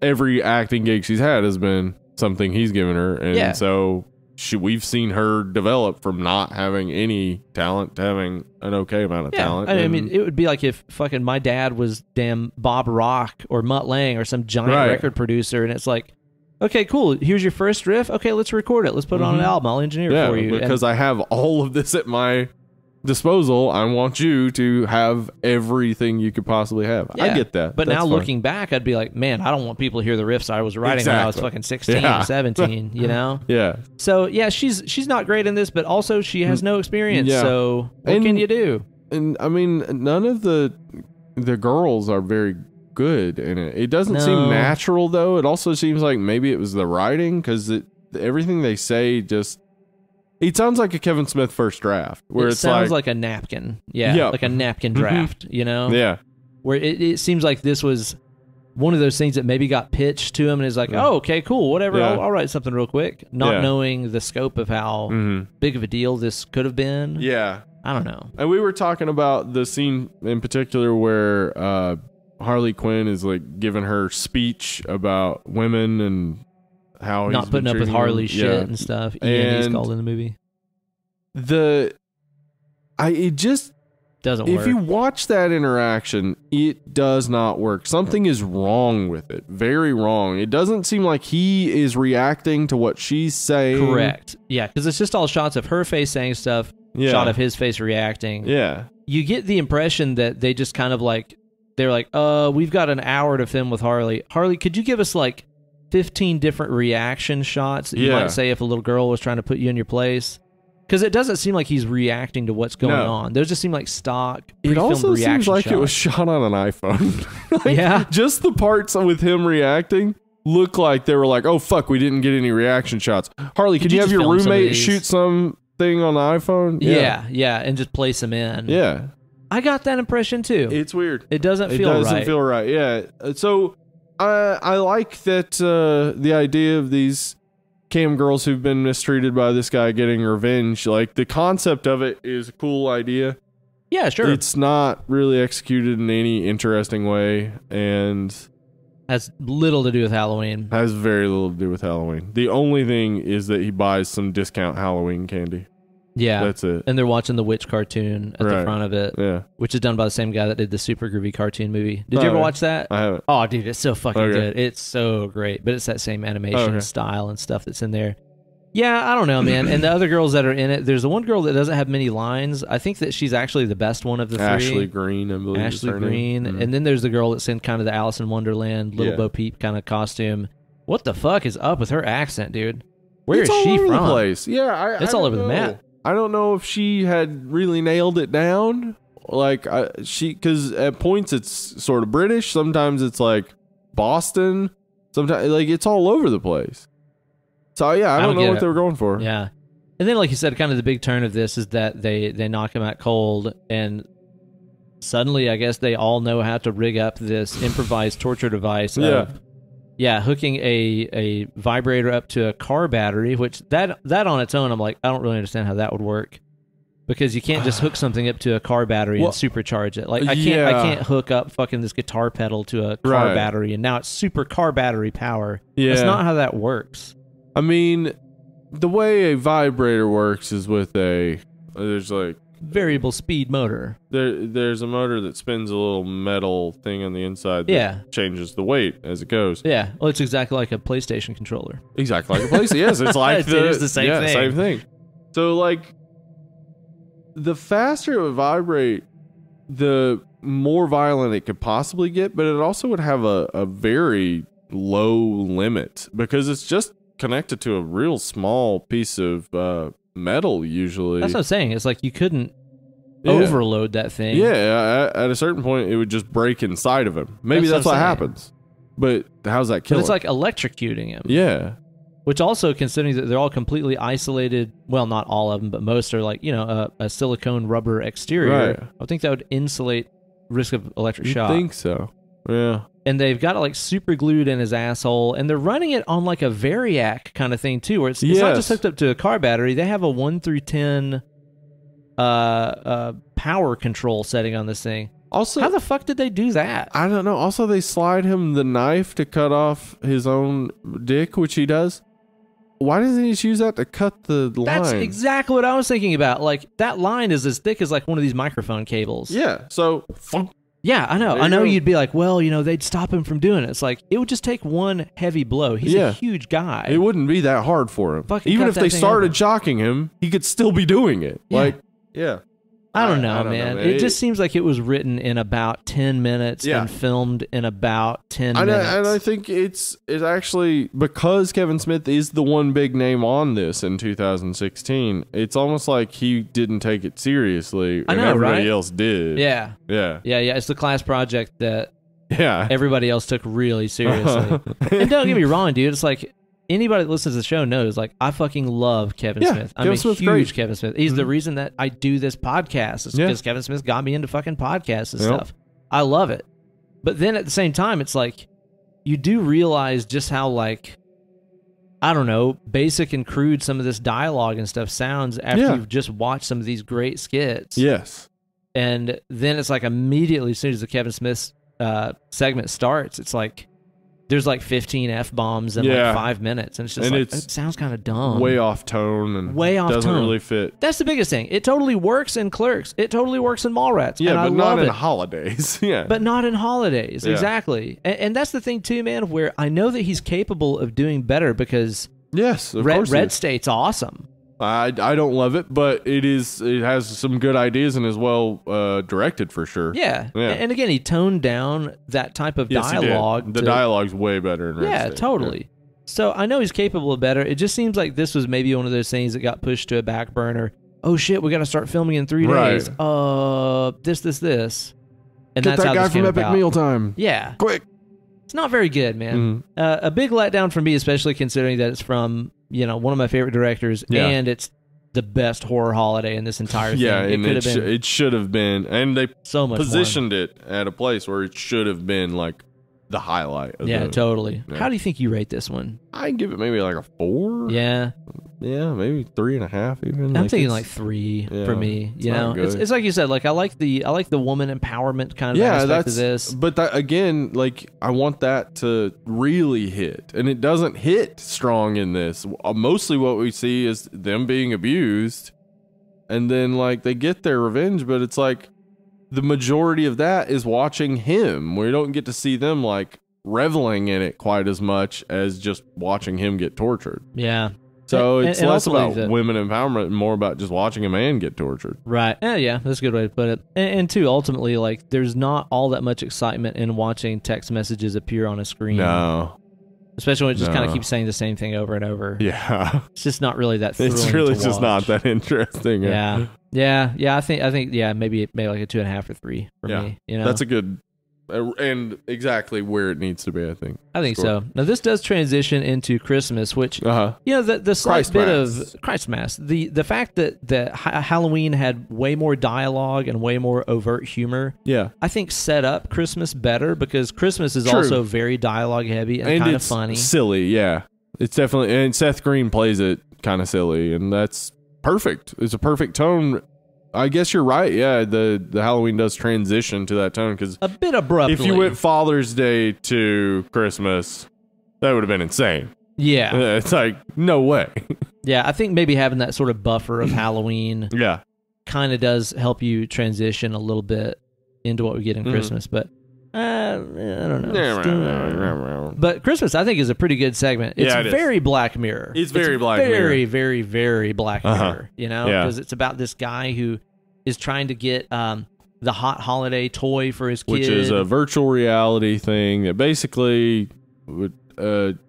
every acting gig she's had has been something he's given her. And so... we've seen her develop from not having any talent to having an okay amount of talent. I mean, it would be like if fucking my dad was damn Bob Rock or Mutt Lange or some giant record producer, and it's like, okay, cool, here's your first riff. Okay, let's record it. Let's put it on an album. I'll engineer it for you. Because I have all of this at my disposal. I want you to have everything you could possibly have. I get that. But that's now fine. looking back, I'd be like, man, I don't want people to hear the riffs I was writing when I was fucking 16 or 17, you know? Yeah. So, yeah, she's not great in this, but also she has no experience. Yeah. So what can you do? And, I mean, none of the girls are very good in it. It doesn't seem natural, though. It also seems like maybe it was the writing, because everything they say just... It sounds like a Kevin Smith first draft. Where it sounds like a napkin. Yeah. Like a napkin draft, you know? Yeah. Where it seems like this was one of those things that maybe got pitched to him and is like, oh, okay, cool, whatever. I'll write something real quick. Not knowing the scope of how big of a deal this could have been. Yeah. I don't know. And we were talking about the scene in particular where Harley Quinn is like giving her speech about women and how not he's putting up with Harley's shit and stuff. He's called in the movie. It just doesn't work. If you watch that interaction, it does not work. Something is wrong with it. Very wrong. It doesn't seem like he is reacting to what she's saying. Correct. Yeah, because it's just all shots of her face saying stuff, shot of his face reacting. Yeah. You get the impression that they just kind of like, they're like, we've got an hour to film with Harley. Harley, could you give us like 15 different reaction shots that you might say if a little girl was trying to put you in your place? Because it doesn't seem like he's reacting to what's going on. Those just seem like stock. It also seems like it was shot on an iPhone. Just the parts with him reacting look like they were like, oh, fuck, we didn't get any reaction shots. Harley, could you have your roommate shoot something on the iPhone? Yeah, and just place them in. Yeah. I got that impression, too. It's weird. It doesn't feel right. Yeah. So I like that the idea of these cam girls who've been mistreated by this guy getting revenge. Like, the concept of it is a cool idea. Yeah, sure. It's not really executed in any interesting way, and has little to do with Halloween. Has very little to do with Halloween. The only thing is that he buys some discount Halloween candy. Yeah. That's it. And they're watching the witch cartoon at the front of it. Yeah. Which is done by the same guy that did the Super Groovy cartoon movie. Did you ever watch that? I haven't. Oh, dude, it's so fucking good. It's so great. But it's that same animation style and stuff that's in there. Yeah, I don't know, man. And the other girls that are in it, there's the one girl that doesn't have many lines. I think that she's actually the best one of the three. Ashley Green, I believe. Ashley Green. Mm-hmm. And then there's the girl that's in kind of the Alice in Wonderland, Little Bo Peep kind of costume. What the fuck is up with her accent, dude? Where is she from? The place. Yeah, it's all over the map. I don't know if she had really nailed it down. Like, because at points it's sort of British. Sometimes it's like Boston. Sometimes, like, it's all over the place. So, yeah, I don't know what they were going for. Yeah. And then, like you said, kind of the big turn of this is that they knock him out cold, and suddenly, I guess they all know how to rig up this improvised torture device of, hooking a vibrator up to a car battery, which that on its own, I'm like, I don't really understand how that would work. Because you can't just hook something up to a car battery and supercharge it. Like, I can't hook up fucking this guitar pedal to a car battery, and now it's super car battery power. Yeah. That's not how that works. I mean, the way a vibrator works is with there's like variable speed motor. There's a motor that spins a little metal thing on the inside that changes the weight as it goes. Yeah. Well, it's exactly like a PlayStation controller. Exactly like a PlayStation. Yes, it's like it is the same thing. Same thing. So, like, the faster it would vibrate, the more violent it could possibly get, but it also would have a very low limit because it's just connected to a real small piece of metal usually. That's what I'm saying. It's like you couldn't overload that thing. Yeah, at a certain point it would just break inside of him. Maybe that's what happens. But how's that kill him? It's like electrocuting him. Yeah. Which also, considering that they're all completely isolated, well, not all of them, but most are like, a silicone rubber exterior. Right. I think that would insulate risk of electric shock. I think so. Yeah. And they've got it like super glued in his asshole, and they're running it on like a Variac kind of thing too, where it's not just hooked up to a car battery. They have a 1 through 10 power control setting on this thing. Also, how the fuck did they do that? I don't know. Also, they slide him the knife to cut off his own dick, which he does. Why doesn't he just use that to cut the line? That's exactly what I was thinking about. Like, that line is as thick as like one of these microphone cables. Yeah. So. Yeah, I know. I know you'd be like, well, they'd stop him from doing it. It's like, it would just take one heavy blow. He's a huge guy. It wouldn't be that hard for him. Even if they started shocking him, he could still be doing it. Yeah. Like, yeah. I don't know, man. It just seems like it was written in about 10 minutes and filmed in about 10 minutes. And I think it's actually, because Kevin Smith is the one big name on this in 2016, it's almost like he didn't take it seriously and everybody else did. Yeah. Yeah. Yeah, yeah. It's the class project that everybody else took really seriously. And don't get me wrong, dude. It's like, anybody that listens to the show knows, like, I fucking love Kevin Smith. I'm a huge Kevin Smith. He's the reason that I do this podcast. It's because Kevin Smith got me into fucking podcasts and stuff. I love it. But then at the same time, it's like, you do realize just how, like, I don't know, basic and crude some of this dialogue and stuff sounds after you've just watched some of these great skits. Yes. And then it's like immediately, as soon as the Kevin Smith segment starts, it's like, there's like 15 F-bombs in like 5 minutes. And it's just it sounds kind of dumb. Way off tone and doesn't really fit. That's the biggest thing. It totally works in Clerks. It totally works in Mallrats. Yeah, and but not in Holidays. Yeah. But not in Holidays. Yeah. Exactly. And that's the thing too, man, where I know that he's capable of doing better because Red State's awesome. I don't love it, but it has some good ideas and is well directed for sure. Yeah. And again, he toned down that type of dialogue. The dialogue's way better in Red State. Totally. Yeah. So I know he's capable of better. It just seems like this was maybe one of those things that got pushed to a back burner. Oh shit, we got to start filming in 3 days. This. And Get that's that how guy this from came Epic about. Mealtime. Yeah. Quick. It's not very good, man. A big letdown for me, especially considering that it's from, one of my favorite directors, and it's the best horror holiday in this entire thing. Yeah, and it should have been, and they so much positioned it at a place where it should have been like the highlight. Of totally. Yeah. How do you think you rate this one? I give it maybe like a 4. Yeah. Yeah, maybe 3.5 even. I'm thinking like 3 for me. You know, good. it's like you said. Like I like the woman empowerment kind of aspect of this. But that, again, like I want that to really hit, and it doesn't hit strong in this. Mostly what we see is them being abused, and then like they get their revenge, but it's like the majority of that is watching him. We don't get to see them like reveling in it quite as much as just watching him get tortured. Yeah. So it's and less about the women empowerment and more about just watching a man get tortured. Right. Yeah, that's a good way to put it. And too, ultimately, like, there's not all that much excitement in watching text messages appear on a screen. No. Especially when it just kind of keeps saying the same thing over and over. Yeah. It's just not really that thrilling. It's really to just watch. not that interesting. Yeah. I think maybe like a 2.5 or 3 for me. You know, that's a good, and exactly where it needs to be. I think so. Now this does transition into Christmas, which you know the slight bit of Christ Mass, the fact that Halloween had way more dialogue and way more overt humor. Yeah, I think set up Christmas better because Christmas is also very dialogue heavy and kind of funny, silly. Yeah, it's definitely, and Seth Green plays it kind of silly, and that's perfect. It's a perfect tone. I guess you're right. Yeah, the Halloween does transition to that tone because a bit abruptly. If you went Father's Day to Christmas, that would have been insane. Yeah, it's like no way. Yeah, I think maybe having that sort of buffer of Halloween, kind of does help you transition a little bit into what we get in Christmas. But I don't know. But Christmas, I think, is a pretty good segment. It's very Black Mirror. It's very Black Mirror. Very, very, very Black Mirror. You know, because it's about this guy who is trying to get the hot holiday toy for his kid, which is a virtual reality thing that basically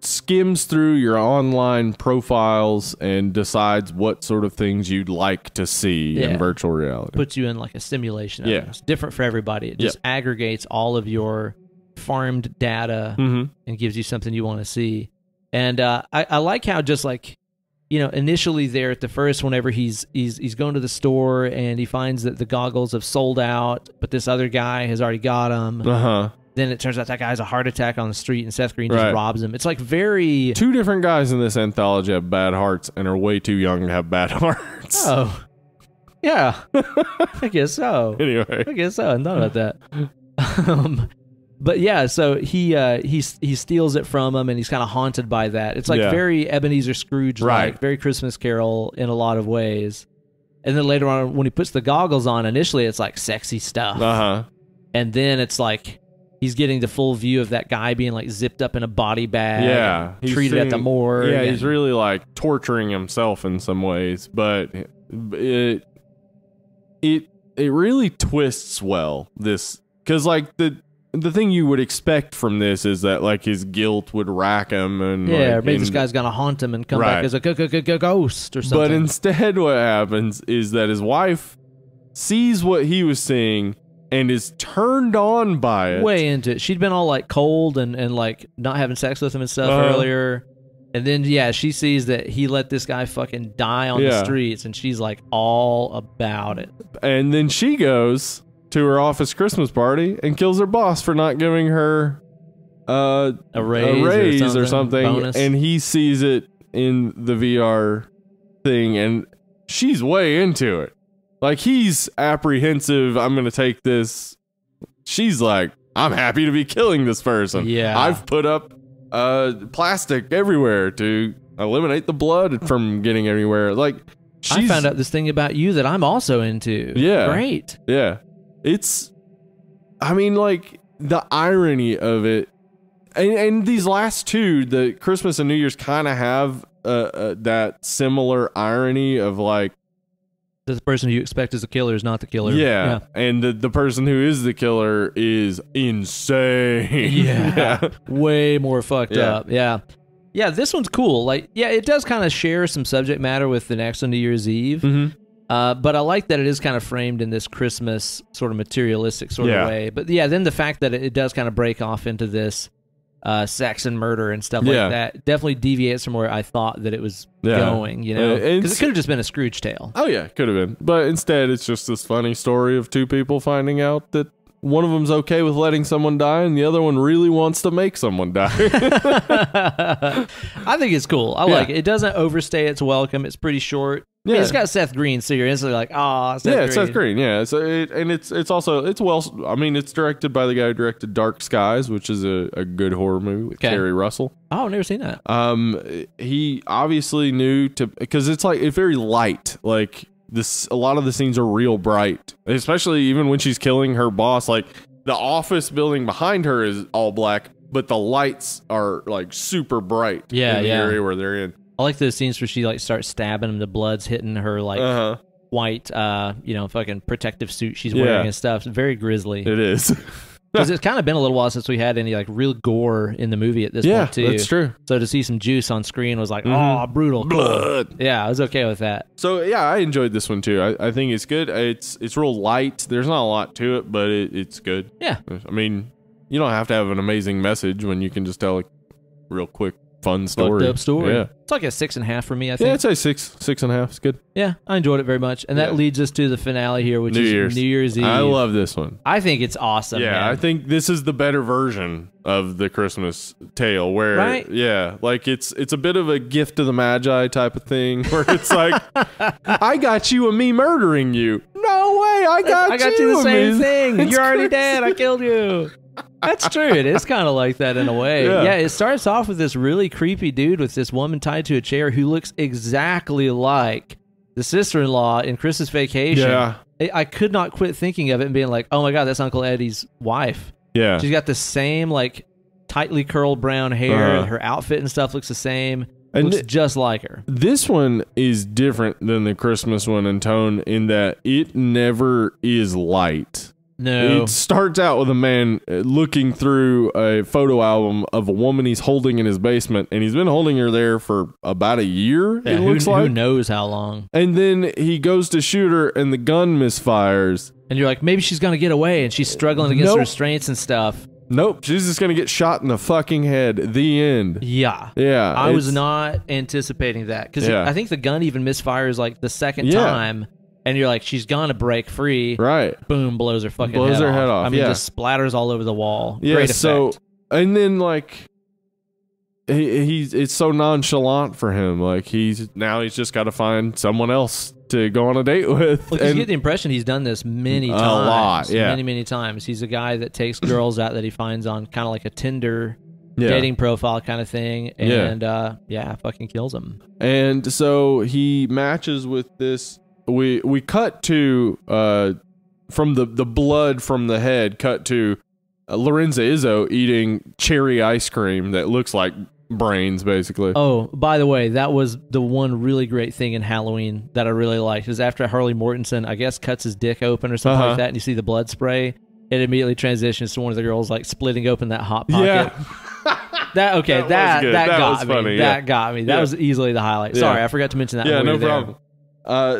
skims through your online profiles and decides what sort of things you'd like to see in virtual reality. Puts you in like a simulation. It's different for everybody. It just aggregates all of your farmed data and gives you something you want to see. And I like how just like, you know, initially there at the first, whenever he's going to the store and he finds that the goggles have sold out, but this other guy has already got them. Then it turns out that guy has a heart attack on the street and Seth Green just robs him. It's like very... Two different guys in this anthology have bad hearts and are way too young to have bad hearts. Oh. Yeah. I guess so. Anyway. I guess so. I thought about that. But yeah, so he steals it from him and he's kind of haunted by that. It's like very Ebenezer Scrooge, like very Christmas Carol in a lot of ways. And then later on, when he puts the goggles on, initially it's like sexy stuff. And then it's like... He's getting the full view of that guy being like zipped up in a body bag, treated at the morgue. Yeah, he's really like torturing himself in some ways, but it really twists well. This because like the thing you would expect from this is that like his guilt would rack him and or maybe this guy's gonna haunt him and come back as a ghost or something. But instead, what happens is that his wife sees what he was seeing and is turned on by it. Way into it. She'd been all like cold and like not having sex with him and stuff earlier. And then, she sees that he let this guy fucking die on the streets and she's like all about it. And then she goes to her office Christmas party and kills her boss for not giving her a raise or something. Bonus. And he sees it in the VR thing and she's way into it. Like, he's apprehensive, I'm going to take this. She's like, I'm happy to be killing this person. Yeah. I've put up plastic everywhere to eliminate the blood from getting everywhere. Like, I found out this thing about you that I'm also into. Yeah. Great. Yeah. It's, I mean, like, the irony of it. And these last two, the Christmas and New Year's, kind of have that similar irony of, like, the person you expect as a killer is not the killer. Yeah. And the person who is the killer is insane. Yeah. Way more fucked up. Yeah. Yeah, this one's cool. Like, it does kind of share some subject matter with the next on New Year's Eve. But I like that it is kind of framed in this Christmas sort of materialistic sort of way. But then the fact that it does kind of break off into this sex and murder and stuff like that definitely deviates from where I thought that it was going, you know, because it could have just been a Scrooge tale. Oh yeah, could have been, but instead it's just this funny story of two people finding out that one of them's okay with letting someone die, and the other one really wants to make someone die. I think it's cool. I like it. It doesn't overstay its welcome. It's pretty short. Yeah. I mean, it's got Seth Green, so you're instantly like, Seth Green. Yeah, Seth Green. Yeah, so it's well. I mean, it's directed by the guy who directed Dark Skies, which is a good horror movie with Kerry Russell. Oh, I've never seen that. He obviously knew because it's very light. Like this, a lot of the scenes are real bright, especially even when she's killing her boss. Like the office building behind her is all black, but the lights are like super bright. Yeah, in the area where they're in. I like those scenes where she like starts stabbing him. The blood's hitting her like white, fucking protective suit she's wearing and stuff. It's very grisly. It is. Because it's kind of been a little while since we had any like real gore in the movie at this point too. Yeah, that's true. So to see some juice on screen was like, brutal. Blood. Cool. Yeah, I was okay with that. So yeah, I enjoyed this one too. I think it's good. It's real light. There's not a lot to it, but it's good. Yeah. I mean, you don't have to have an amazing message when you can just tell a real quick, fun story. Fucked up story. Yeah. It's like a 6.5 for me, I think. Yeah, I'd say 6.5. It's good. Yeah, I enjoyed it very much. And that leads us to the finale here, which is New Year's Eve. I love this one. I think it's awesome. Yeah, man. I think this is the better version of the Christmas tale where, like it's a bit of a gift to the Magi type of thing where it's like, I got you and me murdering you. No way, I got you the same thing. You're already dead. I killed you. That's true. It is kind of like that in a way. Yeah, it starts off with this really creepy dude with this woman tied to a chair who looks exactly like the sister-in-law in Christmas Vacation. Yeah. I could not quit thinking of it and being like, oh my God, that's Uncle Eddie's wife. Yeah. She's got the same like tightly curled brown hair. Her outfit and stuff looks the same. And looks just like her. This one is different than the Christmas one in tone in that it never is light. No. It starts out with a man looking through a photo album of a woman he's holding in his basement, and he's been holding her there for about a year, it looks like. Who knows how long. And then he goes to shoot her, and the gun misfires. And you're like, maybe she's going to get away, and she's struggling against restraints and stuff. Nope, she's just going to get shot in the fucking head. The end. Yeah. Yeah. I was not anticipating that, because I think the gun even misfires like the second time. And you're like, she's gonna break free. Right. Boom, blows her fucking head off. I mean, just splatters all over the wall. Yeah, Great effect. So, and then like, it's so nonchalant for him. Like he's just got to find someone else to go on a date with. Well, you get the impression he's done this many times. A lot, yeah. Many times. He's a guy that takes girls out that he finds on kind of like a Tinder dating profile kind of thing. And fucking kills them. And so he matches with this. We cut to from the blood from the head, cut to Lorenza Izzo eating cherry ice cream that looks like brains, basically. Oh, by the way, that was the one really great thing in Halloween that I really liked, is after Harley Mortensen, I guess, cuts his dick open or something like that, and you see the blood spray, it immediately transitions to one of the girls like splitting open that hot pocket. Yeah. That got me. Funny, that got me. That was easily the highlight. Sorry, I forgot to mention that. Yeah, no problem.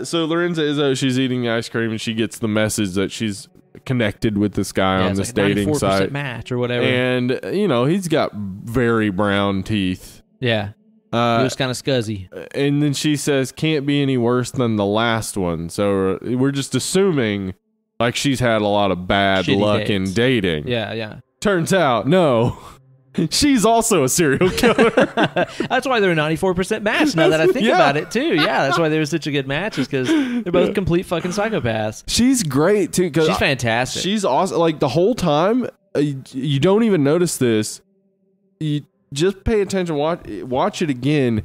So Lorenza Izzo, she's eating ice cream and she gets the message that she's connected with this guy on this dating site match or whatever. And he's got very brown teeth. Yeah. Looks kind of scuzzy. And then she says, can't be any worse than the last one. So we're just assuming like she's had a lot of bad luck in dating. Yeah. Turns out, no. She's also a serial killer. That's why they're a 94% match now that I think about it, too. Yeah, that's why they were such a good match, is because they're both complete fucking psychopaths. She's great, too. She's fantastic. She's awesome. Like, the whole time, you don't even notice this. You just pay attention, watch it again.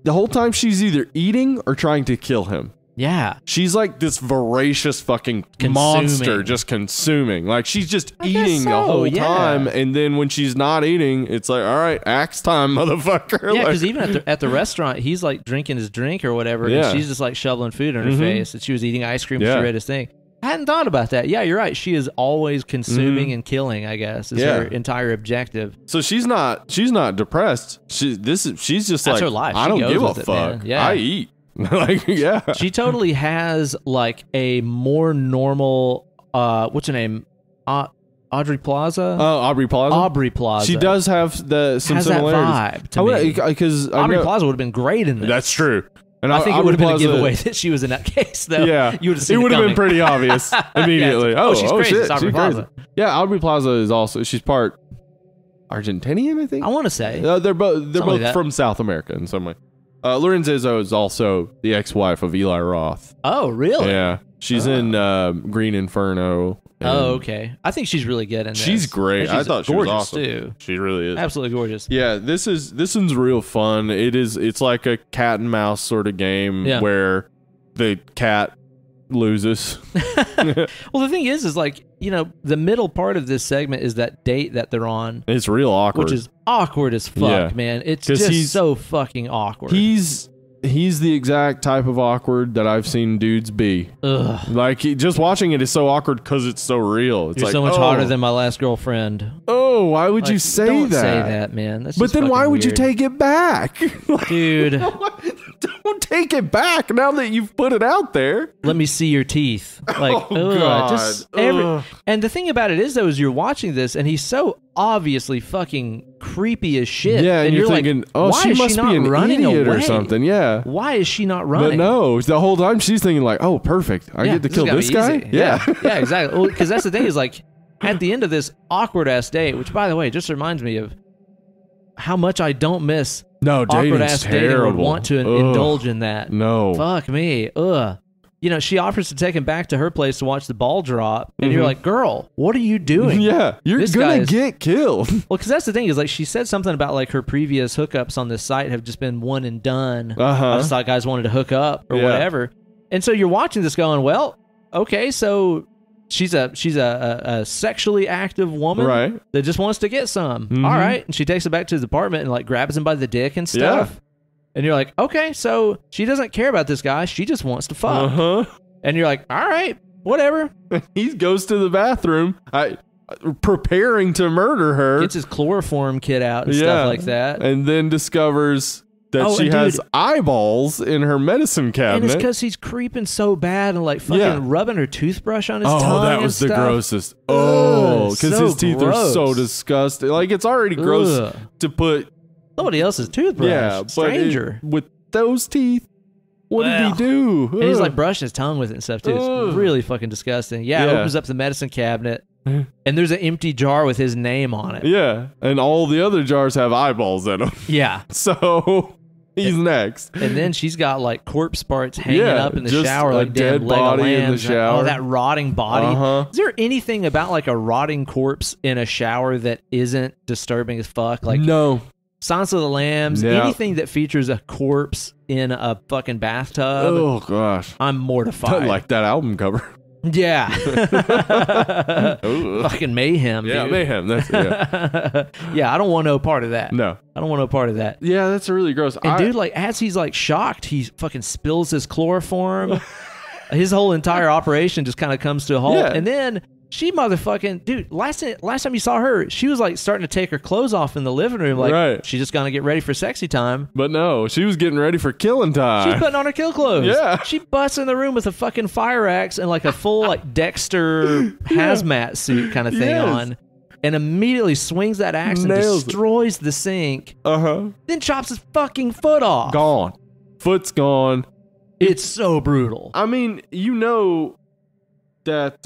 The whole time, she's either eating or trying to kill him. Yeah. She's like this voracious fucking monster just consuming. Like she's just eating the whole time. And then when she's not eating, it's like, all right, axe time, motherfucker. Yeah, because even at the restaurant, he's like drinking his drink or whatever. Yeah. And she's just like shoveling food in her face. And she was eating ice cream. She read his thing. I hadn't thought about that. Yeah, you're right. She is always consuming and killing, I guess, is her entire objective. So she's not depressed. She's just That's like, her life. I don't give a fuck. I eat. Like, yeah. She totally has like a more normal what's her name? Aubrey Plaza? Oh, Aubrey Plaza? Aubrey Plaza. She does have some similarities. That vibe to me. Because Aubrey Plaza would have been great in this. That's true. And I think it would have been a Plaza- giveaway that she was in that case, though. Yeah, you would have seen it would have been coming. pretty obvious immediately. Yeah, she's crazy. shit, It's Aubrey she's Plaza. crazy. Yeah, Aubrey Plaza is also, she's part Argentinian, I think. I want to say. They're both like that. from South America in some way. Lorenz Izzo is also the ex-wife of Eli Roth. Oh, really? Yeah, she's in Green Inferno. Oh, okay. I think she's really good in this. She's great. And I thought she was gorgeous, awesome too. She really is. Absolutely gorgeous. Yeah, this one's real fun. It's like a cat and mouse sort of game where the cat loses. Well, the thing is like, the middle part of this segment is that date that they're on. It's real awkward. Which is awkward as fuck, man. It's just so fucking awkward. He's the exact type of awkward that I've seen dudes be. Ugh. Like, just watching it is so awkward because it's so real. It's You're like, so much hotter than my last girlfriend. Oh, why would you say don't that? Say that, man. That's but just then why would you weird. take it back? Dude. Don't take it back now that you've put it out there. Let me see your teeth. Like, God. And the thing about it is, though, is you're watching this and he's so obviously fucking creepy as shit. Yeah, and you're thinking, like, oh, why she is must she be not an running idiot away? or something. Yeah. Why is she not running? But no, the whole time she's thinking like, oh, perfect. I get to kill this guy? Easy. Yeah, exactly. Well, because that's the thing is like, at the end of this awkward-ass date, which, by the way, just reminds me of how much I don't miss awkward-ass dating or would want to indulge in that. No. Fuck me. Ugh. She offers to take him back to her place to watch the ball drop, and you're like, girl, what are you doing? Yeah, you're gonna get killed. Well, because that's the thing is like she said something about like her previous hookups on this site have just been one and done. I just thought guys wanted to hook up or whatever, and so you're watching this going, well, okay, so she's a sexually active woman that just wants to get some. All right, and she takes it back to his apartment and like grabs him by the dick and stuff. Yeah. And you're like, okay, so she doesn't care about this guy. She just wants to fuck. And you're like, all right, whatever. He goes to the bathroom, preparing to murder her. Gets his chloroform kit out and stuff like that. And then discovers that she has eyeballs in her medicine cabinet. And it's because he's creeping so bad and like fucking rubbing her toothbrush on his tongue. Oh, that was the grossest. Oh, because his teeth are so disgusting. Like, it's already gross to put somebody else's toothbrush. Yeah, stranger. But with those teeth, what did he do? And he's like brushing his tongue with it and stuff too. It's really fucking disgusting. Yeah, opens up the medicine cabinet and there's an empty jar with his name on it. Yeah, and all the other jars have eyeballs in them. Yeah. So he's next. And then she's got like corpse parts hanging up in the shower, like dead body in the shower. Oh, that rotting body. Is there anything about like a rotting corpse in a shower that isn't disturbing as fuck? Like, no. Silence of the Lambs, anything that features a corpse in a fucking bathtub. Oh, gosh. I'm mortified. Like that album cover. Yeah. Fucking mayhem. Yeah, dude. mayhem. That's yeah, I don't want no part of that. No. I don't want no part of that. Yeah, that's really gross. And dude, like, as he's like shocked, he fucking spills his chloroform. His whole entire operation just kind of comes to a halt. Yeah. And then she motherfucking, dude, last time you saw her, she was like starting to take her clothes off in the living room. Like, she's just going to get ready for sexy time. But no, she was getting ready for killing time. She's putting on her kill clothes. Yeah. She busts in the room with a fucking fire axe and like a full like Dexter hazmat suit kind of thing on. And immediately swings that axe and destroys the sink. Then chops his fucking foot off. Gone. Foot's gone. It's so brutal. I mean, you know that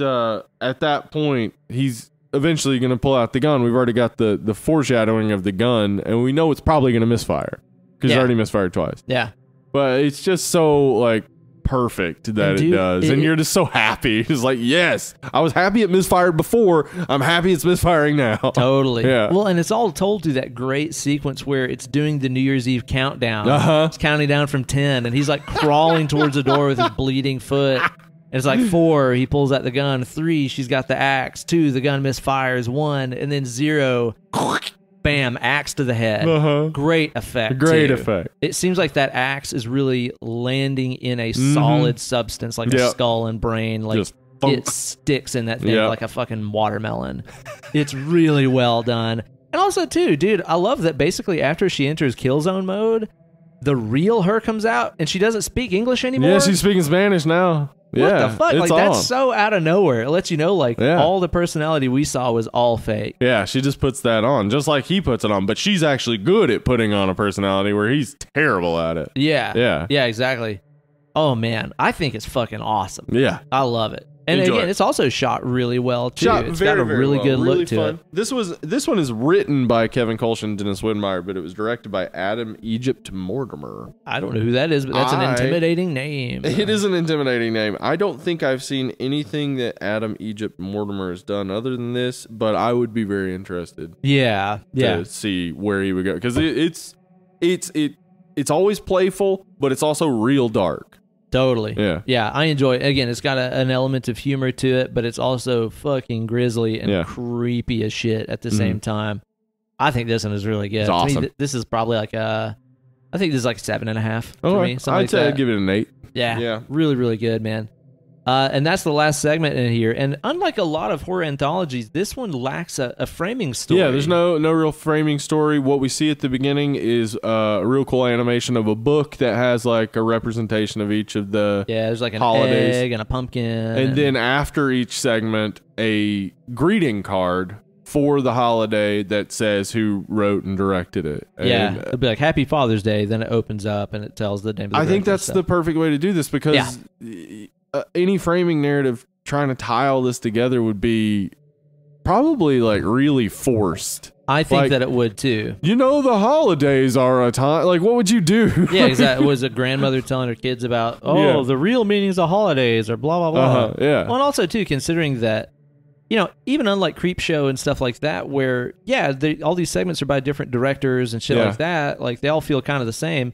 at that point, he's eventually going to pull out the gun. We've already got the foreshadowing of the gun, and we know it's probably going to misfire because it's already misfired twice. Yeah. But it's just so, like, perfect that it does. And you're just so happy. It's like, yes, I was happy it misfired before. I'm happy it's misfiring now. Totally. Yeah. Well, and it's all told through that great sequence where it's doing the New Year's Eve countdown. It's counting down from 10, and he's like crawling towards the door with his bleeding foot. And it's like 4, he pulls out the gun. 3, she's got the axe. 2, the gun misfires. 1, and then 0, bam, axe to the head. Great effect. Great effect. It seems like that axe is really landing in a solid substance, like a skull and brain. Like it sticks in that thing like a fucking watermelon. It's really well done. And also, too, dude, I love that basically after she enters kill zone mode, the real her comes out and she doesn't speak English anymore. Yeah, she's speaking Spanish now. what the fuck? It's Like, that's on. so out of nowhere. It lets you know, like, all the personality we saw was all fake. Yeah, she just puts that on, just like he puts it on. But she's actually good at putting on a personality where he's terrible at it. Yeah, exactly. Oh, man. I think it's fucking awesome. Yeah. I love it. And Enjoy again, it. it's also shot really well, too. It's very, got a very really well. good Really look to fun. it. This one is written by Kevin Kolsch and Dennis Widmeyer, but it was directed by Adam Egypt Mortimer. I don't know who that is, but that's an intimidating name. It is an intimidating name. I don't think I've seen anything that Adam Egypt Mortimer has done other than this, but I would be very interested. To see where he would go, because it's always playful, but it's also real dark. Totally. Yeah. I enjoy it. Again, it's got an element of humor to it, but it's also fucking grisly and creepy as shit at the same time. I think this one is really good. It's awesome. To me, this is probably like I think this is like 7.5 for me. I'd say I'd give it an 8. Yeah. Really, really good, man. And that's the last segment in here. And unlike a lot of horror anthologies, this one lacks a framing story. Yeah, there's no real framing story. What we see at the beginning is a real cool animation of a book that has like a representation of each of the there's like an holidays. egg and a pumpkin. And then after each segment, a greeting card for the holiday that says who wrote and directed it. And it'll be like Happy Father's Day. Then it opens up and it tells the name of the I think that's stuff. the perfect way to do this, because any framing narrative trying to tie all this together would be probably like really forced. I think that it would too. You know, the holidays are a time. Like, what would you do? Yeah, exactly. Was a grandmother telling her kids about, the real meanings of holidays or blah, blah, blah. Yeah. Well, and also too, considering that, you know, even unlike Creepshow and stuff like that, where, all these segments are by different directors and shit like that, like they all feel kind of the same.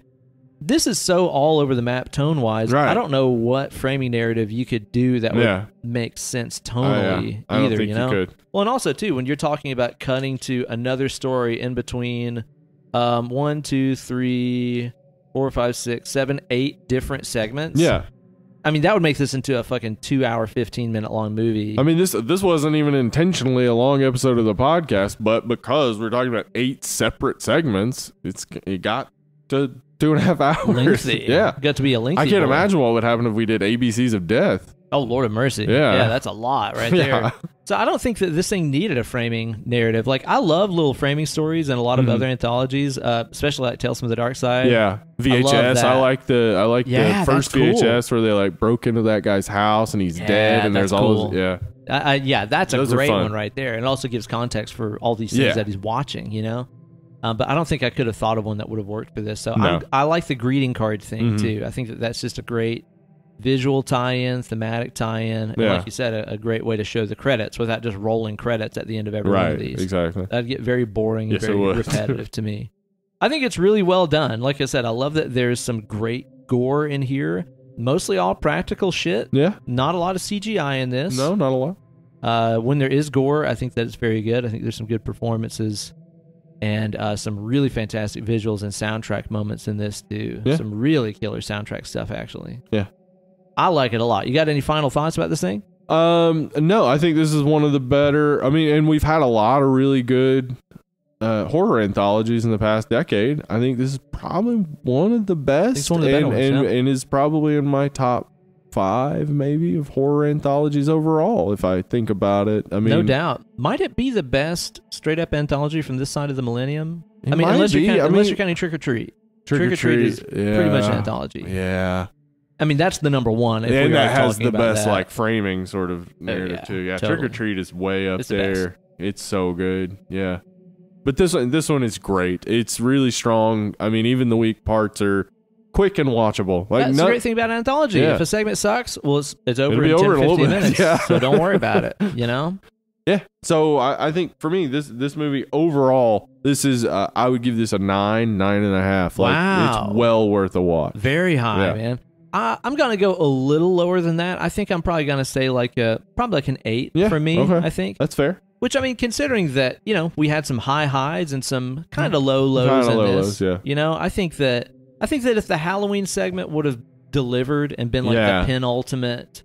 This is so all over the map tone-wise. Right. I don't know what framing narrative you could do that would make sense tonally I don't either, think you know? you could. Well, and also, too, when you're talking about cutting to another story in between 1, 2, 3, 4, 5, 6, 7, 8 different segments. Yeah. I mean, that would make this into a fucking 2-hour, 15-minute long movie. I mean, this wasn't even intentionally a long episode of the podcast, but because we're talking about 8 separate segments, it got to 2.5 hours. Lengthy. Yeah. Got to be a lengthy I can't one. imagine what would happen if we did ABCs of Death. Oh, Lord of mercy. Yeah. That's a lot right there. So I don't think that this thing needed a framing narrative. Like, I love little framing stories and a lot of other anthologies, especially like Tales from the Dark Side. Yeah. VHS. I like the first VHS where they like broke into that guy's house and he's dead and there's all those, that's those a great fun. one right there. And it also gives context for all these things that he's watching, you know? But I don't think I could have thought of one that would have worked for this. So I like the greeting card thing too. I think that's just a great visual tie-in, thematic tie-in, and like you said, a great way to show the credits without just rolling credits at the end of every one of these. Exactly. That'd get very boring and very repetitive to me. I think it's really well done. Like I said, I love that there's some great gore in here. Mostly all practical shit. Yeah. Not a lot of CGI in this. No, not a lot. When there is gore, I think that it's very good. I think there's some good performances and some really fantastic visuals and soundtrack moments in this too. Yeah. Some really killer soundtrack stuff, actually. Yeah. I like it a lot. You got any final thoughts about this thing? No, I think this is one of the better. I mean, and we've had a lot of really good horror anthologies in the past decade. I think this is probably one of the best. It's one of the better ones, and is probably in my top 5 maybe of horror anthologies overall, if I think about it. I mean, no doubt. Might it be the best straight up anthology from this side of the millennium? It I mean, might unless be. you're counting Trick or Treat. Trick or Treat is pretty much an anthology. Yeah. I mean, that's the number one. If And we are that has talking the about best that. like framing sort of narrative too. Yeah, totally. Trick or Treat is way up It's the there. best. It's so good. Yeah. But this one is great. It's really strong. I mean, even the weak parts are quick and watchable. Like That's the great thing about an anthology. Yeah. If a segment sucks, well, it's over It'll be in 10, over in a little 15 bit. minutes. Yeah. So don't worry about it, you know? Yeah. So I think for me, this movie overall, this is I would give this a 9.5. Like, Wow. it's well worth a watch. Very high, Yeah. man. I'm going to go a little lower than that. I think I'm probably going to say probably like an 8 for me, okay. I think. That's fair. Which, I mean, considering that, you know, we had some high highs and some kind of low lows in this. Yeah. You know, I think that if the Halloween segment would have delivered and been like the penultimate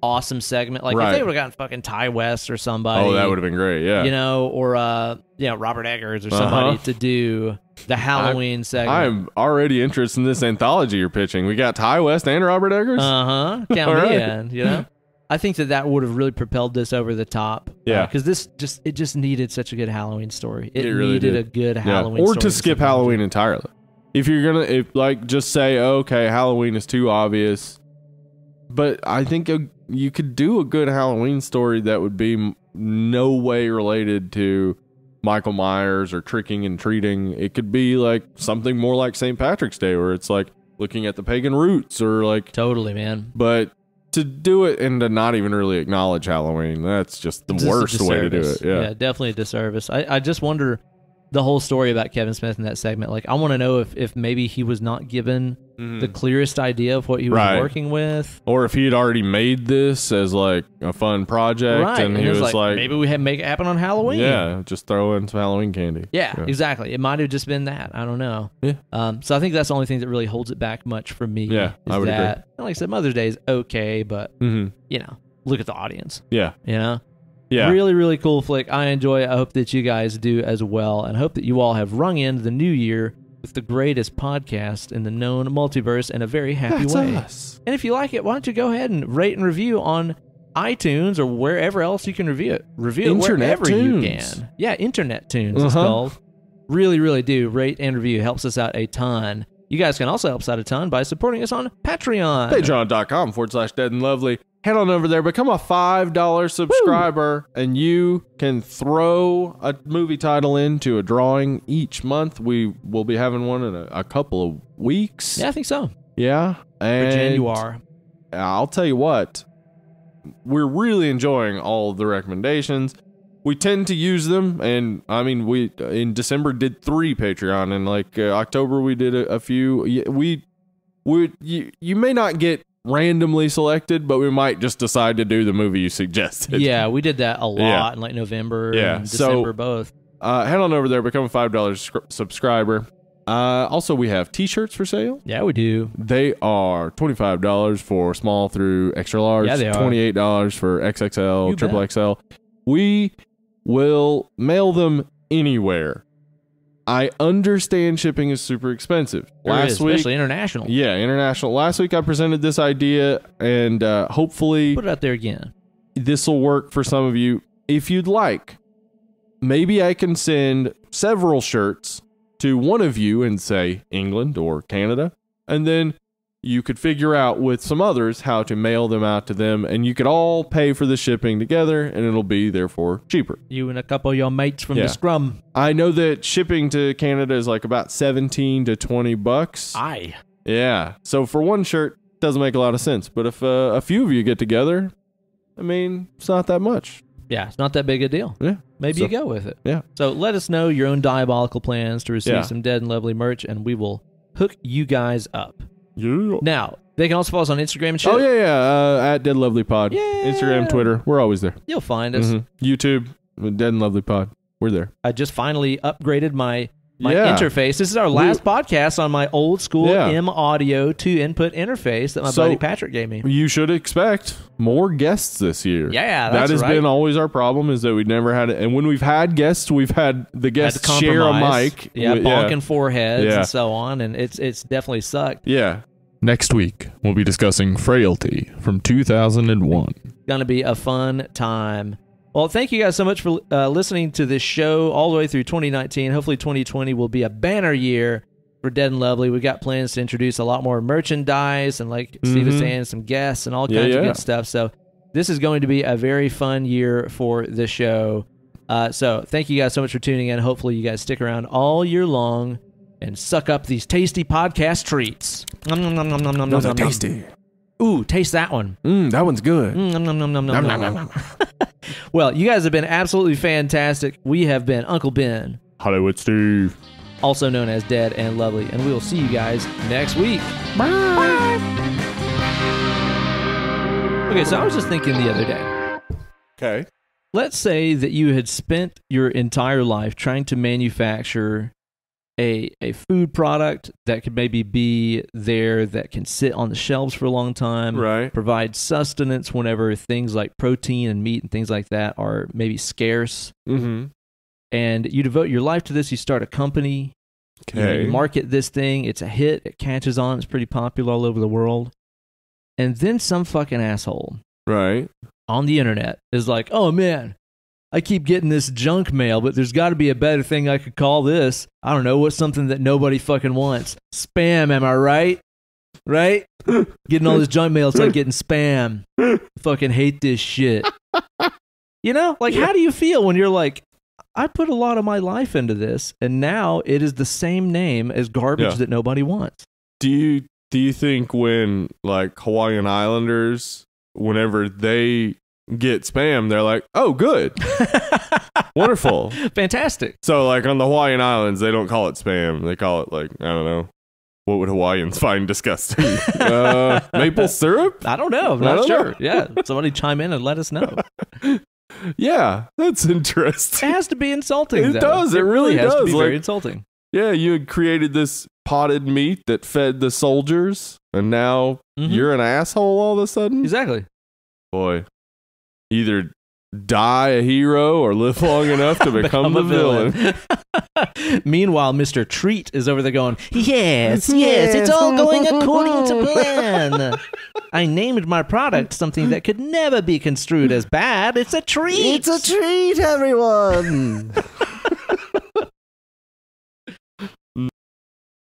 awesome segment. Like Right. if they would have gotten fucking Ty West or somebody. Oh, that would have been great. Yeah. You know, or Robert Eggers or somebody to do the Halloween segment. I'm already interested in this anthology you're pitching. We got Ty West and Robert Eggers. Count me right. in. You know, I think that would have really propelled this over the top. Yeah, because it just needed such a good Halloween story. It really needed did. a good Halloween or story. to skip Halloween entirely. If you're gonna just say, okay, Halloween is too obvious. But I think you could do a good Halloween story that would be no way related to Michael Myers or tricking and treating. It could be like something more like St. Patrick's Day, where it's like looking at the pagan roots or like totally, man. But to do it and to not even really acknowledge Halloween, that's just the worst way to do it. Yeah, definitely a disservice. I just wonder the whole story about Kevin Smith in that segment. Like, I want to know if maybe he was not given the clearest idea of what he was working with, or if he had already made this as like a fun project, and he was like, maybe we had make it happen on Halloween. Yeah, just throw in some Halloween candy. Yeah, exactly. It might have just been that. I don't know. Yeah. So I think that's the only thing that really holds it back much for me. Yeah, I would agree. Like I said, Mother's Day is okay, but you know, look at the audience. Yeah. You know. Yeah. Really, really cool flick. I enjoy it. I hope that you guys do as well, and hope that you all have rung in the new year with the greatest podcast in the known multiverse in a very happy way. Us. And if you like it, why don't you go ahead and rate and review on iTunes or wherever else you can review it. Review Internet it wherever tunes. you can. Yeah, Internet Tunes it's called. Really, really do. Rate and review. Helps us out a ton. You guys can also help us out a ton by supporting us on Patreon. Patreon.com/Dead and Lovely. Head on over there, become a $5 subscriber, and you can throw a movie title into a drawing each month. We will be having one in a couple of weeks. Yeah, I think so. Yeah. And for January. I'll tell you what, we're really enjoying all of the recommendations. We tend to use them, and I mean, we in December did 3 Patreon, and like October we did a few. You may not get randomly selected, but we might just decide to do the movie you suggested. Yeah, we did that a lot in like November and December both. Head on over there, become a $5 subscriber. Also, we have t-shirts for sale. Yeah, we do. They are $25 for small through extra large. Yeah, they are. $28 for XXL, You triple bet. XL. We will mail them anywhere. I understand shipping is super expensive. Last week, especially international. Yeah, international. Last week I presented this idea, and hopefully Put it out there again. this will work for some of you. If you'd like, maybe I can send several shirts to one of you in, say, England or Canada, and then you could figure out with some others how to mail them out to them, and you could all pay for the shipping together, and it'll be therefore cheaper. You and a couple of your mates from the scrum. I know that shipping to Canada is like about $17 to $20. Aye. Yeah. So for one shirt, doesn't make a lot of sense. But if a few of you get together, I mean, it's not that much. Yeah, it's not that big a deal. Yeah. Maybe you go with it. Yeah. So let us know your own diabolical plans to receive some Dead and Lovely merch, and we will hook you guys up. Yeah. Now, they can also follow us on Instagram and shit. Oh, yeah. At Dead Lovely Pod. Yeah. Instagram, Twitter. We're always there. You'll find us. YouTube, Dead and Lovely Pod. We're there. I just finally upgraded my interface. This is our last podcast on my old school M Audio 2-input interface that my buddy Patrick gave me. You should expect more guests this year. Yeah, that has been always our problem, is that we never had it. And when we've had guests, we've had the guests share a mic. Yeah, bonking foreheads and so on. And it's definitely sucked. Yeah. Next week, we'll be discussing Frailty from 2001. Going to be a fun time. Well, thank you guys so much for listening to this show all the way through 2019. Hopefully 2020 will be a banner year for Dead and Lovely. We've got plans to introduce a lot more merchandise and, like Steve was saying, some guests and all kinds of good stuff. So this is going to be a very fun year for the show. So thank you guys so much for tuning in. Hopefully you guys stick around all year long and suck up these tasty podcast treats. Those are tasty. Ooh, taste that one. That one's good. Well, you guys have been absolutely fantastic. We have been Uncle Ben, Hollywood Steve, also known as Dead and Lovely, and we will see you guys next week. Bye. Okay, so I was just thinking the other day. Okay. Let's say that you had spent your entire life trying to manufacture a food product that could maybe be there that can sit on the shelves for a long time, Right. provide sustenance whenever things like protein and meat and things like that are maybe scarce. Mm-hmm. And you devote your life to this. You start a company. Okay. You market this thing. It's a hit. It catches on. It's pretty popular all over the world. And then some fucking asshole Right. on the internet is like, oh man, I keep getting this junk mail, but there's got to be a better thing I could call this. I don't know. What's something that nobody fucking wants? Spam, am I right? Right? Getting all this junk mail, it's like getting spam. I fucking hate this shit. You know? Like, how do you feel when you're like, I put a lot of my life into this, and now it is the same name as garbage that nobody wants? Do you think when like Hawaiian Islanders, whenever they get spam, they're like, oh, good. Wonderful. Fantastic. So like on the Hawaiian Islands, they don't call it spam. They call it like, I don't know. What would Hawaiians find disgusting? Maple syrup? I don't know. I'm not sure. Yeah. Somebody chime in and let us know. Yeah, that's interesting. It has to be insulting. It does. It really has does. to be Like, very insulting. yeah, you had created this potted meat that fed the soldiers, and now you're an asshole all of a sudden? Exactly. Boy, either die a hero or live long enough to become the villain. Meanwhile, Mr. Treat is over there going, yes, it's all going according to plan. I named my product something that could never be construed as bad. It's a treat. It's a treat, everyone.